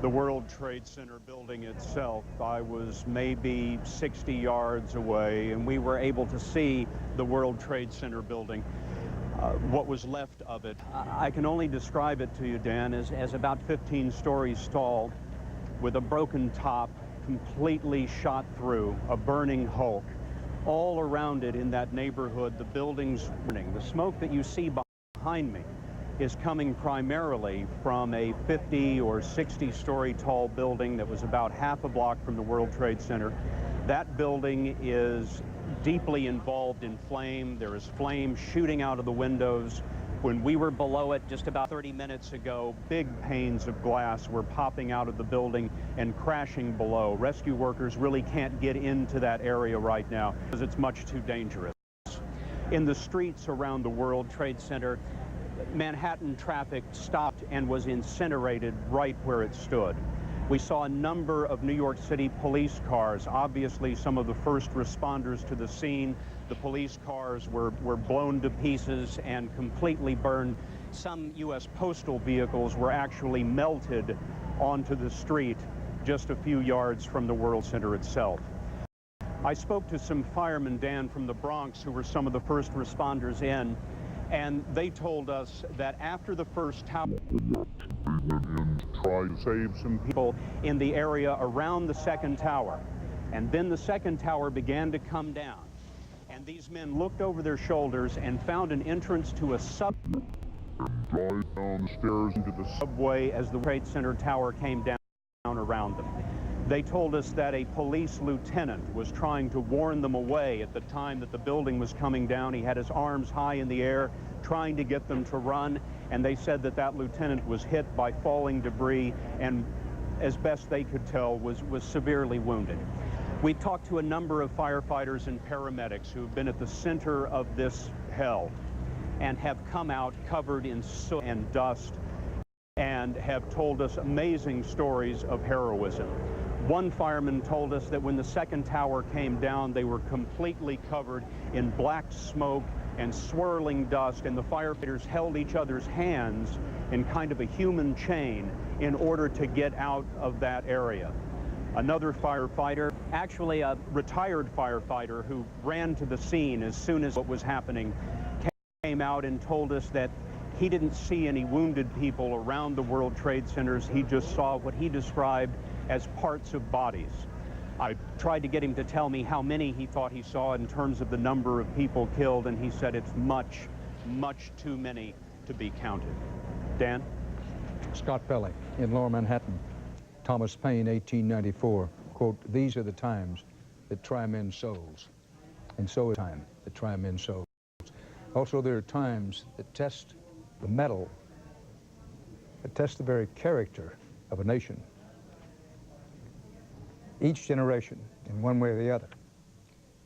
the World Trade Center building itself. I was maybe 60 yards away, and we were able to see the World Trade Center building, what was left of it. I can only describe it to you, Dan, as about 15 stories tall, with a broken top, completely shot through, a burning hulk. All around it in that neighborhood, the buildings burning. The smoke that you see behind me is coming primarily from a 50 or 60-story tall building that was about half a block from the World Trade Center. That building is deeply involved in flame. There is flame shooting out of the windows. When we were below it just about 30 minutes ago, big panes of glass were popping out of the building and crashing below. Rescue workers really can't get into that area right now because it's much too dangerous. In the streets around the World Trade Center, Manhattan traffic stopped and was incinerated right where it stood. We saw a number of New York City police cars, obviously some of the first responders to the scene. The police cars were blown to pieces and completely burned. Some U.S. postal vehicles were actually melted onto the street just a few yards from the World Center itself. I spoke to some firemen, Dan, from the Bronx, who were some of the first responders in, and they told us that after the first tower, tried to save some people in the area around the second tower, and then the second tower began to come down, and these men looked over their shoulders and found an entrance to a subway down the stairs into the subway as the Trade Center tower came down around them. They told us that a police lieutenant was trying to warn them away at the time that the building was coming down. He had his arms high in the air, trying to get them to run, and they said that that lieutenant was hit by falling debris and, as best they could tell, was severely wounded. We talked to a number of firefighters and paramedics who have been at the center of this hell and have come out covered in soot and dust and have told us amazing stories of heroism. One fireman told us that when the second tower came down, they were completely covered in black smoke and swirling dust, and the firefighters held each other's hands in kind of a human chain in order to get out of that area. Another firefighter, actually a retired firefighter who ran to the scene as soon as what was happening, came out and told us that he didn't see any wounded people around the World Trade Centers. He just saw what he described as parts of bodies. I tried to get him to tell me how many he thought he saw in terms of the number of people killed, and he said it's much, much too many to be counted. Dan? Scott Pelley in Lower Manhattan. Thomas Paine, 1894, quote, "These are the times that try men's souls, and so is time that try men's souls. Also, there are times that test the mettle, that test the very character of a nation. Each generation, in one way or the other,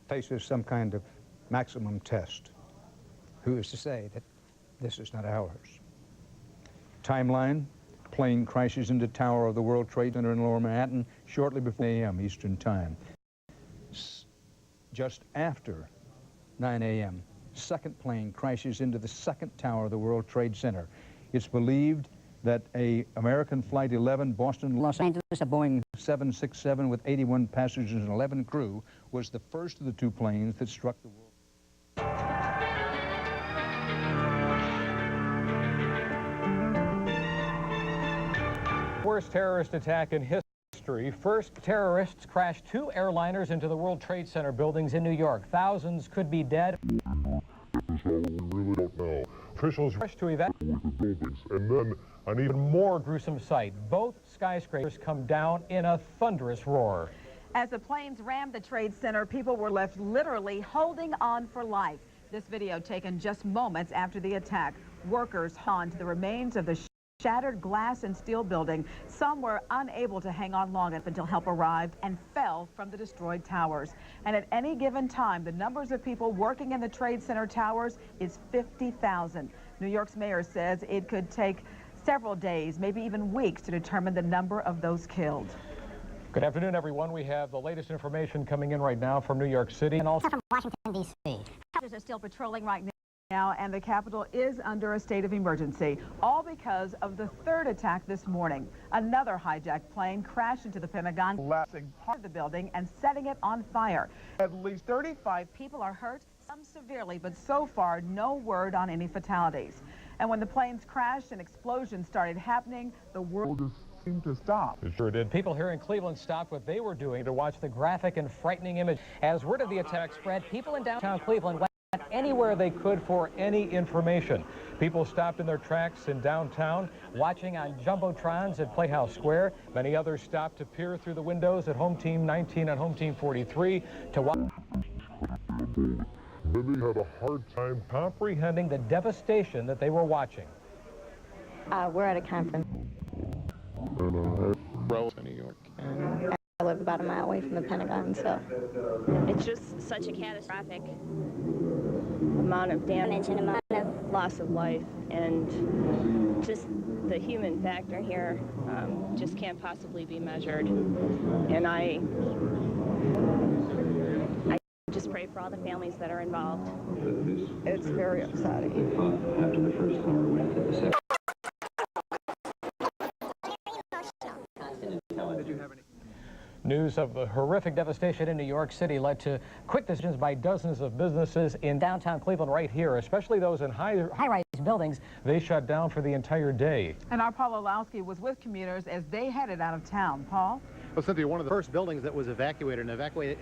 faces some kind of maximum test. Who is to say that this is not ours?" Timeline: plane crashes into tower of the World Trade Center in Lower Manhattan shortly before 9 a.m. Eastern Time. Just after 9 a.m., second plane crashes into the second tower of the World Trade Center. It's believed that a American Flight 11 Boston Los Angeles, a Boeing 767 with 81 passengers and 11 crew, was the first of the two planes that struck the world. Worst terrorist attack in history. First, terrorists crashed 2 airliners into the World Trade Center buildings in New York. Thousands could be dead. We really don't know. Officials rushed to evacuate the buildings, and then an even more gruesome sight. Both skyscrapers come down in a thunderous roar. As the planes rammed the Trade Center, people were left literally holding on for life. This video taken just moments after the attack. Workers hung to the remains of the shattered glass and steel building. Some were unable to hang on long enough until help arrived and fell from the destroyed towers. And at any given time, the numbers of people working in the Trade Center towers is 50,000. New York's mayor says it could take several days, maybe even weeks, to determine the number of those killed. Good afternoon, everyone. We have the latest information coming in right now from New York City and also from Washington, D.C. Officers are still patrolling right now, and the Capitol is under a state of emergency, all because of the third attack this morning. Another hijacked plane crashed into the Pentagon, blasting part of the building and setting it on fire. At least 35 people are hurt, some severely, but so far no word on any fatalities. And when the planes crashed and explosions started happening, the world seemed to stop. It sure did. People here in Cleveland stopped what they were doing to watch the graphic and frightening image. As word of the attack spread, people in downtown Cleveland went anywhere they could for any information. People stopped in their tracks in downtown, watching on jumbotrons at Playhouse Square. Many others stopped to peer through the windows at Home Team 19 and Home Team 43 to watch. Many had a hard time comprehending the devastation that they were watching. We're at a conference. In New York. And I live about a mile away from the Pentagon, so it's just such a catastrophic amount of damage and amount of loss of life, and just the human factor here just can't possibly be measured. And I just pray for all the families that are involved. It's very upsetting. News of the horrific devastation in New York City led to quick decisions by dozens of businesses in downtown Cleveland right here, especially those in high-rise buildings. They shut down for the entire day. And our Paul Olowski was with commuters as they headed out of town. Paul? Well, Cynthia, one of the first buildings that was evacuated, and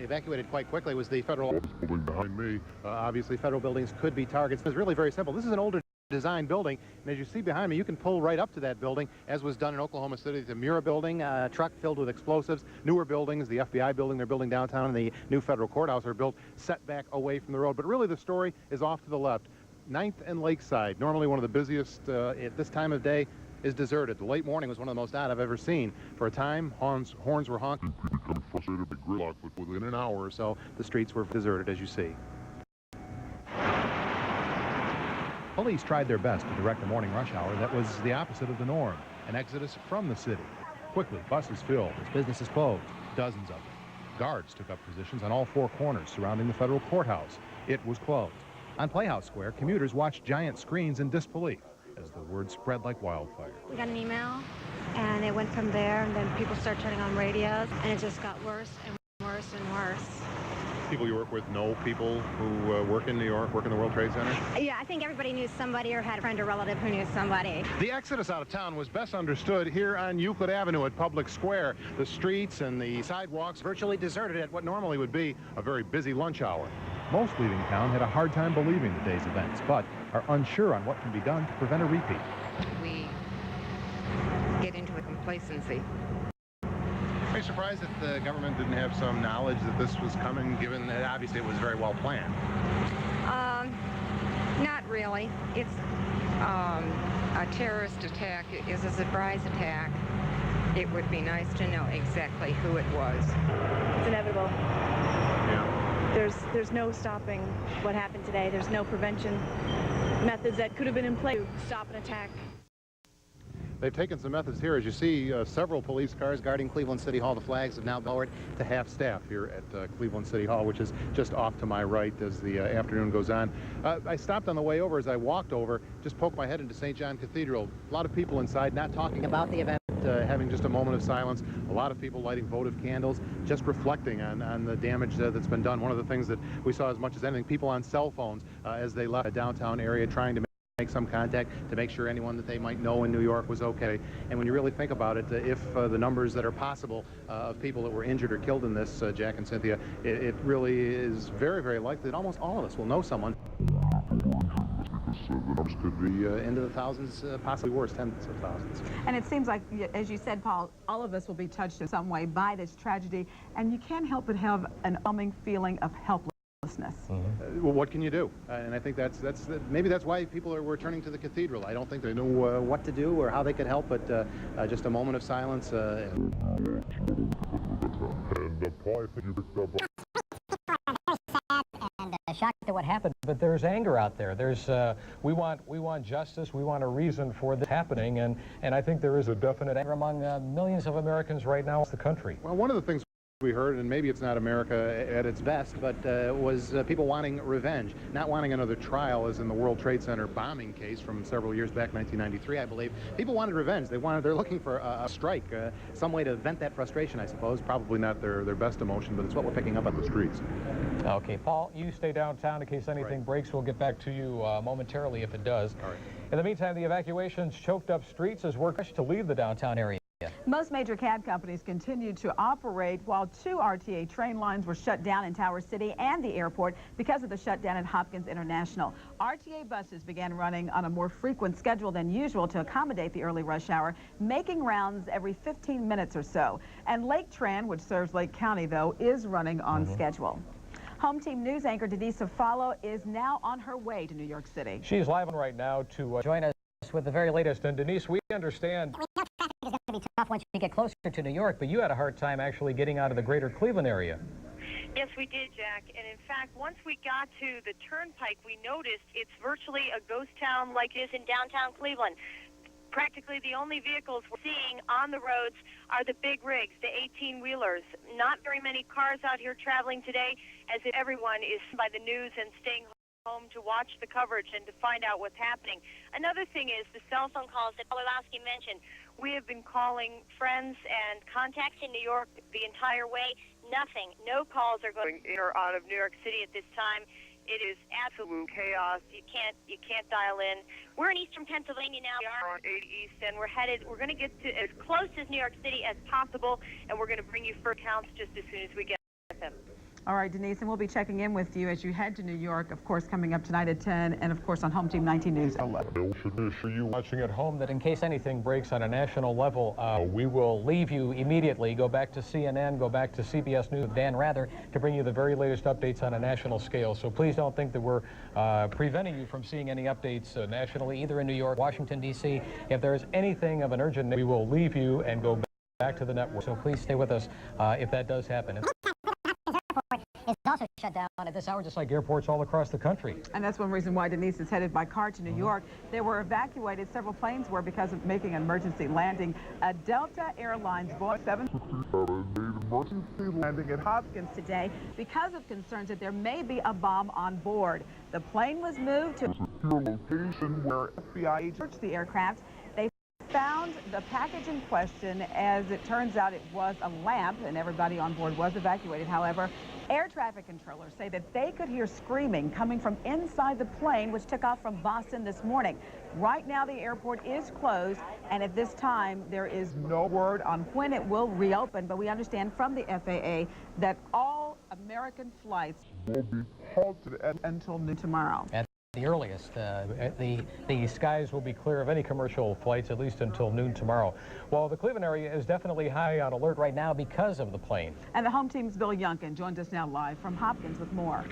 evacuated quite quickly, was the federal building behind me. Obviously, federal buildings could be targets. It's really very simple. This is an older design building, and as you see behind me, you can pull right up to that building, as was done in Oklahoma City. It's a Mura building, a truck filled with explosives. Newer buildings, the FBI building they're building downtown, and the new federal courthouse are built set back away from the road. But really the story is off to the left. 9th and Lakeside, normally one of the busiest at this time of day, is deserted. The late morning was one of the most odd I've ever seen. For a time, horns were honking. People become frustrated by gridlock, but within an hour or so, the streets were deserted, as you see. Police tried their best to direct a morning rush hour that was the opposite of the norm, an exodus from the city. Quickly, buses filled as businesses closed, dozens of them. Guards took up positions on all 4 corners surrounding the federal courthouse. It was closed. On Playhouse Square, commuters watched giant screens in disbelief as the word spread like wildfire. We got an email, and it went from there, and then people started turning on radios, and it just got worse and worse and worse. People you work with know people who work in New York, work in the World Trade Center? Yeah, I think everybody knew somebody or had a friend or relative who knew somebody. The exodus out of town was best understood here on Euclid Avenue at Public Square. The streets and the sidewalks virtually deserted at what normally would be a very busy lunch hour. Most leaving town had a hard time believing the day's events, but are unsure on what can be done to prevent a repeat. We get into a complacency. Are you surprised that the government didn't have some knowledge that this was coming, given that obviously it was very well planned? Not really. It's a terrorist attack. It is a surprise attack. It would be nice to know exactly who it was. It's inevitable. Yeah. There's no stopping what happened today. There's no prevention methods that could have been in place to stop an attack. They've taken some methods here. As you see, several police cars guarding Cleveland City Hall. The flags have now been lowered to half staff here at Cleveland City Hall, which is just off to my right as the afternoon goes on. I stopped on the way over. As I walked over, just poked my head into St. John Cathedral. A lot of people inside not talking about the event, having just a moment of silence. A lot of people lighting votive candles, just reflecting on the damage that's been done. One of the things that we saw as much as anything, people on cell phones as they left the downtown area trying to make some contact to make sure anyone that they might know in New York was okay. And when you really think about it, if the numbers that are possible of people that were injured or killed in this, Jack and Cynthia, it really is very, very likely that almost all of us will know someone. The numbers could be into the thousands, possibly worse, tens of thousands. And it seems like, as you said, Paul, all of us will be touched in some way by this tragedy, and you can't help but have an overwhelming feeling of helplessness. Well, what can you do? And I think maybe that's why people were turning to the cathedral. I don't think they know what to do or how they could help, but just a moment of silence. And Paul, I think you picked up shocked at what happened, but there's anger out there. There's we want justice. We want a reason for this happening, and I think there is a definite anger among millions of Americans right now in the country. Well, one of the things we heard, and maybe it's not America at its best, but was people wanting revenge, not wanting another trial as in the World Trade Center bombing case from several years back, 1993, I believe. People wanted revenge. They're looking for a strike, some way to vent that frustration, I suppose. Probably not their best emotion, but it's what we're picking up on the streets. Okay, Paul, you stay downtown in case anything breaks. We'll get back to you momentarily if it does. All right. In the meantime, the evacuations choked up streets as workers to leave the downtown area. Most major cab companies continued to operate while 2 RTA train lines were shut down in Tower City and the airport because of the shutdown at Hopkins International. RTA buses began running on a more frequent schedule than usual to accommodate the early rush hour, making rounds every 15 minutes or so. And Lake Tran, which serves Lake County, though, is running on schedule. Home Team News anchor Denise Afalo is now on her way to New York City. She's live on right now to join us with the very latest. And Denise, we understand traffic is going to be tough once you get closer to New York, but you had a hard time actually getting out of the greater Cleveland area. Yes, we did, Jack. And in fact, once we got to the Turnpike, we noticed it's virtually a ghost town like it is in downtown Cleveland. Practically the only vehicles we're seeing on the roads are the big rigs, the 18-wheelers. Not very many cars out here traveling today, as if everyone is by the news and staying home to watch the coverage and to find out what's happening. Another thing is the cell phone calls that Orlowski mentioned. We have been calling friends and contacts in New York the entire way. Nothing. No calls are going in or out of New York City at this time. It is absolute chaos. You can't dial in. We're in eastern Pennsylvania now. We are on 80 East, and we're going to get to as close as New York City as possible, and we're going to bring you further counts just as soon as we get them. All right, Denise, and we'll be checking in with you as you head to New York, of course, coming up tonight at 10, and of course on Home Team 19 News 11. Should assure you watching at home that in case anything breaks on a national level, we will leave you immediately, go back to CNN, go back to CBS News, Dan Rather, to bring you the very latest updates on a national scale. So please don't think that we're preventing you from seeing any updates nationally, either in New York, Washington, D.C. If there is anything of an urgent need, we will leave you and go back to the network. So please stay with us if that does happen. It's also shut down at this hour, just like airports all across the country. And that's one reason why Denise is headed by car to New York. They were evacuated. Several planes were because of making an emergency landing. A Delta Airlines Boeing 7 emergency landing at Hopkins today because of concerns that there may be a bomb on board. The plane was moved to a secure location where FBI agents searched the aircraft. They found the package in question. As it turns out, it was a lamp, and everybody on board was evacuated. However, air traffic controllers say that they could hear screaming coming from inside the plane, which took off from Boston this morning. Right now, the airport is closed, and at this time, there is no word on when it will reopen. But we understand from the FAA that all American flights will be halted until noon tomorrow. At the earliest, the skies will be clear of any commercial flights at least until noon tomorrow. Well, the Cleveland area is definitely high on alert right now because of the plane. And the Home Team's Bill Youngkin joins us now live from Hopkins with more.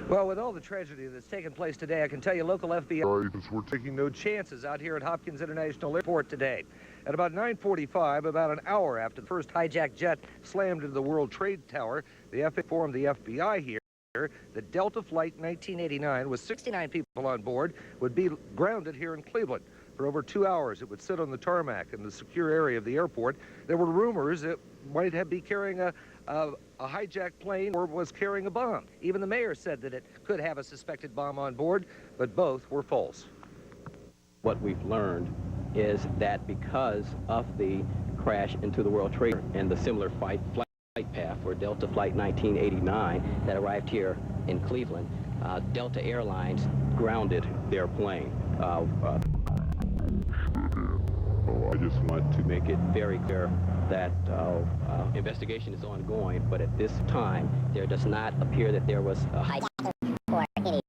Well, with all the tragedy that's taken place today, I can tell you local FBI agents were taking no chances out here at Hopkins International Airport today. At about 9:45, about an hour after the first hijacked jet slammed into the World Trade Tower, the FAA informed the FBI here that Delta Flight 1989 with 69 people on board would be grounded here in Cleveland. For over 2 hours, it would sit on the tarmac in the secure area of the airport. There were rumors it might be carrying a hijacked plane or was carrying a bomb. Even the mayor said that it could have a suspected bomb on board, but both were false. What we've learned is that because of the crash into the World Trade and the similar flight path for Delta Flight 1989 that arrived here in Cleveland, Delta Airlines grounded their plane. I just want to make it very clear that investigation is ongoing, but at this time, there does not appear that there was a hijack or any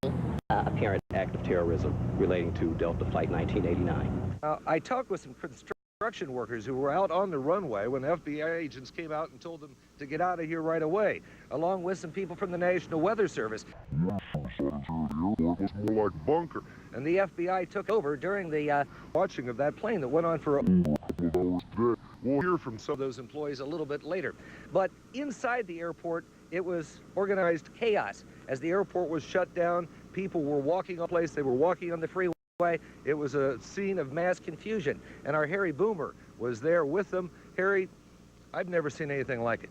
apparent act of terrorism relating to Delta Flight 1989. I talked with some construction workers who were out on the runway when FBI agents came out and told them to get out of here right away, along with some people from the National Weather Service. The airport was more like bunker. And the FBI took over during the watching of that plane that went on for We'll hear from some of those employees a little bit later. But inside the airport, it was organized chaos. As the airport was shut down, people were walking on place, they were walking on the freeway. It was a scene of mass confusion. And our Harry Boomer was there with them. Harry, I've never seen anything like it.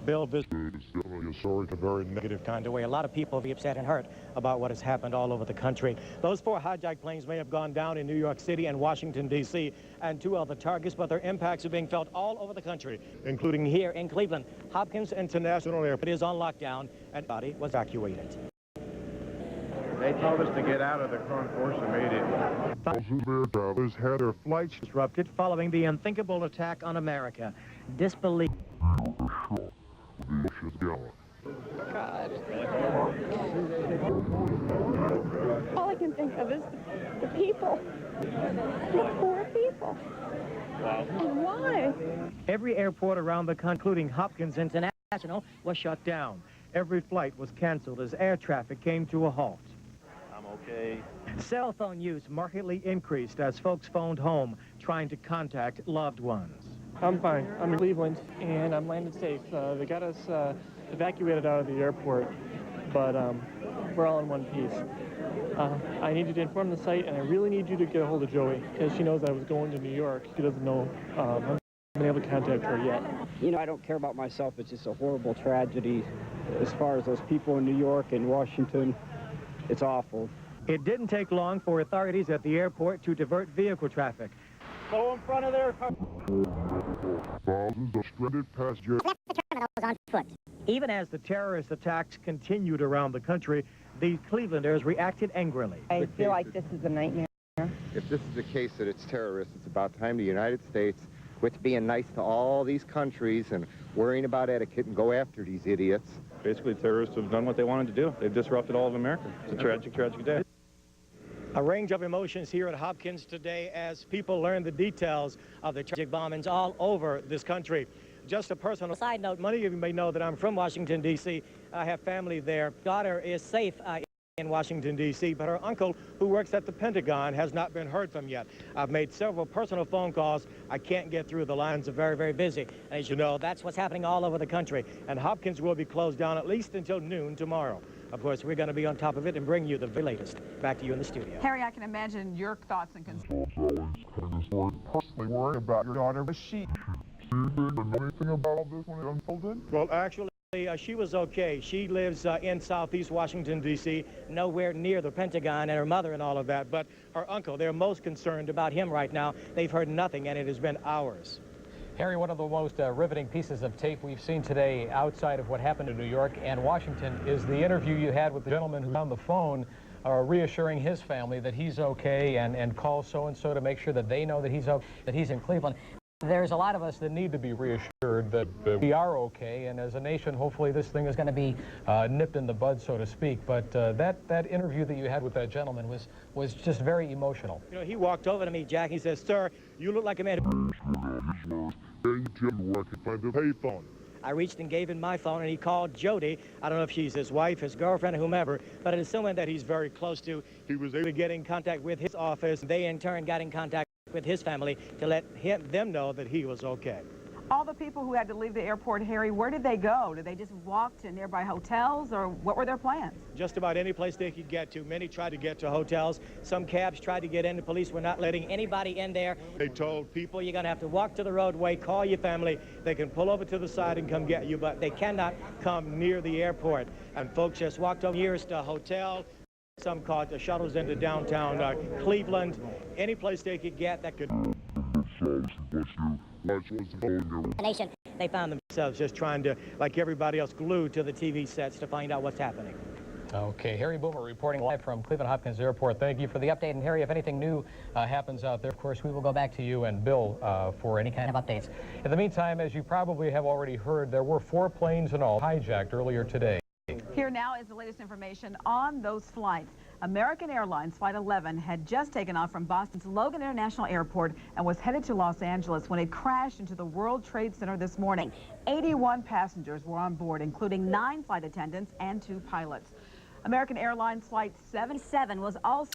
Bill, this is definitely a story in a very negative kind of way. A lot of people will be upset and hurt about what has happened all over the country. Those 4 hijacked planes may have gone down in New York City and Washington, D.C., and 2 other targets, but their impacts are being felt all over the country, including here in Cleveland. Hopkins International Airport is on lockdown, and body was evacuated. They told us to get out of the concourse immediately. Thousands of air travelers had their flights disrupted following the unthinkable attack on America. Disbelief. God. All I can think of is the people. The poor people. Wow. And why? Every airport around the country, including Hopkins International, was shut down. Every flight was canceled as air traffic came to a halt. I'm okay. Cell phone use markedly increased as folks phoned home trying to contact loved ones. I'm fine. I'm in Cleveland, and I'm landed safe. They got us evacuated out of the airport, but we're all in one piece. I need you to inform the site, and I really need you to get a hold of Joey, because she knows I was going to New York. She doesn't know I haven't been able to contact her yet. You know, I don't care about myself. It's just a horrible tragedy. As far as those people in New York and Washington, it's awful. It didn't take long for authorities at the airport to divert vehicle traffic. Go in front of their car. Thousands of stranded passengers. Left the terminals on foot. Even as the terrorist attacks continued around the country, these Clevelanders reacted angrily. I feel like this is a nightmare. If this is the case that it's terrorists, it's about time the United States, with being nice to all these countries and worrying about etiquette, and go after these idiots. Basically, terrorists have done what they wanted to do. They've disrupted all of America. It's a tragic, tragic day. A range of emotions here at Hopkins today as people learn the details of the tragic bombings all over this country. Just a personal side note, many of you may know that I'm from Washington, D.C. I have family there. Daughter is safe in Washington, D.C., but her uncle, who works at the Pentagon, has not been heard from yet. I've made several personal phone calls. I can't get through. The lines are very, very busy. And as you know, that's what's happening all over the country. And Hopkins will be closed down at least until noon tomorrow. Of course, we're going to be on top of it and bring you the very latest. Back to you in the studio. Harry, I can imagine your thoughts and concerns. I was personally worried about your daughter. Was she didn't know anything about all this when it unfolded? Well, actually, she was okay. She lives in southeast Washington, D.C., nowhere near the Pentagon and her mother and all of that. But her uncle, they're most concerned about him right now. They've heard nothing, and it has been hours. Harry, one of the most riveting pieces of tape we've seen today outside of what happened in New York and Washington is the interview you had with the gentleman who's on the phone reassuring his family that he's okay and call so-and-so to make sure that they know that he's in Cleveland. There's a lot of us that need to be reassured that we are okay, and as a nation, hopefully this thing is going to be nipped in the bud, so to speak. But that interview that you had with that gentleman was just very emotional. You know, he walked over to me, Jack. He says, "Sir, you look like a man who..." I reached and gave him my phone, and he called Jody. I don't know if she's his wife, his girlfriend, or whomever, but it is someone that he's very close to. He was able to get in contact with his office. They, in turn, got in contact with his family to let them know that he was okay. All the people who had to leave the airport, Harry, where did they go? Did they just walk to nearby hotels, or what were their plans? Just about any place they could get to. Many tried to get to hotels. Some cabs tried to get in. The police were not letting anybody in there. They told people, you're going to have to walk to the roadway, call your family. They can pull over to the side and come get you, but they cannot come near the airport. And folks just walked over nearest a hotel. Some caught the shuttles into downtown Cleveland. Any place they could get that could... They found themselves just trying to, like everybody else, glued to the TV sets to find out what's happening. Okay, Harry Boomer reporting live from Cleveland Hopkins Airport. Thank you for the update. And Harry, if anything new happens out there, of course, we will go back to you and Bill for any kind of updates. In the meantime, as you probably have already heard, there were 4 planes in all hijacked earlier today. Here now is the latest information on those flights. American Airlines Flight 11 had just taken off from Boston's Logan International Airport and was headed to Los Angeles when it crashed into the World Trade Center this morning. 81 passengers were on board, including 9 flight attendants and 2 pilots. American Airlines Flight 77 was also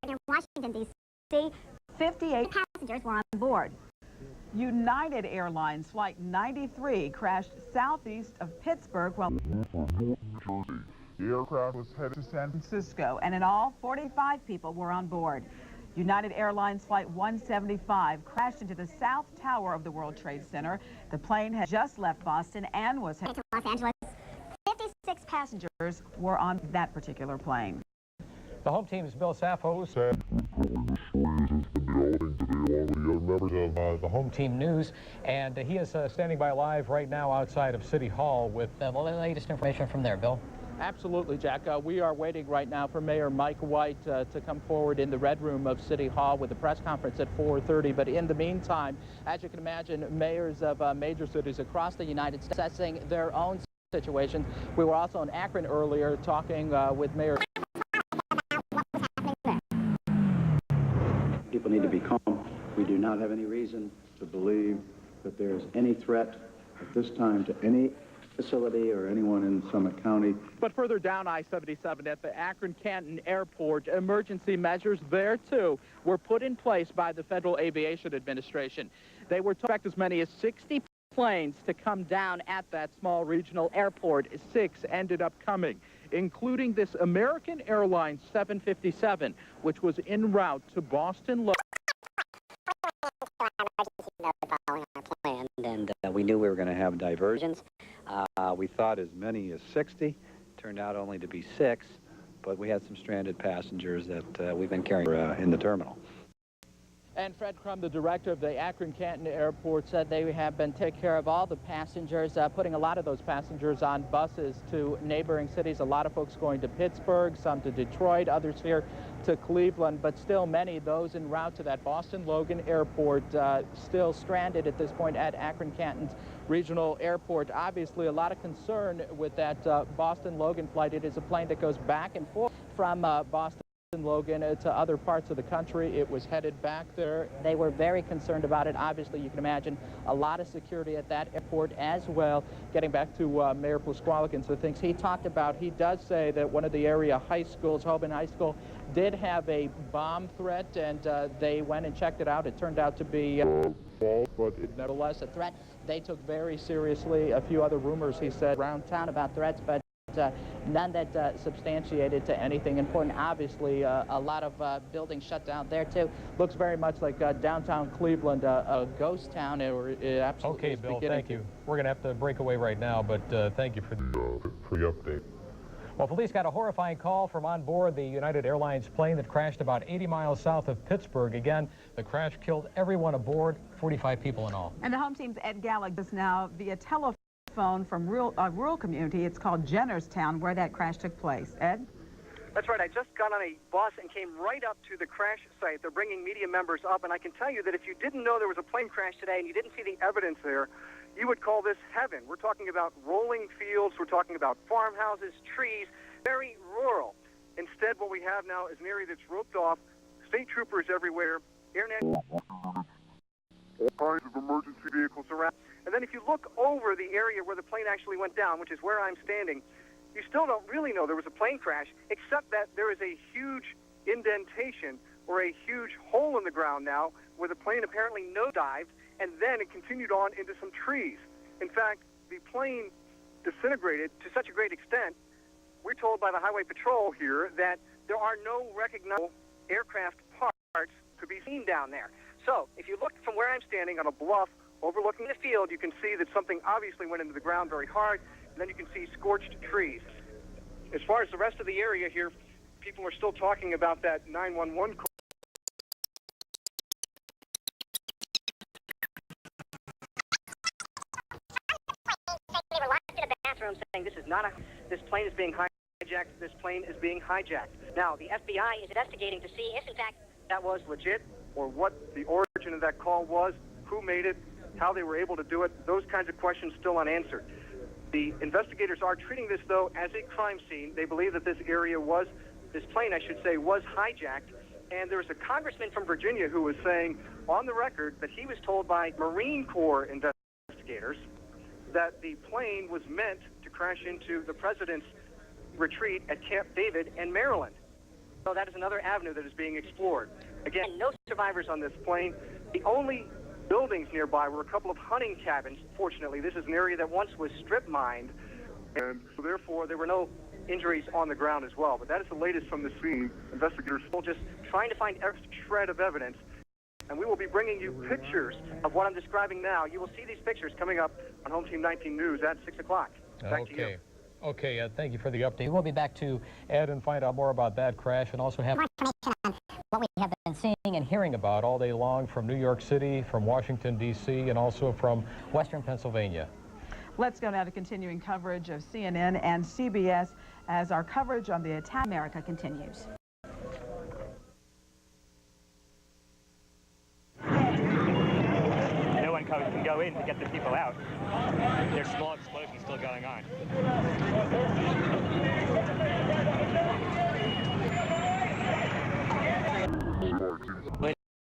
in Washington, D.C. 58 passengers were on board. United Airlines Flight 93 crashed southeast of Pittsburgh while The aircraft was headed to San Francisco, and in all, 45 people were on board. United Airlines Flight 175 crashed into the South Tower of the World Trade Center. The plane had just left Boston and was headed to Los Angeles. 56 passengers were on that particular plane. The home team's Bill Sappho said members of the home team news, and he is standing by live right now outside of City Hall with the latest information from there. Bill? Absolutely, Jack. We are waiting right now for Mayor Mike White to come forward in the Red Room of City Hall with a press conference at 4:30. But in the meantime, as you can imagine, mayors of major cities across the United States assessing their own situations. We were also in Akron earlier talking with Mayor. People need to be calm. We do not have any reason to believe that there is any threat at this time to any facility or anyone in Summit County. But further down I-77 at the Akron-Canton Airport, emergency measures there, too, were put in place by the Federal Aviation Administration. They were to expect as many as 60 planes to come down at that small regional airport. 6 ended up coming, including this American Airlines 757, which was en route to Boston. And we knew we were going to have diversions. We thought as many as 60. Turned out only to be 6, but we had some stranded passengers that we've been carrying in the terminal. And Fred Crum, the director of the Akron-Canton Airport, said they have been taking care of all the passengers, putting a lot of those passengers on buses to neighboring cities. A lot of folks going to Pittsburgh, some to Detroit, others here to Cleveland, but still many, those en route to that Boston Logan Airport, still stranded at this point at Akron-Canton's regional airport. Obviously, a lot of concern with that Boston Logan flight. It is a plane that goes back and forth from Boston Logan to other parts of the country. It was headed back there. They were very concerned about it. Obviously, you can imagine a lot of security at that airport as well. Getting back to Mayor Pluskwalik and some things he talked about, he does say that one of the area high schools, Hoban High School, did have a bomb threat, and they went and checked it out. It turned out to be but nevertheless a threat they took very seriously. A few other rumors, he said, around town about threats, but none that substantiated to anything important. Obviously, a lot of buildings shut down there, too. Looks very much like downtown Cleveland, a ghost town. It absolutely okay, is Bill, beginning. thank you. We're going to have to break away right now, but thank you for the update. Well, police got a horrifying call from on board the United Airlines plane that crashed about 80 miles south of Pittsburgh. Again, the crash killed everyone aboard, 45 people in all. And the home team's Ed Gallagher is now via telephone from a rural community. It's called Jennerstown, where that crash took place. Ed? That's right. I just got on a bus and came right up to the crash site. They're bringing media members up, and I can tell you that if you didn't know there was a plane crash today and you didn't see the evidence there, you would call this heaven. We're talking about rolling fields. We're talking about farmhouses, trees, very rural. Instead, what we have now is an area that's roped off, state troopers everywhere, all kinds of emergency vehicles around. And then if you look over the area where the plane actually went down, which is where I'm standing, you still don't really know there was a plane crash, except that there is a huge indentation or a huge hole in the ground now where the plane apparently no-dived, and then it continued on into some trees. In fact, the plane disintegrated to such a great extent, we're told by the Highway Patrol here that there are no recognizable aircraft parts to be seen down there. So if you look from where I'm standing on a bluff overlooking the field, you can see that something obviously went into the ground very hard, and then you can see scorched trees. As far as the rest of the area here, people are still talking about that 911 call. room saying this plane is being hijacked, this plane is being hijacked. Now, the FBI is investigating to see if, in fact, that was legit, or what the origin of that call was, who made it, how they were able to do it. Those kinds of questions still unanswered. The investigators are treating this, though, as a crime scene. They believe that this plane, I should say, was hijacked. And there was a congressman from Virginia who was saying on the record that he was told by Marine Corps investigators that the plane was meant to crash into the president's retreat at Camp David in Maryland. So that is another avenue that is being explored. Again, no survivors on this plane. The only buildings nearby were a couple of hunting cabins. Fortunately, this is an area that once was strip mined, and so therefore there were no injuries on the ground as well. But that is the latest from the scene. Investigators are still just trying to find every shred of evidence, and we will be bringing you pictures of what I'm describing now. You will see these pictures coming up on Home Team 19 News at 6 o'clock. Back to you. Okay, thank you for the update. We'll be back to Ed and find out more about that crash and also have more information on what we have been seeing and hearing about all day long from New York City, from Washington, D.C., and also from Western Pennsylvania. Let's go now to continuing coverage of CNN and CBS as our coverage on the attack in America continues. No one can go in to get the people out. There's small explosions still going on.